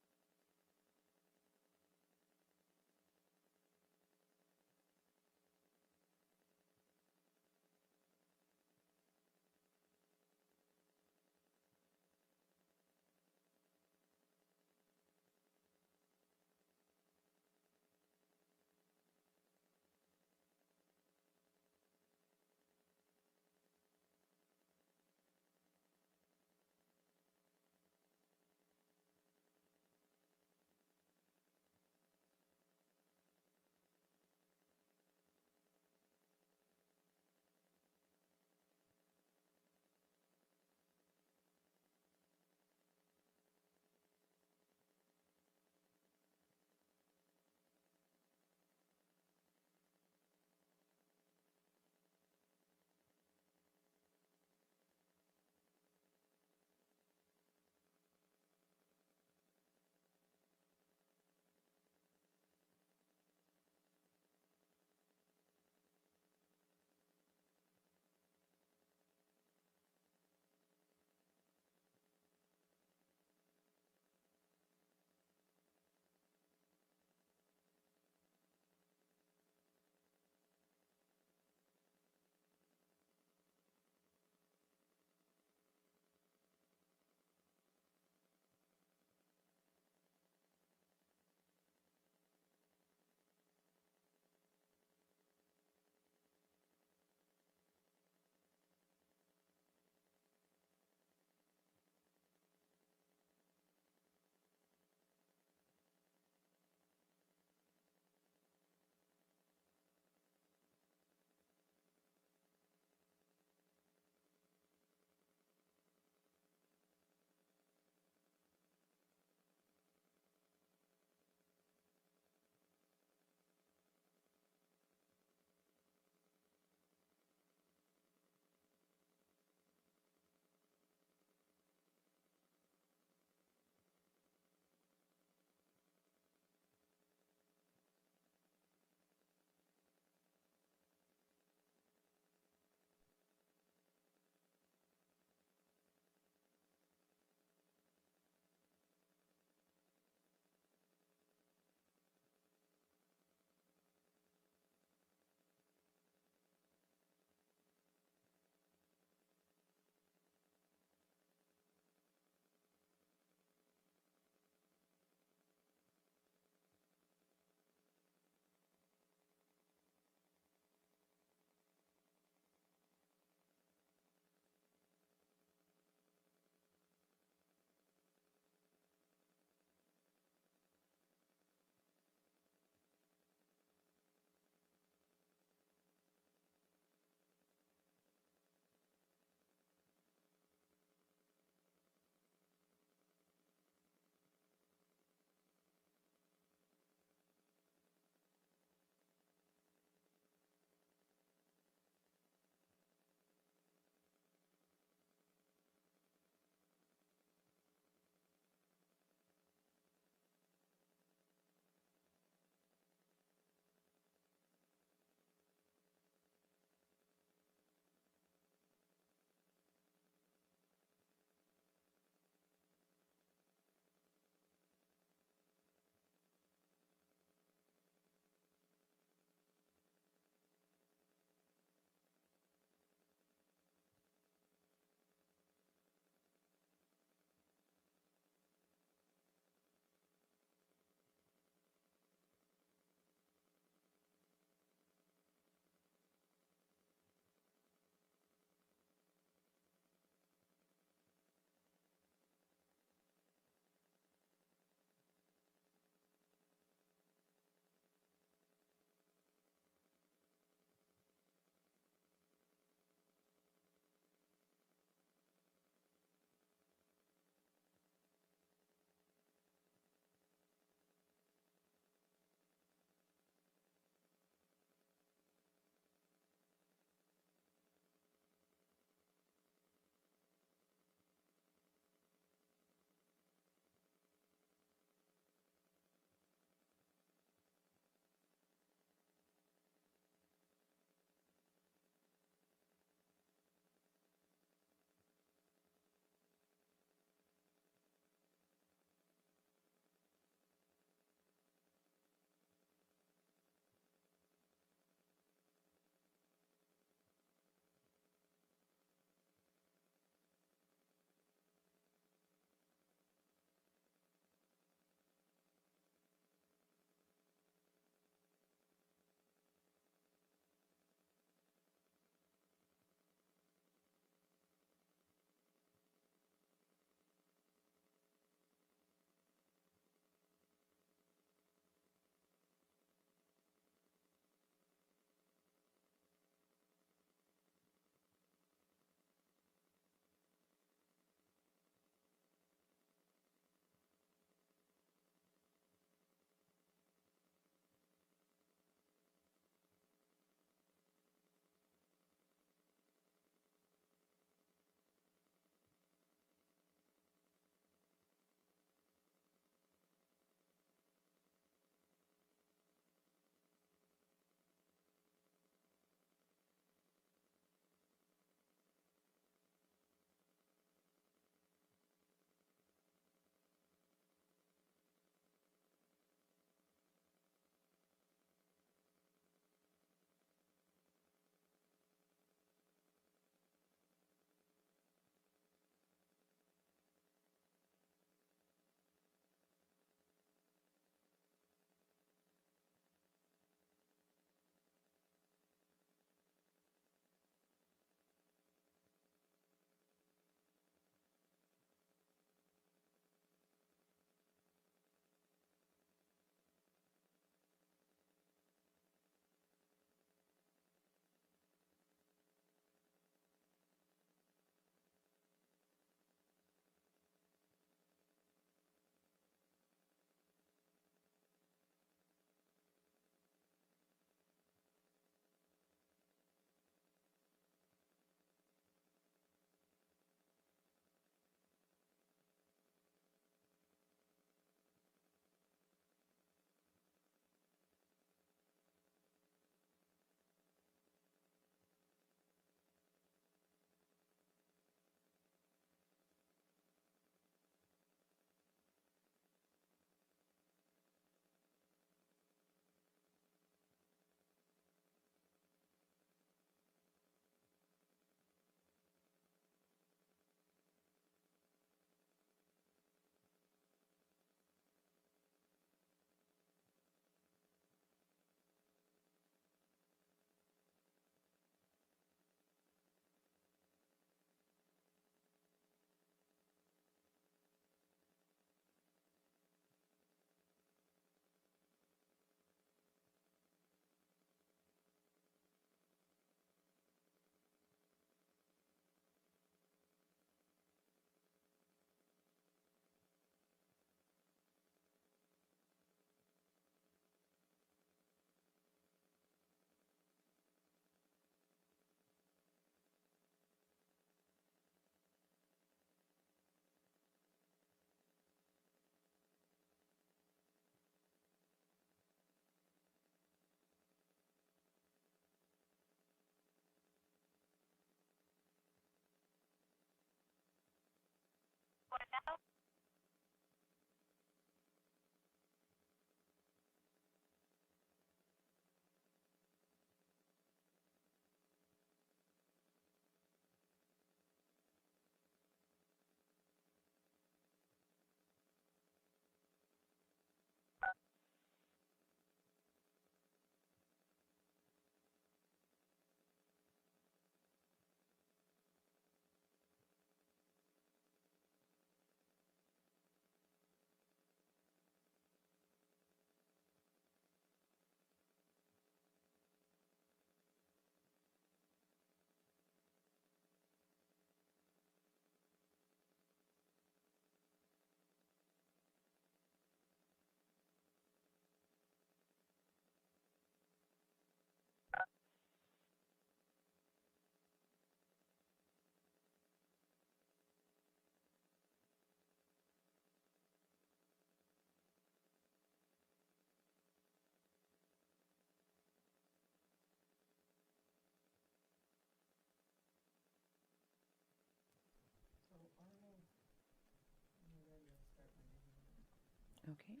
A: Okay.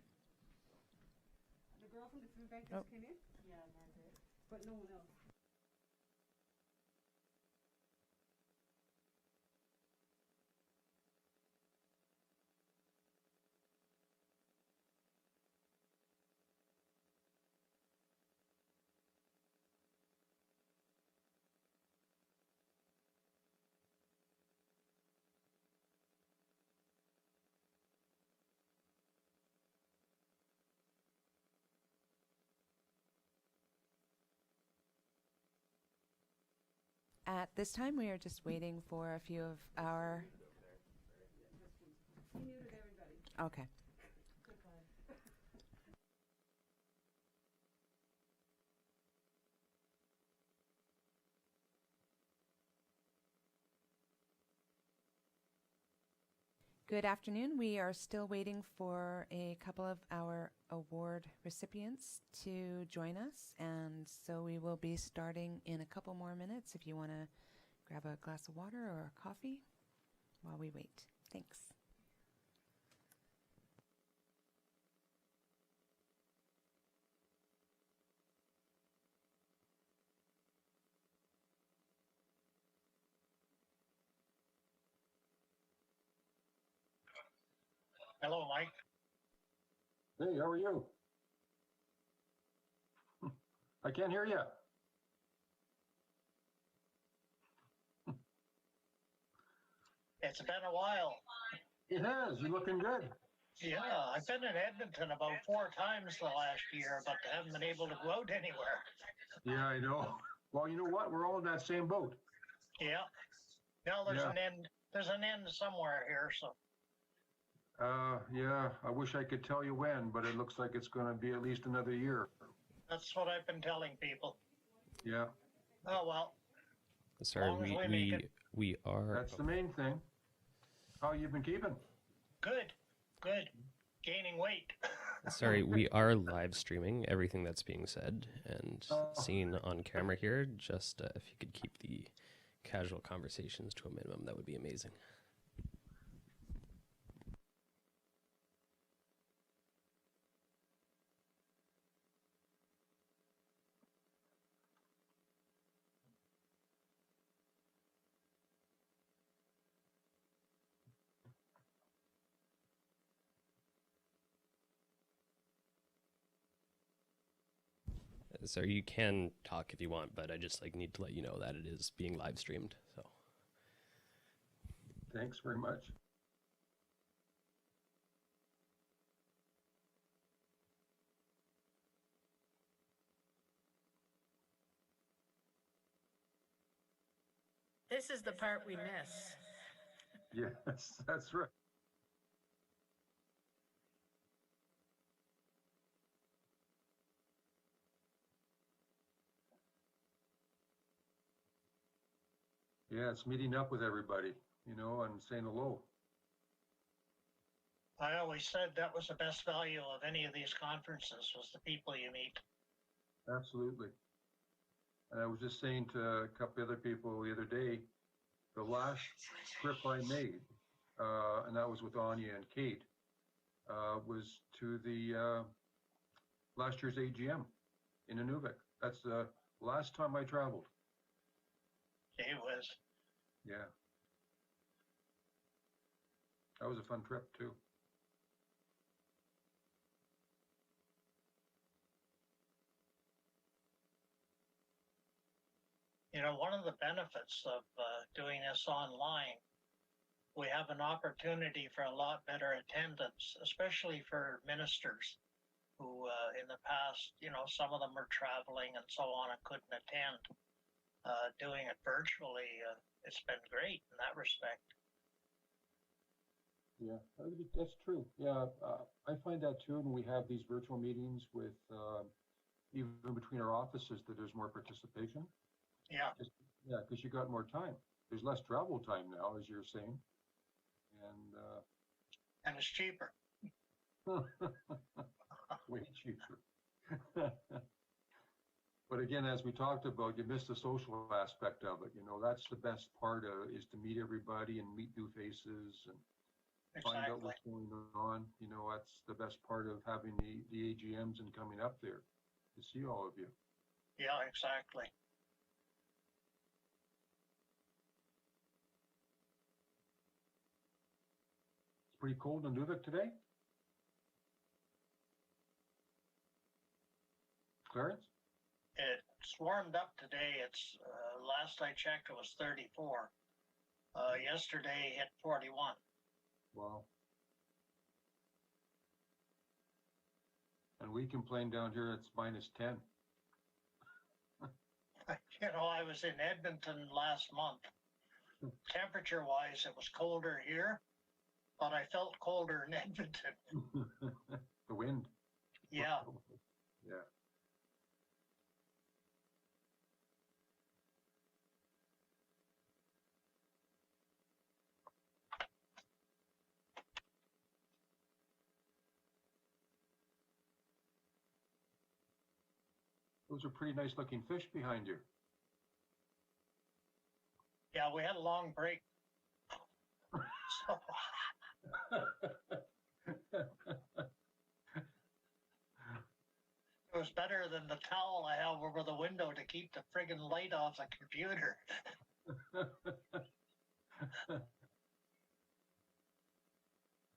L: The girl from the food bank
A: Oh.
L: just came in? Yeah, Margaret. But no one else.
A: At this time, we are just waiting for a few of our.
L: He muted everybody.
A: Okay. Good afternoon. We are still waiting for a couple of our award recipients to join us, and so we will be starting in a couple more minutes if you want to grab a glass of water or a coffee while we wait. Thanks.
M: Hello, Mike.
N: Hey, how are you? I can't hear you.
M: It's been a while.
N: It has. You're looking good.
M: Yeah, I've been in Edmonton about 4 times the last year, but haven't been able to go out anywhere.
N: Yeah, I know. Well, you know what? We're all in that same boat.
M: Yeah. Now there's
N: Yeah.
M: an end. There's an end somewhere here, so
N: Yeah, I wish I could tell you when, but it looks like it's going to be at least another year.
M: that's what I've been telling people.
N: Yeah,
M: Oh well.
O: Sorry,
M: Long as we make it.
O: we are.
N: that's the main thing. How you been keeping?
M: Good. Good. Gaining weight.
O: Sorry, we are live streaming everything that's being said and
N: Oh.
O: seen on camera here. Just if you could keep the casual conversations to a minimum, that would be amazing. So you can talk if you want, but I just need to let you know that it is being live streamed. So
N: Thanks very much.
L: This is the part we miss.
N: Yes, that's right. Yeah, it's meeting up with everybody, and saying hello.
M: I always said that was the best value of any of these conferences was the people you meet.
N: Absolutely. And I was just saying to a couple other people the other day, the last trip I made, and that was with Anya and Kate, was to the last year's AGM in Gnwt. That's the last time I traveled.
M: It was.
N: Yeah. That was a fun trip too.
M: One of the benefits of doing this online, we have an opportunity for a lot better attendance, especially for ministers who in the past, some of them were traveling and so on and couldn't attend. Doing it virtually, it's been great in that respect.
N: Yeah, that's true. Yeah, I find that too when we have these virtual meetings with even between our offices that there's more participation.
M: Yeah.
N: Yeah, because you got more time. There's less travel time now, as you're saying.
M: And it's cheaper.
N: Way cheaper. But again, as we talked about, you missed the social aspect of it. That's the best part of is to meet everybody and meet new faces. And find out
M: Exactly.
N: what's going on. You know, that's the best part of having the AGMs and coming up there to see all of you.
M: Yeah, exactly.
N: It's pretty cold in Nunavut today. Clarence?
M: It's warmed up today. It's last I checked, it was 34. Yesterday hit 41.
N: Wow. And we complain down here, it's -10.
M: You know, I was in Edmonton last month. Temperature wise, it was colder here, but I felt colder in Edmonton.
N: The wind.
M: Yeah.
N: Yeah. Those are pretty nice looking fish behind you.
M: Yeah, we had a long break. So, it was better than the towel I have over the window to keep the friggin' light off the computer.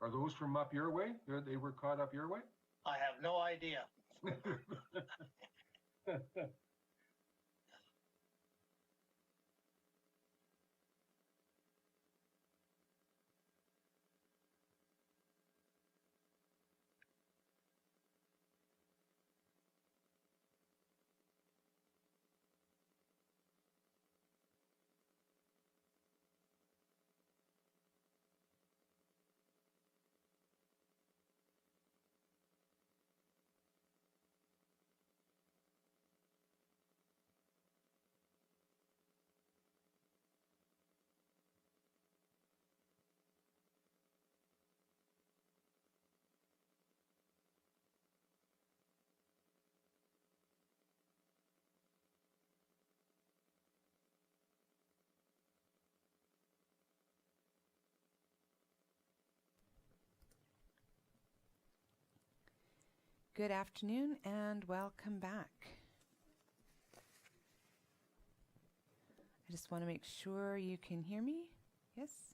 N: Are those from up your way? They were caught up your way?
M: I have no idea.
A: Good afternoon and welcome back. I just want to make sure you can hear me. Yes?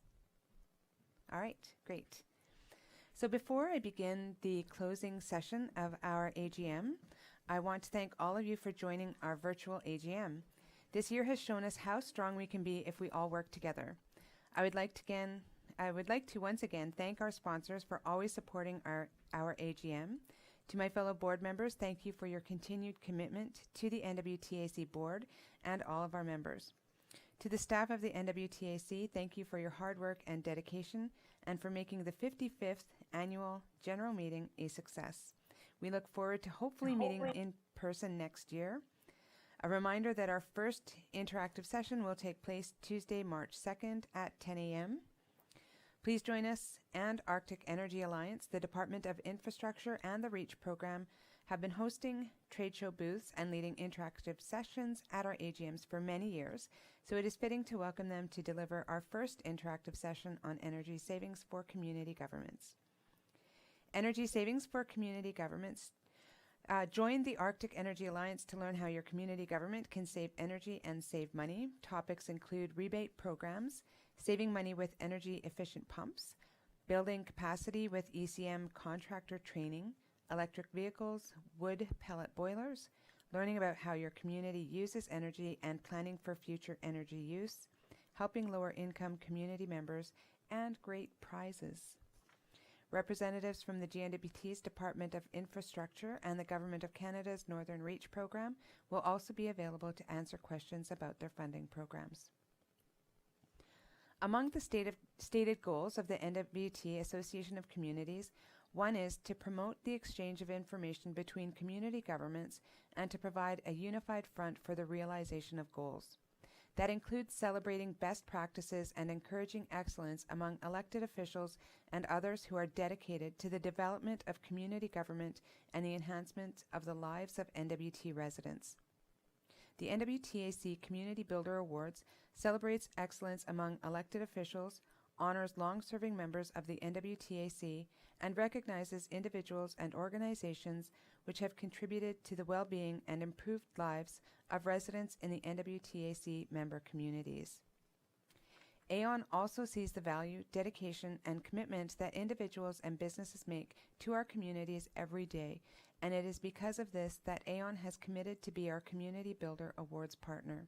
A: All right, great. So before I begin the closing session of our AGM, I want to thank all of you for joining our virtual AGM. This year has shown us how strong we can be if we all work together. I would like to once again thank our sponsors for always supporting our AGM. To my fellow board members, thank you for your continued commitment to the NWTAC board and all of our members. To the staff of the NWTAC, thank you for your hard work and dedication and for making the 55th annual general meeting a success. We look forward to hopefully meeting in person next year. A reminder that our first interactive session will take place Tuesday, March 2nd at 10 a.m. Please join us and Arctic Energy Alliance, the Department of Infrastructure, and the REACH program have been hosting trade show booths and leading interactive sessions at our AGMs for many years, so it is fitting to welcome them to deliver our first interactive session on energy savings for community governments. Energy savings for community governments. Join the Arctic Energy Alliance to learn how your community government can save energy and save money. Topics include rebate programs, saving money with energy-efficient pumps, building capacity with ECM contractor training, electric vehicles, wood pellet boilers, learning about how your community uses energy and planning for future energy use, helping lower-income community members, and great prizes. Representatives from the GNWT's Department of Infrastructure and the Government of Canada's Northern Reach program will also be available to answer questions about their funding programs. Among the stated goals of the NWT Association of Communities, one is to promote the exchange of information between community governments and to provide a unified front for the realization of goals. That includes celebrating best practices and encouraging excellence among elected officials and others who are dedicated to the development of community government and the enhancement of the lives of NWT residents. The NWTAC Community Builder Awards celebrates excellence among elected officials, honors long-serving members of the NWTAC, and recognizes individuals and organizations which have contributed to the well-being and improved lives of residents in the NWTAC member communities. AON also sees the value, dedication, and commitment that individuals and businesses make to our communities every day, and it is because of this that AON has committed to be our Community Builder Awards partner.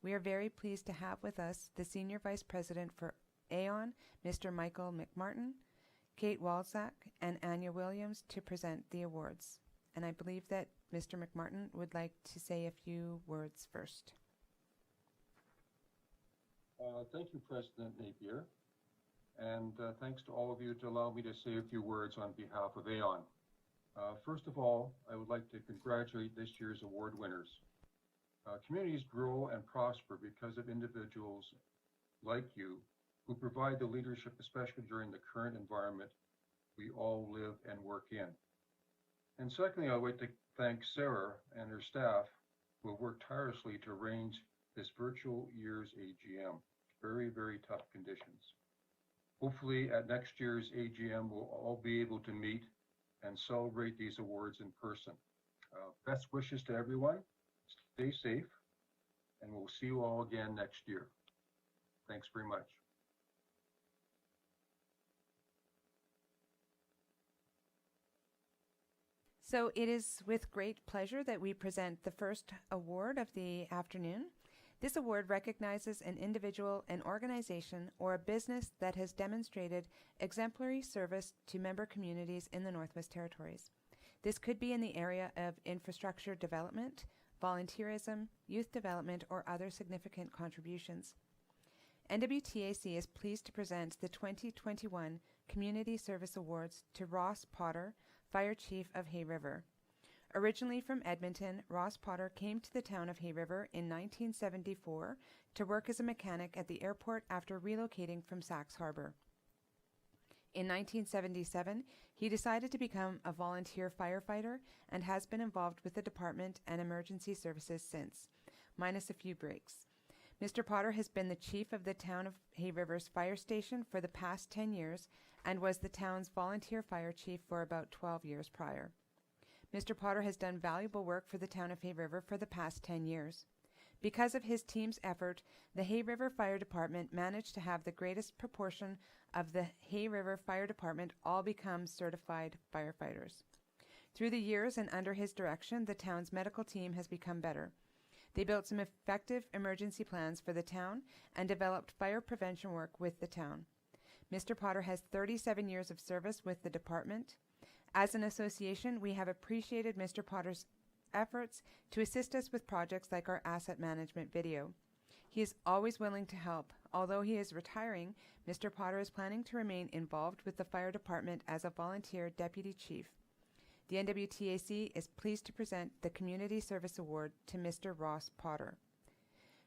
A: We are very pleased to have with us the Senior Vice President for AON, Mr. Michael McMartin, Kate Walczak, and Anya Williams to present the awards. And I believe that Mr. McMartin would like to say a few words first.
N: Thank you, President Napier, and thanks to all of you to allow me to say a few words on behalf of AON. First of all, I would like to congratulate this year's award winners. Communities grow and prosper because of individuals like you who provide the leadership, especially during the current environment we all live and work in. And secondly, I'd like to thank Sarah and her staff who have worked tirelessly to arrange this virtual year's AGM. Very, very tough conditions. Hopefully at next year's AGM, we'll all be able to meet and celebrate these awards in person. Best wishes to everyone. Stay safe, and we'll see you all again next year. Thanks very much.
A: So it is with great pleasure that we present the first award of the afternoon. This award recognizes an individual, an organization, or a business that has demonstrated exemplary service to member communities in the Northwest Territories. This could be in the area of infrastructure development, volunteerism, youth development, or other significant contributions. NWTAC is pleased to present the 2021 Community Service Awards to Ross Potter, Fire Chief of Hay River. Originally from Edmonton, Ross Potter came to the town of Hay River in 1974 to work as a mechanic at the airport after relocating from Sax Harbor. In 1977, he decided to become a volunteer firefighter and has been involved with the department and emergency services since, minus a few breaks. Mr. Potter has been the chief of the town of Hay River's fire station for the past 10 years and was the town's volunteer fire chief for about 12 years prior. Mr. Potter has done valuable work for the town of Hay River for the past 10 years. Because of his team's effort, the Hay River Fire Department managed to have the greatest proportion of the Hay River Fire Department all become certified firefighters. Through the years and under his direction, the town's medical team has become better. They built some effective emergency plans for the town and developed fire prevention work with the town. Mr. Potter has 37 years of service with the department. As an association, we have appreciated Mr. Potter's efforts to assist us with projects like our asset management video. He is always willing to help. Although he is retiring, Mr. Potter is planning to remain involved with the fire department as a volunteer deputy chief. The NWTAC is pleased to present the Community Service Award to Mr. Ross Potter.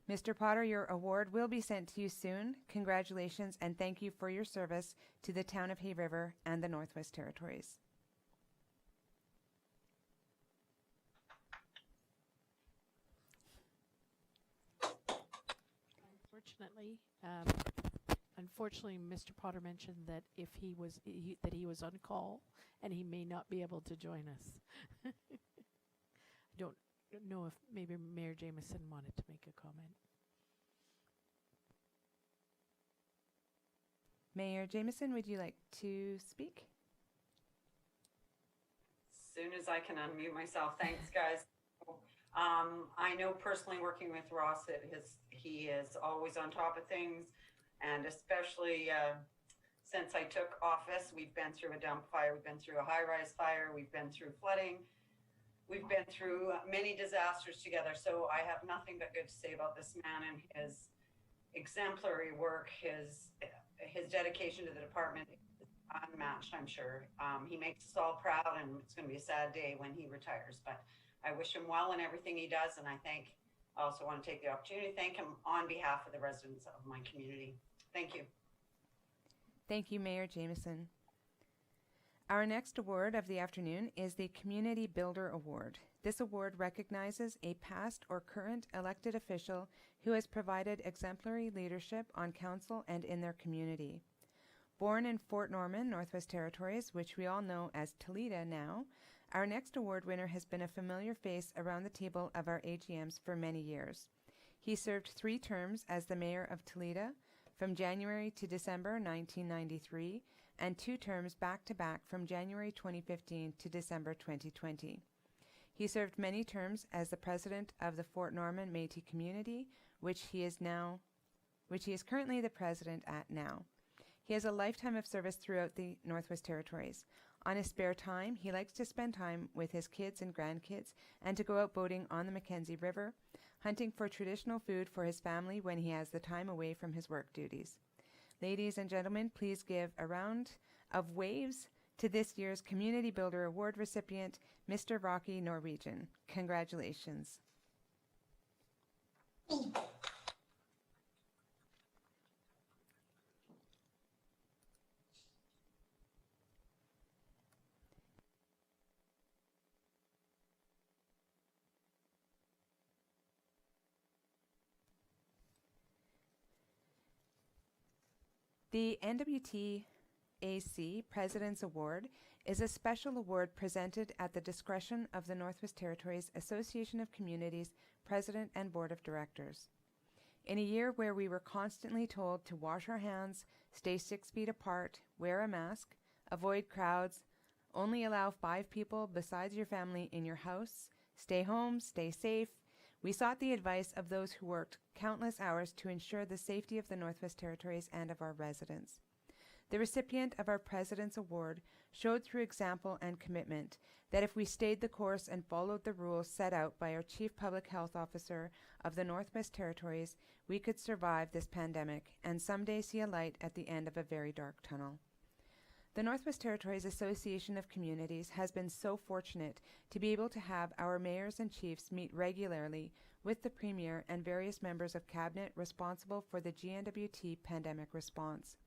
A: Mr. Potter, your award will be sent to you soon. Congratulations and thank you for your service to the town of Hay River and the Northwest Territories.
J: Unfortunately, Mr. Potter mentioned that if he was on call and he may not be able to join us. I don't know if maybe Mayor Jameson wanted to make a comment.
A: Mayor Jameson, would you like to speak?
P: As soon as I can unmute myself. Thanks, guys. I know personally working with Ross, he is always on top of things, and especially since I took office, we've been through a dump fire, we've been through a high-rise fire, we've been through flooding, we've been through many disasters together, so I have nothing but good to say about this man and his exemplary work, his dedication to the department is unmatched, I'm sure. He makes us all proud, and it's going to be a sad day when he retires, but I wish him well in everything he does, and I also want to take the opportunity to thank him on behalf of the residents of my community. Thank you.
A: Thank you, Mayor Jameson. Our next award of the afternoon is the Community Builder Award. This award recognizes a past or current elected official who has provided exemplary leadership on council and in their community. Born in Fort Norman, Northwest Territories, which we all know as Toledo now, our next award winner has been a familiar face around the table of our AGMs for many years. He served 3 terms as the Mayor of Toledo from January to December 1993 and 2 terms back-to-back from January 2015 to December 2020. He served many terms as the President of the Fort Norman Métis Community, which he is currently the President at now. He has a lifetime of service throughout the Northwest Territories. On his spare time, he likes to spend time with his kids and grandkids and to go out boating on the Mackenzie River, hunting for traditional food for his family when he has the time away from his work duties. Ladies and gentlemen, please give a round of waves to this year's Community Builder Award recipient, Mr. Rocky Norwegian. Congratulations. The NWTAC President's Award is a special award presented at the discretion of the Northwest Territories Association of Communities President and Board of Directors. In a year where we were constantly told to wash our hands, stay 6 feet apart, wear a mask, avoid crowds, only allow 5 people besides your family in your house, stay home, stay safe, we sought the advice of those who worked countless hours to ensure the safety of the Northwest Territories and of our residents. The recipient of our President's Award showed through example and commitment that if we stayed the course and followed the rules set out by our Chief Public Health Officer of the Northwest Territories, we could survive this pandemic and someday see a light at the end of a very dark tunnel. The Northwest Territories Association of Communities has been so fortunate to be able to have our mayors and chiefs meet regularly with the Premier and various members of Cabinet responsible for the GNWT pandemic response.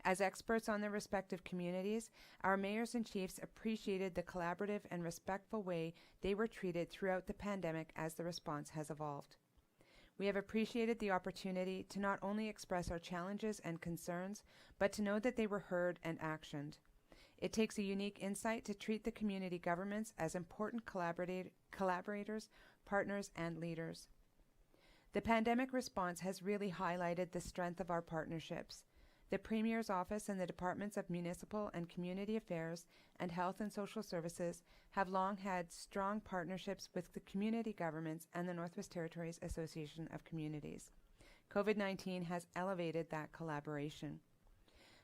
A: As experts on their respective communities, our mayors and chiefs appreciated the collaborative and respectful way they were treated throughout the pandemic as the response has evolved. We have appreciated the opportunity to not only express our challenges and concerns, but to know that they were heard and actioned. It takes a unique insight to treat the community governments as important collaborators, partners, and leaders. The pandemic response has really highlighted the strength of our partnerships. The Premier's Office and the Departments of Municipal and Community Affairs and Health and Social Services have long had strong partnerships with the community governments and the Northwest Territories Association of Communities. COVID-19 has elevated that collaboration.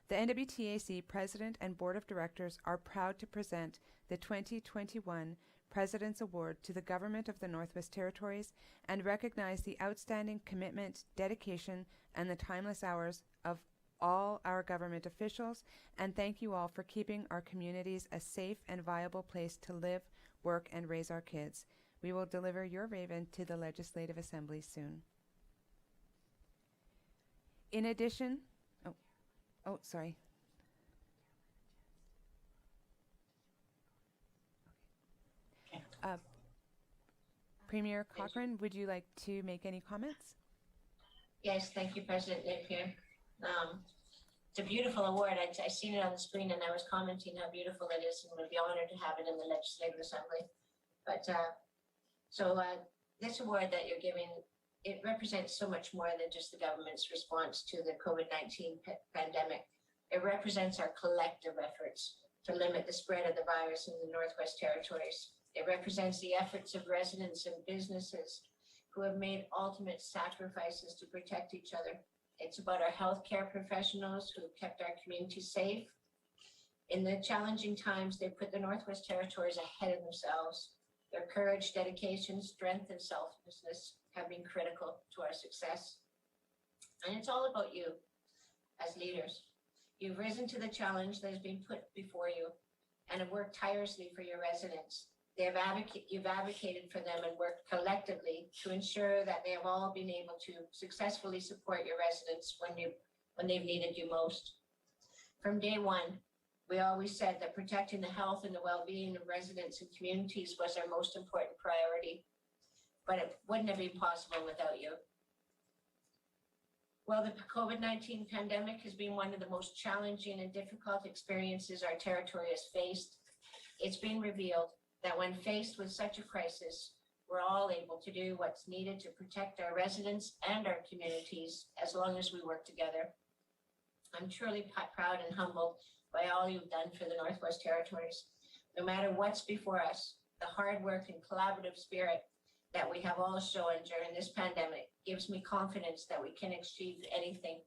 A: The NWTAC President and Board of Directors are proud to present the 2021 President's Award to the Government of the Northwest Territories and recognize the outstanding commitment, dedication, and the timeless hours of all our government officials, and thank you all for keeping our communities a safe and viable place to live, work, and raise our kids. We will deliver your raven to the Legislative Assembly soon. In addition, sorry. Premier Cochrane, would you like to make any comments?
B: Yes, thank you, President Napier. It's a beautiful award. I seen it on the screen and I was commenting how beautiful it is and would be honored to have it in the Legislative Assembly. But this award that you're giving, it represents so much more than just the government's response to the COVID-19 pandemic. It represents our collective efforts to limit the spread of the virus in the Northwest Territories. It represents the efforts of residents and businesses who have made ultimate sacrifices to protect each other. It's about our healthcare professionals who have kept our community safe. In the challenging times, they put the Northwest Territories ahead of themselves. Their courage, dedication, strength, and selflessness have been critical to our success. And it's all about you as leaders. You've risen to the challenge that has been put before you and have worked tirelessly for your residents. You've advocated for them and worked collectively to ensure that they have all been able to successfully support your residents when they've needed you most. From day one, we always said that protecting the health and the well-being of residents and communities was our most important priority, but it wouldn't have been possible without you. Well, the COVID-19 pandemic has been one of the most challenging and difficult experiences our territory has faced. It's been revealed that when faced with such a crisis, we're all able to do what's needed to protect our residents and our communities as long as we work together. I'm truly proud and humbled by all you've done for the Northwest Territories. No matter what's before us, the hard work and collaborative spirit that we have all shown during this pandemic gives me confidence that we can achieve anything.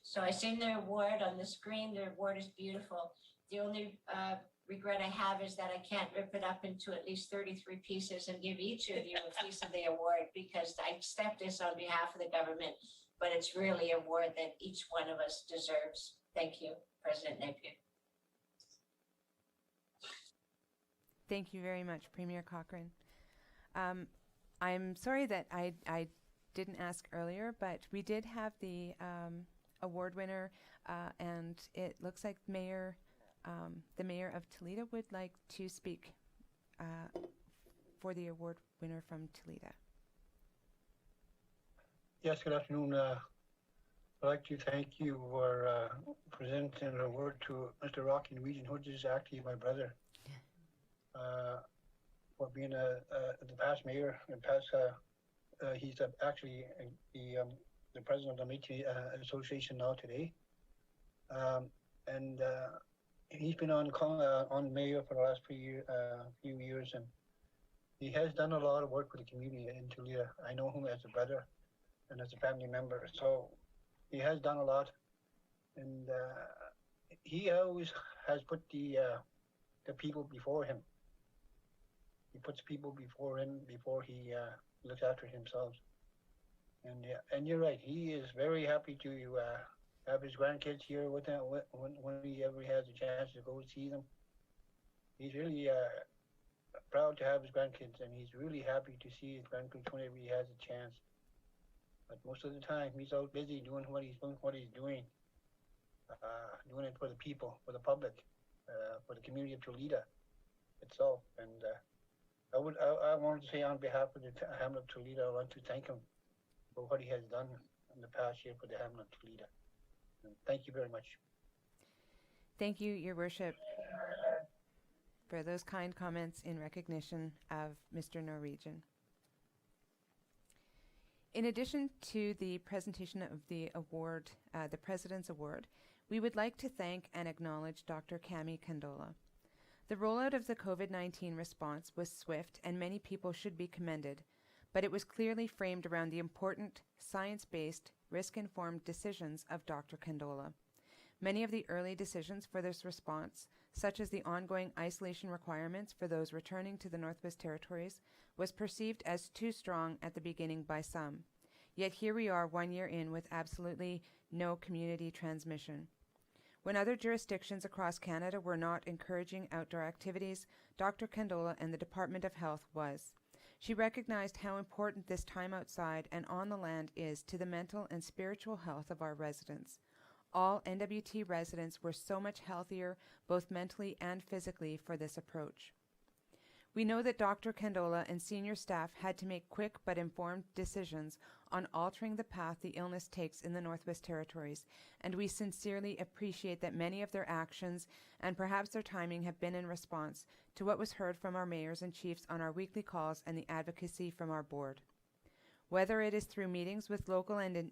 B: So I seen the award on the screen. The award is beautiful. The only regret I have is that I can't rip it up into at least 33 pieces and give each of you a piece of the award, because I accept this on behalf of the government, but it's really an award that each one of us deserves. Thank you, President Napier.
A: Thank you very much, Premier Cochrane. I'm sorry that I didn't ask earlier, but we did have the award winner, and it looks like the mayor of Toledo would like to speak for the award winner from Toledo.
Q: Yes, good afternoon. I'd like to thank you for presenting an award to Mr. Rocky Norwegian, who is actually my brother. For being the past mayor and past, he's actually the president of the Métis Association now today, and he's been on mayor for the last few years, and he has done a lot of work with the community in Toledo. I know him as a brother and as a family member, so he has done a lot, and he always has put the people before him. He puts people before him before he looks after himself. And you're right. He is very happy to have his grandkids here with him when he ever has a chance to go see them. He's really proud to have his grandkids, and he's really happy to see his grandkids whenever he has a chance. But most of the time, he's out busy doing what he's doing, doing it for the people, for the public, for the community of Toledo itself. And I wanted to say on behalf of the Hamlet of Toledo, I want to thank him for what he has done in the past year for the Hamlet of Toledo. And thank you very much.
A: Thank you, Your Worship, for those kind comments in recognition of Mr. Norwegian. In addition to the presentation of the award, the President's Award, we would like to thank and acknowledge Dr. Cami Candola. The rollout of the COVID-19 response was swift, and many people should be commended, but it was clearly framed around the important, science-based, risk-informed decisions of Dr. Candola. Many of the early decisions for this response, such as the ongoing isolation requirements for those returning to the Northwest Territories, was perceived as too strong at the beginning by some. Yet here we are 1 year in with absolutely no community transmission. When other jurisdictions across Canada were not encouraging outdoor activities, Dr. Candola and the Department of Health was. She recognized how important this time outside and on the land is to the mental and spiritual health of our residents. All NWT residents were so much healthier, both mentally and physically, for this approach. We know that Dr. Candola and senior staff had to make quick but informed decisions on altering the path the illness takes in the Northwest Territories, and we sincerely appreciate that many of their actions and perhaps their timing have been in response to what was heard from our mayors and chiefs on our weekly calls and the advocacy from our board. Whether it is through meetings with local and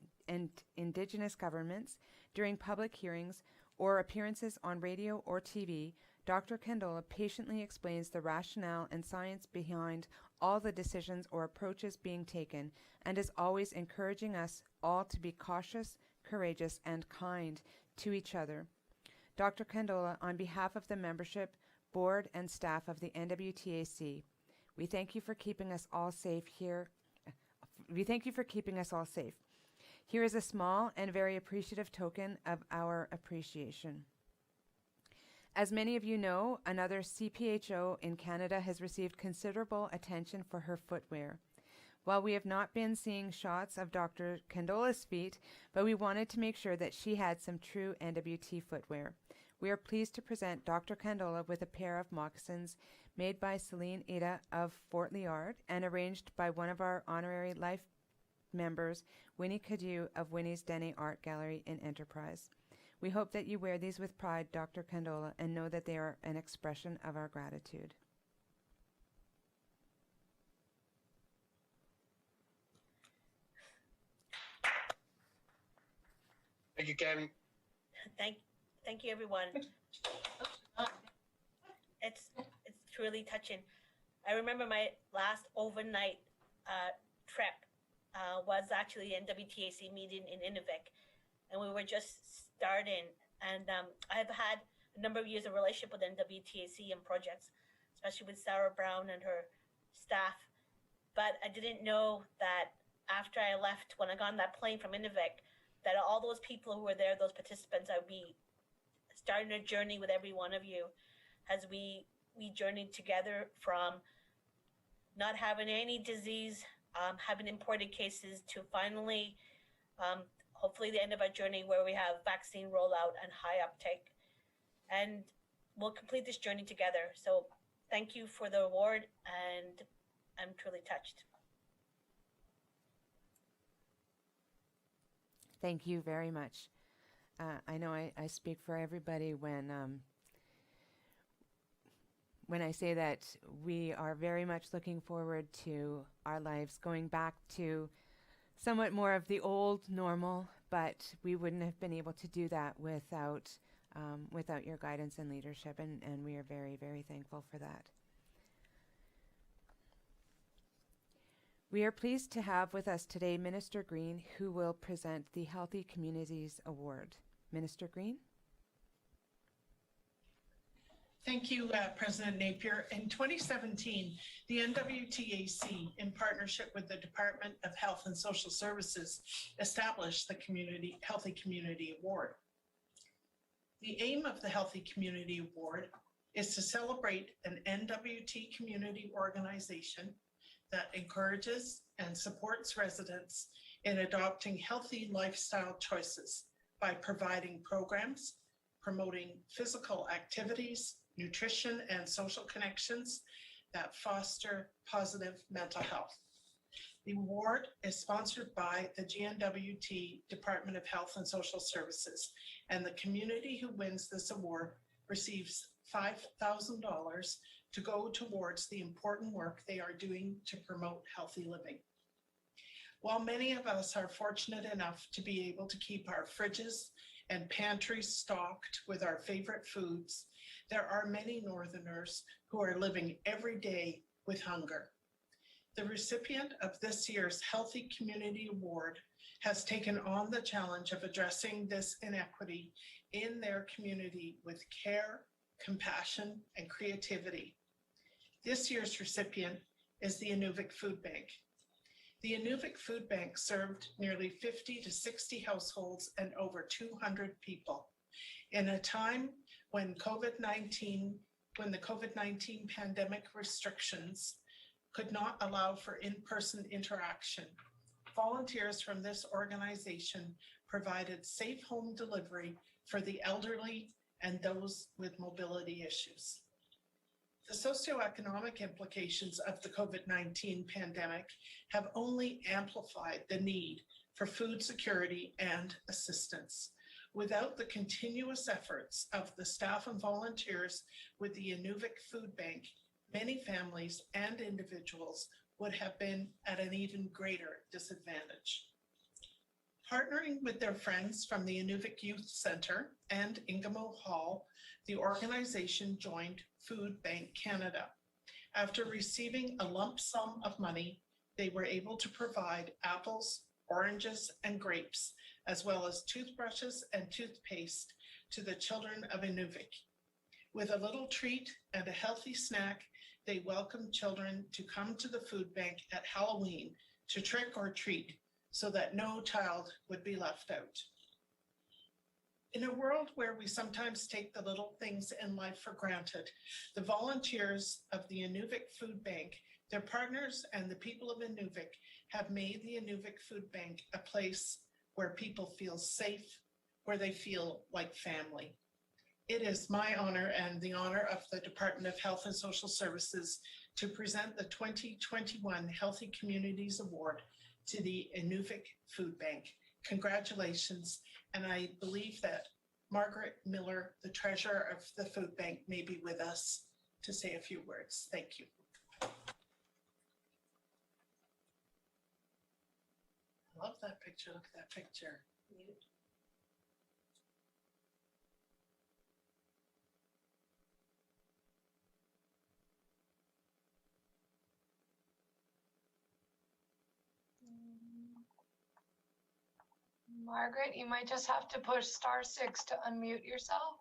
A: Indigenous governments, during public hearings, or appearances on radio or TV, Dr. Candola patiently explains the rationale and science behind all the decisions or approaches being taken, and is always encouraging us all to be cautious, courageous, and kind to each other. Dr. Candola, on behalf of the membership, board, and staff of the NWTAC, we thank you for keeping us all safe here. Here is a small and very appreciative token of our appreciation. As many of you know, another CPHO in Canada has received considerable attention for her footwear. While we have not been seeing shots of Dr. Candola's feet, but we wanted to make sure that she had some true NWT footwear. We are pleased to present Dr. Candola with a pair of moccasins made by Celine Ida of Fort Liard and arranged by one of our honorary members Winnie Cadieux of Winnie's Denny Art Gallery in Enterprise. We hope that you wear these with pride, Dr. Candola, and know that they are an expression of our gratitude.
Q: Thank you, Gabby.
R: Thank you, everyone. It's truly touching. I remember my last overnight trip was actually an NWTAC meeting in Inuvik, and we were just starting. And I've had a number of years of relationship with NWTAC and projects, especially with Sarah Brown and her staff. But I didn't know that after I left, when I got on that plane from Inuvik, that all those people who were there, those participants, I would be starting a journey with every one of you as we journeyed together from not having any disease, having imported cases, to finally, hopefully the end of our journey where we have vaccine rollout and high uptake. And we'll complete this journey together. So thank you for the award, and I'm truly touched.
A: Thank you very much. I know I speak for everybody when I say that we are very much looking forward to our lives going back to somewhat more of the old normal, but we wouldn't have been able to do that without your guidance and leadership, and we are very, very thankful for that. We are pleased to have with us today Minister Green, who will present the Healthy Communities Award. Minister Green?
D: Thank you, President Napier. In 2017, the NWTAC, in partnership with the Department of Health and Social Services, established the Healthy Community Award. The aim of the Healthy Community Award is to celebrate an NWT community organization that encourages and supports residents in adopting healthy lifestyle choices by providing programs, promoting physical activities, nutrition, and social connections that foster positive mental health. The award is sponsored by the GNWT Department of Health and Social Services, and the community who wins this award receives $5,000 to go towards the important work they are doing to promote healthy living. While many of us are fortunate enough to be able to keep our fridges and pantries stocked with our favorite foods, there are many Northerners who are living every day with hunger. The recipient of this year's Healthy Community Award has taken on the challenge of addressing this inequity in their community with care, compassion, and creativity. This year's recipient is the Inuvik Food Bank. The Inuvik Food Bank served nearly 50 to 60 households and over 200 people. In a time when the COVID-19 pandemic restrictions could not allow for in-person interaction, volunteers from this organization provided safe home delivery for the elderly and those with mobility issues. The socioeconomic implications of the COVID-19 pandemic have only amplified the need for food security and assistance. Without the continuous efforts of the staff and volunteers with the Inuvik Food Bank, many families and individuals would have been at an even greater disadvantage. Partnering with their friends from the Inuvik Youth Center and Gnwt Hall, the organization joined Food Bank Canada. After receiving a lump sum of money, they were able to provide apples, oranges, and grapes, as well as toothbrushes and toothpaste to the children of Inuvik. With a little treat and a healthy snack, they welcomed children to come to the food bank at Halloween to trick or treat so that no child would be left out. In a world where we sometimes take the little things in life for granted, the volunteers of the Inuvik Food Bank, their partners, and the people of Inuvik have made the Inuvik Food Bank a place where people feel safe, where they feel like family. It is my honor and the honor of the Department of Health and Social Services to present the 2021 Healthy Communities Award to the Gnwt Food Bank. Congratulations. And I believe that Margaret Miller, the treasurer of the food bank, may be with us to say a few words. Thank you. Love that picture. Look at that picture.
S: Margaret, you might just have to push *6 to unmute yourself.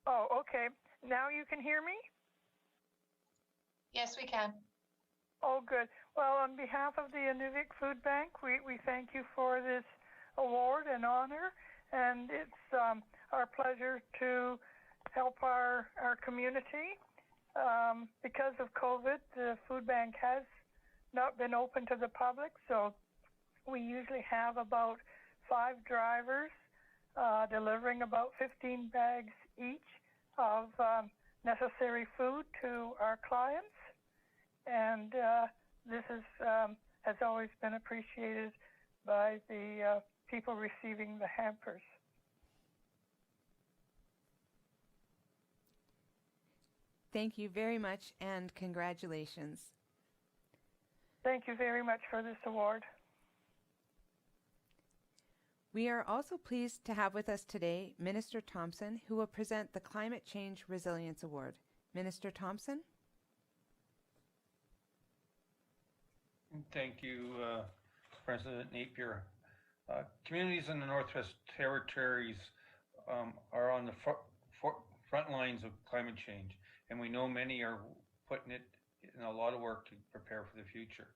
T: Oh, okay. Now you can hear me?
S: Yes, we can.
T: Oh, good. Well, on behalf of the Gnwt Food Bank, we thank you for this award and honor, and it's our pleasure to help our community. Because of COVID, the food bank has not been open to the public, so we usually have about 5 drivers delivering about 15 bags each of necessary food to our clients. And this has always been appreciated by the people receiving the hampers.
A: Thank you very much and congratulations.
T: Thank you very much for this award.
A: We are also pleased to have with us today Minister Thompson, who will present the Climate Change Resilience Award. Minister Thompson?
G: Thank you, President Napier. Communities in the Northwest Territories are on the front lines of climate change, and we know many are putting it in a lot of work to prepare for the future.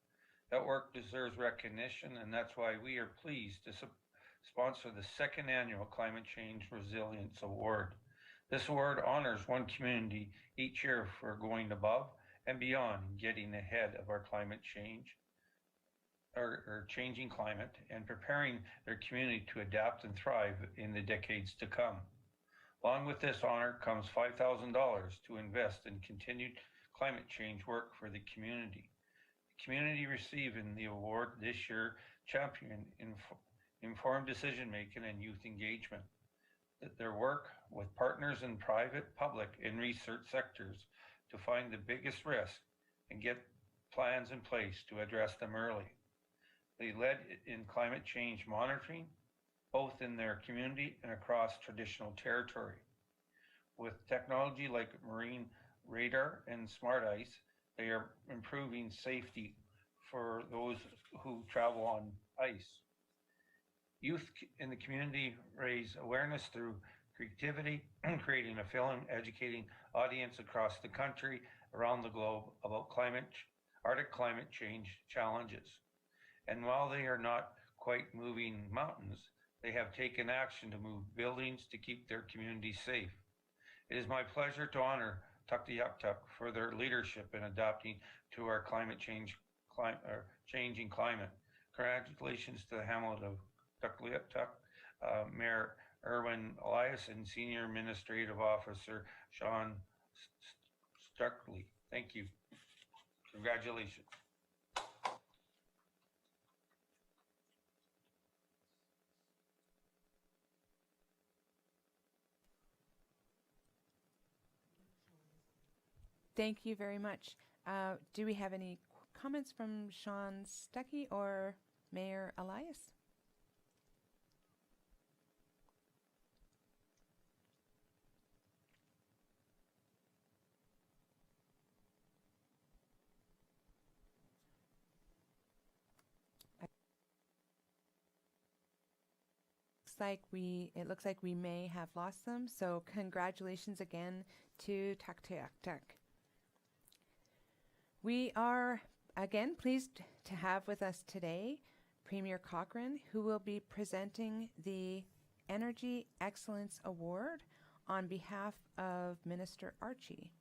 G: That work deserves recognition, and that's why we are pleased to sponsor the 2nd annual Climate Change Resilience Award. This award honors one community each year for going above and beyond, getting ahead of our climate change or changing climate and preparing their community to adapt and thrive in the decades to come. Along with this honor comes $5,000 to invest in continued climate change work for the community. The community receiving the award this year champion informed decision-making and youth engagement. Their work with partners in private, public, and research sectors to find the biggest risk and get plans in place to address them early. They led in climate change monitoring, both in their community and across traditional territory. With technology like marine radar and smart ice, they are improving safety for those who travel on ice. Youth in the community raise awareness through creativity, creating a film, educating audience across the country, around the globe about Arctic climate change challenges. And while they are not quite moving mountains, they have taken action to move buildings to keep their communities safe. It is my pleasure to honor Gnwt for their leadership in adapting to our changing climate. Congratulations to the Hamlet of Gnwt, Mayor Erwin Elias and Senior Administrative Officer Sean Struckley. Thank you. Congratulations.
A: Thank you very much. Do we have any comments from Sean Stuckey or Mayor Elias? It looks like we may have lost them, so congratulations again to Gnwt. We are again pleased to have with us today Premier Cochrane, who will be presenting the Energy Excellence Award on behalf of Minister Archie.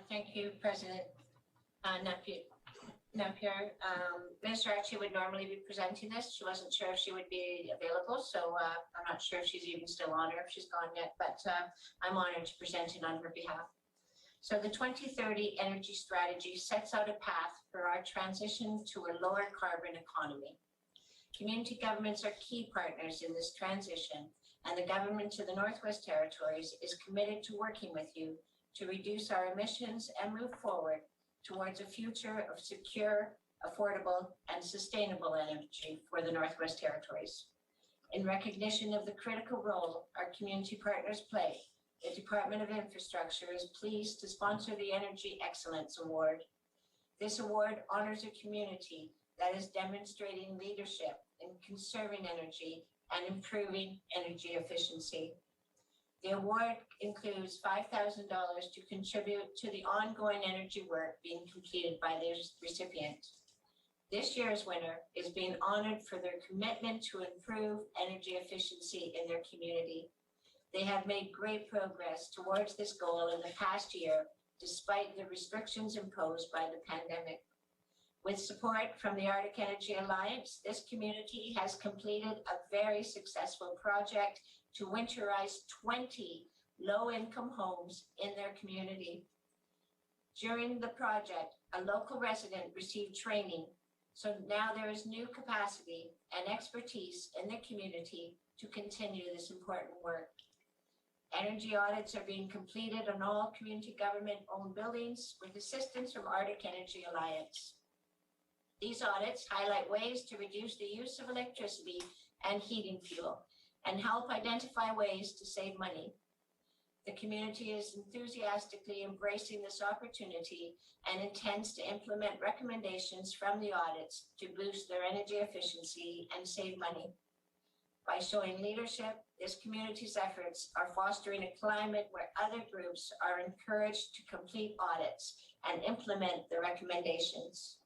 B: Thank you, President Napier. Napier. Minister Archie would normally be presenting this. She wasn't sure if she would be available, so I'm not sure if she's even still on or if she's gone yet, but I'm honored to present it on her behalf. So the 2030 energy strategy sets out a path for our transition to a lower carbon economy. Community governments are key partners in this transition, and the government of the Northwest Territories is committed to working with you to reduce our emissions and move forward towards a future of secure, affordable, and sustainable energy for the Northwest Territories. In recognition of the critical role our community partners play, the Department of Infrastructure is pleased to sponsor the Energy Excellence Award. This award honors a community that is demonstrating leadership in conserving energy and improving energy efficiency. The award includes $5,000 to contribute to the ongoing energy work being completed by the recipient. This year's winner is being honored for their commitment to improve energy efficiency in their community. They have made great progress towards this goal in the past year, despite the restrictions imposed by the pandemic. With support from the Arctic Energy Alliance, this community has completed a very successful project to winterize 20 low-income homes in their community. During the project, a local resident received training, so now there is new capacity and expertise in the community to continue this important work. Energy audits are being completed on all community government-owned buildings with assistance from Arctic Energy Alliance. These audits highlight ways to reduce the use of electricity and heating fuel and help identify ways to save money. The community is enthusiastically embracing this opportunity and intends to implement recommendations from the audits to boost their energy efficiency and save money. By showing leadership, this community's efforts are fostering a climate where other groups are encouraged to complete audits and implement the recommendations.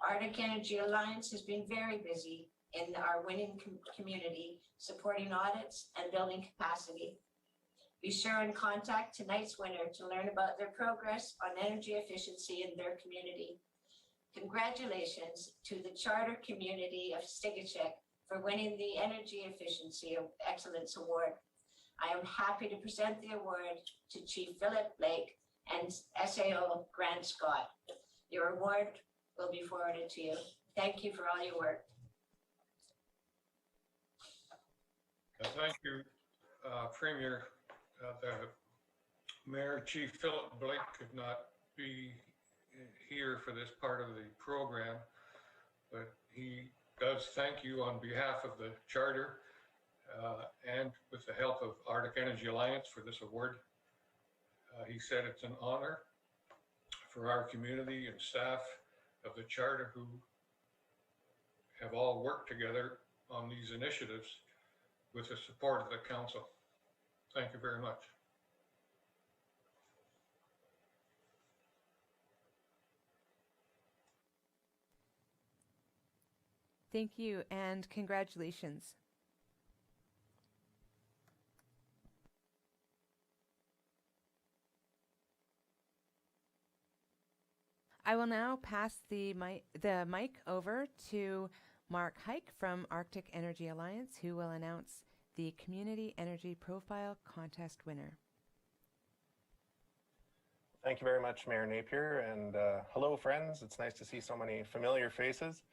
B: Arctic Energy Alliance has been very busy in our winning community, supporting audits and building capacity. Be sure and contact tonight's winner to learn about their progress on energy efficiency in their community. Congratulations to the charter community of Stigachek for winning the Energy Efficiency Excellence Award. I am happy to present the award to Chief Philip Blake and SAO Grant Scott. Your award will be forwarded to you. Thank you for all your work.
U: Thank you, Premier. The Mayor, Chief Philip Blake could not be here for this part of the program, but he does thank you on behalf of the Charter and with the help of Arctic Energy Alliance for this award. He said it's an honor for our community and staff of the Charter who have all worked together on these initiatives with the support of the Council. Thank you very much.
A: Thank you and congratulations. I will now pass the mic over to Mark Hike from Arctic Energy Alliance, who will announce the Community Energy Profile Contest winner.
V: Thank you very much, Mayor Napier, and hello, friends. It's nice to see so many familiar faces.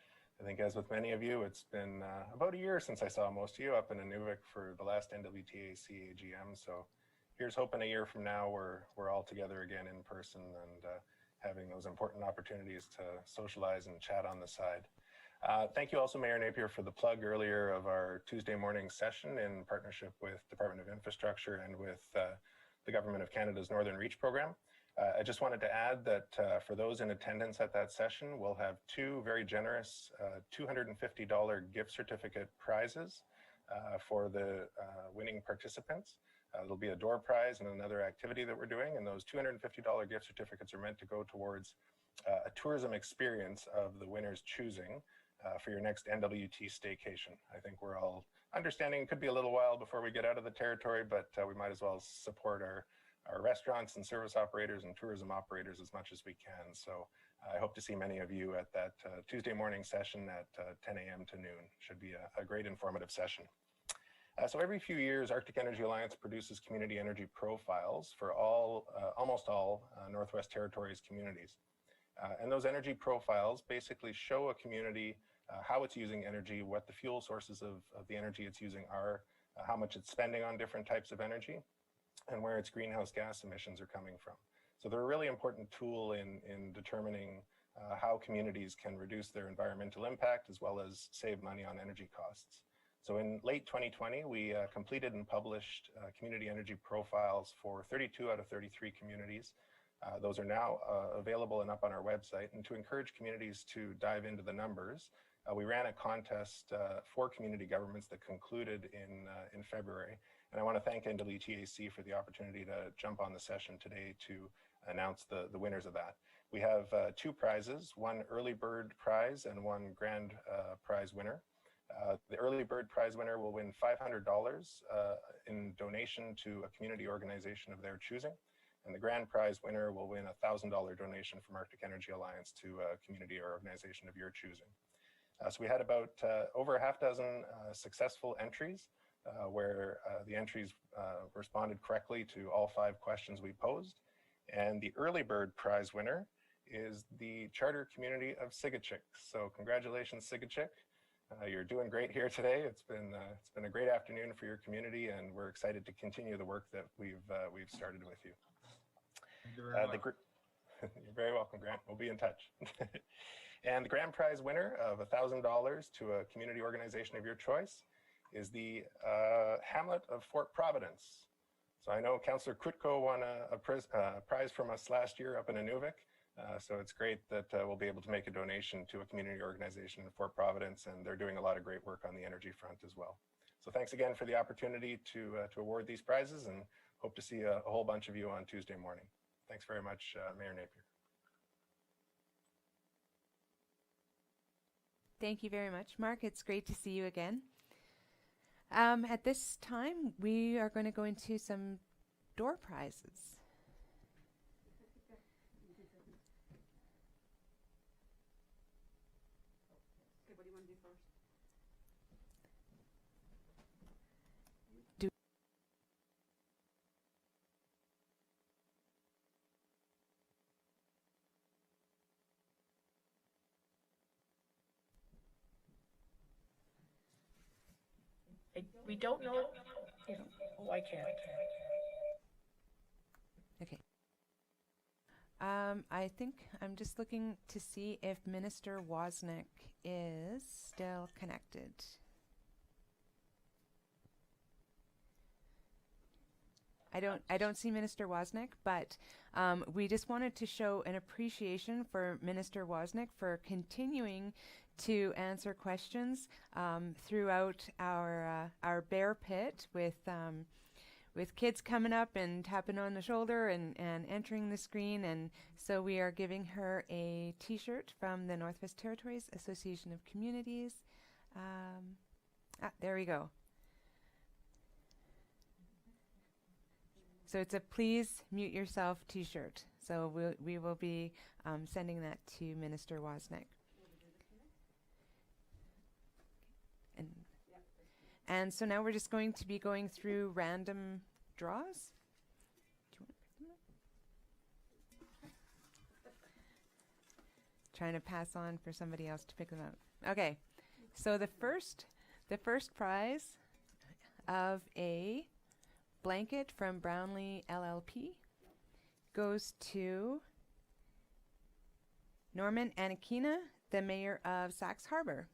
V: I think, as with many of you, it's been about a year since I saw most of you up in Gnwt for the last NWTAC AGM. So here's hoping a year from now we're all together again in person and having those important opportunities to socialize and chat on the side. Thank you also, Mayor Napier, for the plug earlier of our Tuesday morning session in partnership with Department of Infrastructure and with the Government of Canada's Northern Reach program. I just wanted to add that for those in attendance at that session, we'll have two very generous $250 gift certificate prizes for the winning participants. There'll be a door prize and another activity that we're doing, and those $250 gift certificates are meant to go towards a tourism experience of the winner's choosing for your next NWT staycation. I think we're all understanding it could be a little while before we get out of the territory, but we might as well support our restaurants and service operators and tourism operators as much as we can. So I hope to see many of you at that Tuesday morning session at 10 a.m. to noon. Should be a great informative session. So every few years, Arctic Energy Alliance produces community energy profiles for almost all Northwest Territories communities. And those energy profiles basically show a community how it's using energy, what the fuel sources of the energy it's using are, how much it's spending on different types of energy, and where its greenhouse gas emissions are coming from. So they're a really important tool in determining how communities can reduce their environmental impact as well as save money on energy costs. So in late 2020, we completed and published community energy profiles for 32 out of 33 communities. Those are now available and up on our website. And to encourage communities to dive into the numbers, we ran a contest for community governments that concluded in February. And I want to thank NWTAC for the opportunity to jump on the session today to announce the winners of that. We have two prizes, one early bird prize and one grand prize winner. The early bird prize winner will win $500 in donation to a community organization of their choosing. And the grand prize winner will win a $1,000 donation from Arctic Energy Alliance to a community or organization of your choosing. So we had about over a half dozen successful entries where the entries responded correctly to all 5 questions we posed. And the early bird prize winner is the charter community of Sigachik. So congratulations, Sigachik. You're doing great here today. It's been a great afternoon for your community, and we're excited to continue the work that we've started with you. You're very welcome, Grant. We'll be in touch. And the grand prize winner of $1,000 to a community organization of your choice is the Hamlet of Fort Providence. So I know Councillor Kutko won a prize from us last year up in Inuvik. So it's great that we'll be able to make a donation to a community organization in Fort Providence, and they're doing a lot of great work on the energy front as well. So thanks again for the opportunity to award these prizes, and hope to see a whole bunch of you on Tuesday morning. Thanks very much, Mayor Napier.
A: Thank you very much, Mark. It's great to see you again. At this time, we are going to go into some door prizes.
L: Okay, what do you want to do first?
C: We don't know. Oh, I can't.
A: Okay. I think I'm just looking to see if Minister Wozniak is still connected. I don't see Minister Wozniak, but we just wanted to show an appreciation for Minister Wozniak for continuing to answer questions throughout our bear pit with kids coming up and tapping on the shoulder and entering the screen. And so we are giving her a t-shirt from the Northwest Territories Association of Communities. There we go. So it's a please mute yourself t-shirt. So we will be sending that to Minister Wozniak. And so now we're just going to be going through random draws. Trying to pass on for somebody else to pick them out. Okay, so the first prize of a blanket from Brownlee LLP goes to Norman Anakina, the mayor of Sax Harbor.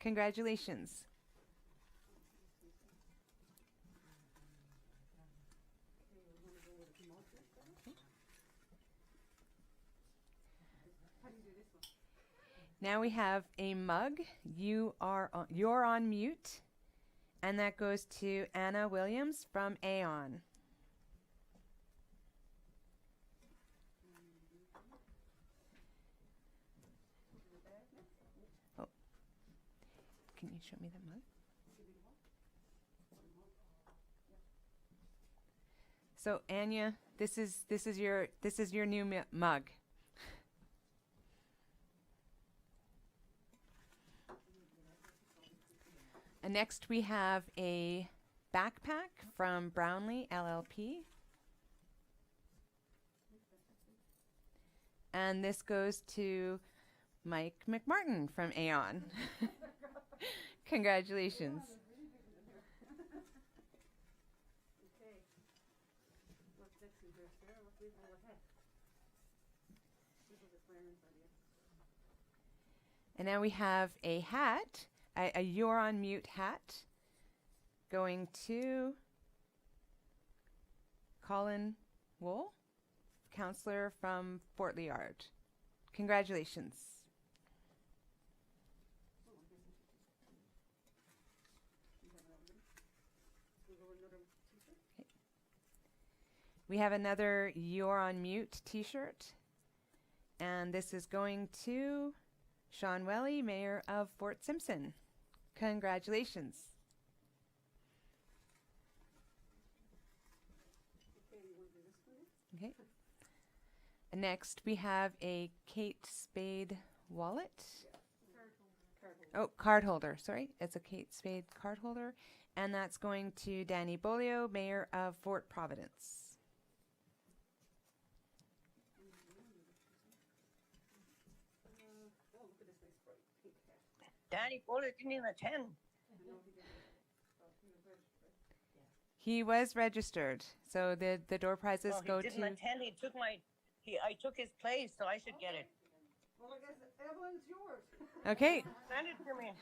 A: Congratulations. Now we have a mug. You're on mute, and that goes to Anna Williams from Aon. Oh, can you show me the mug? So Anya, this is your new mug. And next we have a backpack from Brownlee LLP. And this goes to Mike McMartin from Aon. Congratulations. And now we have a hat, a You're on Mute hat, going to Colin Wool, counselor from Fort Liard. Congratulations. Okay. We have another You're on Mute t-shirt, and this is going to Sean Welly, Mayor of Fort Simpson. Congratulations. Okay. And next we have a Kate Spade wallet. Oh, card holder, sorry. It's a Kate Spade card holder. And that's going to Danny Bolio, Mayor of Fort Providence.
E: Danny Bolio didn't even attend.
A: He was registered, so the door prizes go to.
E: He didn't attend. I took his place, so I should get it.
L: Well, I guess Evelyn's yours.
A: Okay.
E: Send it to me.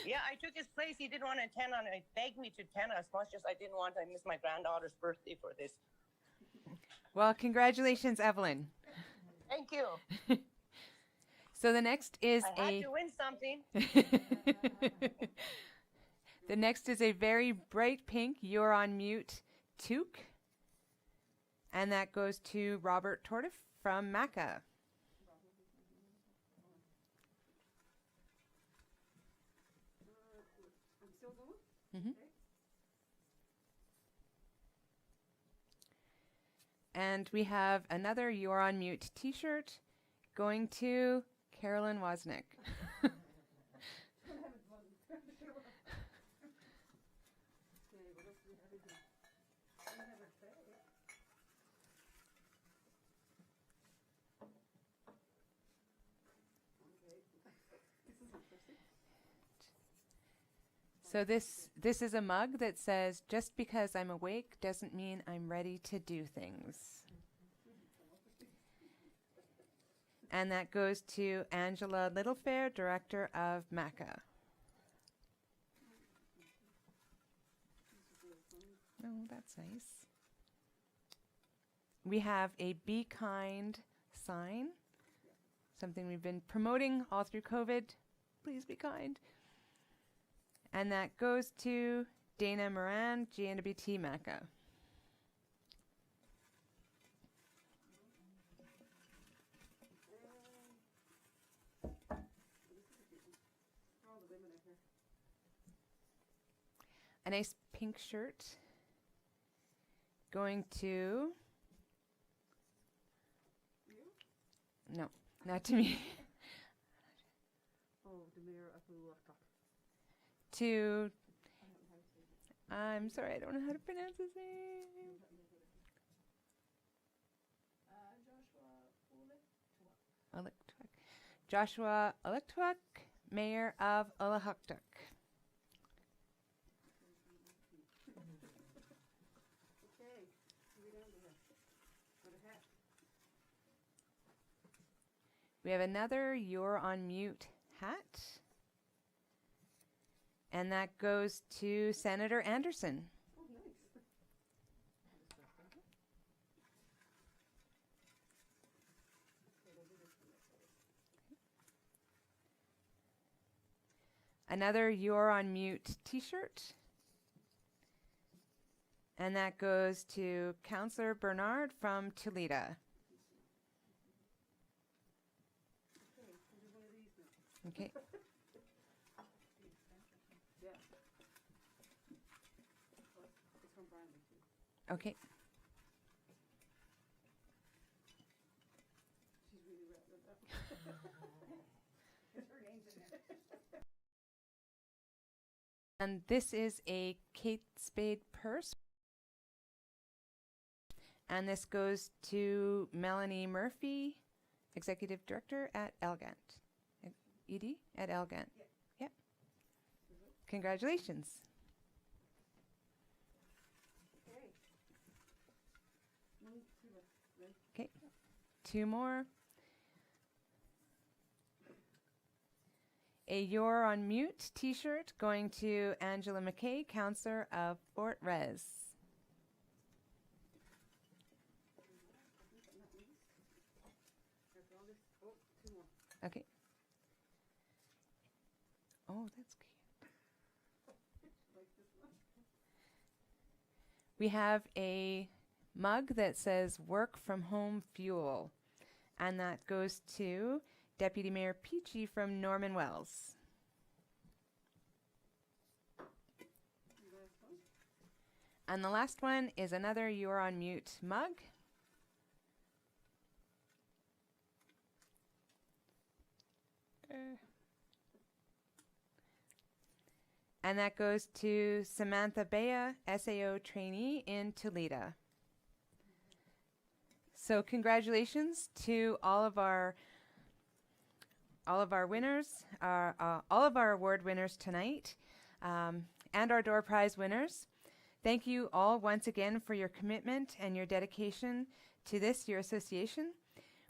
E: Yeah, I took his place. He didn't want to attend on it. He begged me to attend as much as I didn't want to miss my granddaughter's birthday for this.
A: Well, congratulations, Evelyn.
E: Thank you.
A: So the next is
E: I had to win something.
A: The next is a very bright pink You're on Mute toque. And that goes to Robert Tortiff from MACA.
L: I'm still going?
A: Mm-hmm.
L: Okay.
A: And we have another You're on Mute t-shirt going to Carolyn Wozniak. So this is a mug that says, just because I'm awake doesn't mean I'm ready to do things. And that goes to Angela Littlefair, Director of MACA. Oh, that's nice. We have a Be Kind sign, something we've been promoting all through COVID. Please be kind. And that goes to Dana Moran, Gnwt MACA. A nice pink shirt going to... No, not to me.
L: Oh, the mayor of Aeronautical.
A: To... I'm sorry, I don't know how to pronounce his name. Joshua Electuak, Mayor of Alahuktuk. We have another You're on Mute hat. And that goes to Senator Anderson.
L: Oh, nice.
A: Another You're on Mute t-shirt. And that goes to Councillor Bernard from Toledo. Okay.
L: Yeah. It's from Brandon too.
A: Okay. And this is a Kate Spade purse. And this goes to Melanie Murphy, Executive Director at Elgant. ED at Elgant. Yep. Congratulations. Okay, 2 more. A You're on Mute t-shirt going to Angela McKay, Councillor of Fort Res. Okay. Oh, that's cute. We have a mug that says Work from Home Fuel, and that goes to Deputy Mayor Peachy from Norman Wells. And the last one is another You're on Mute mug. And that goes to Samantha Bea, SAO trainee in Toledo. So congratulations to all of our winners, all of our award winners tonight, and our door prize winners. Thank you all once again for your commitment and your dedication to this, your association.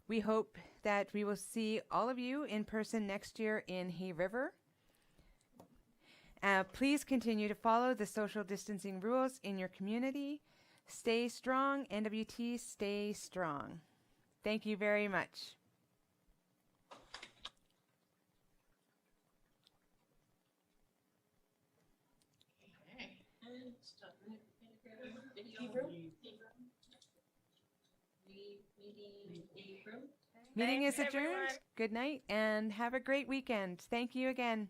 A: We hope that we will see all of you in person next year in Hay River. Please continue to follow the social distancing rules in your community. Stay strong, NWT, stay strong. Thank you very much. Meeting is adjourned. Good night and have a great weekend. Thank you again.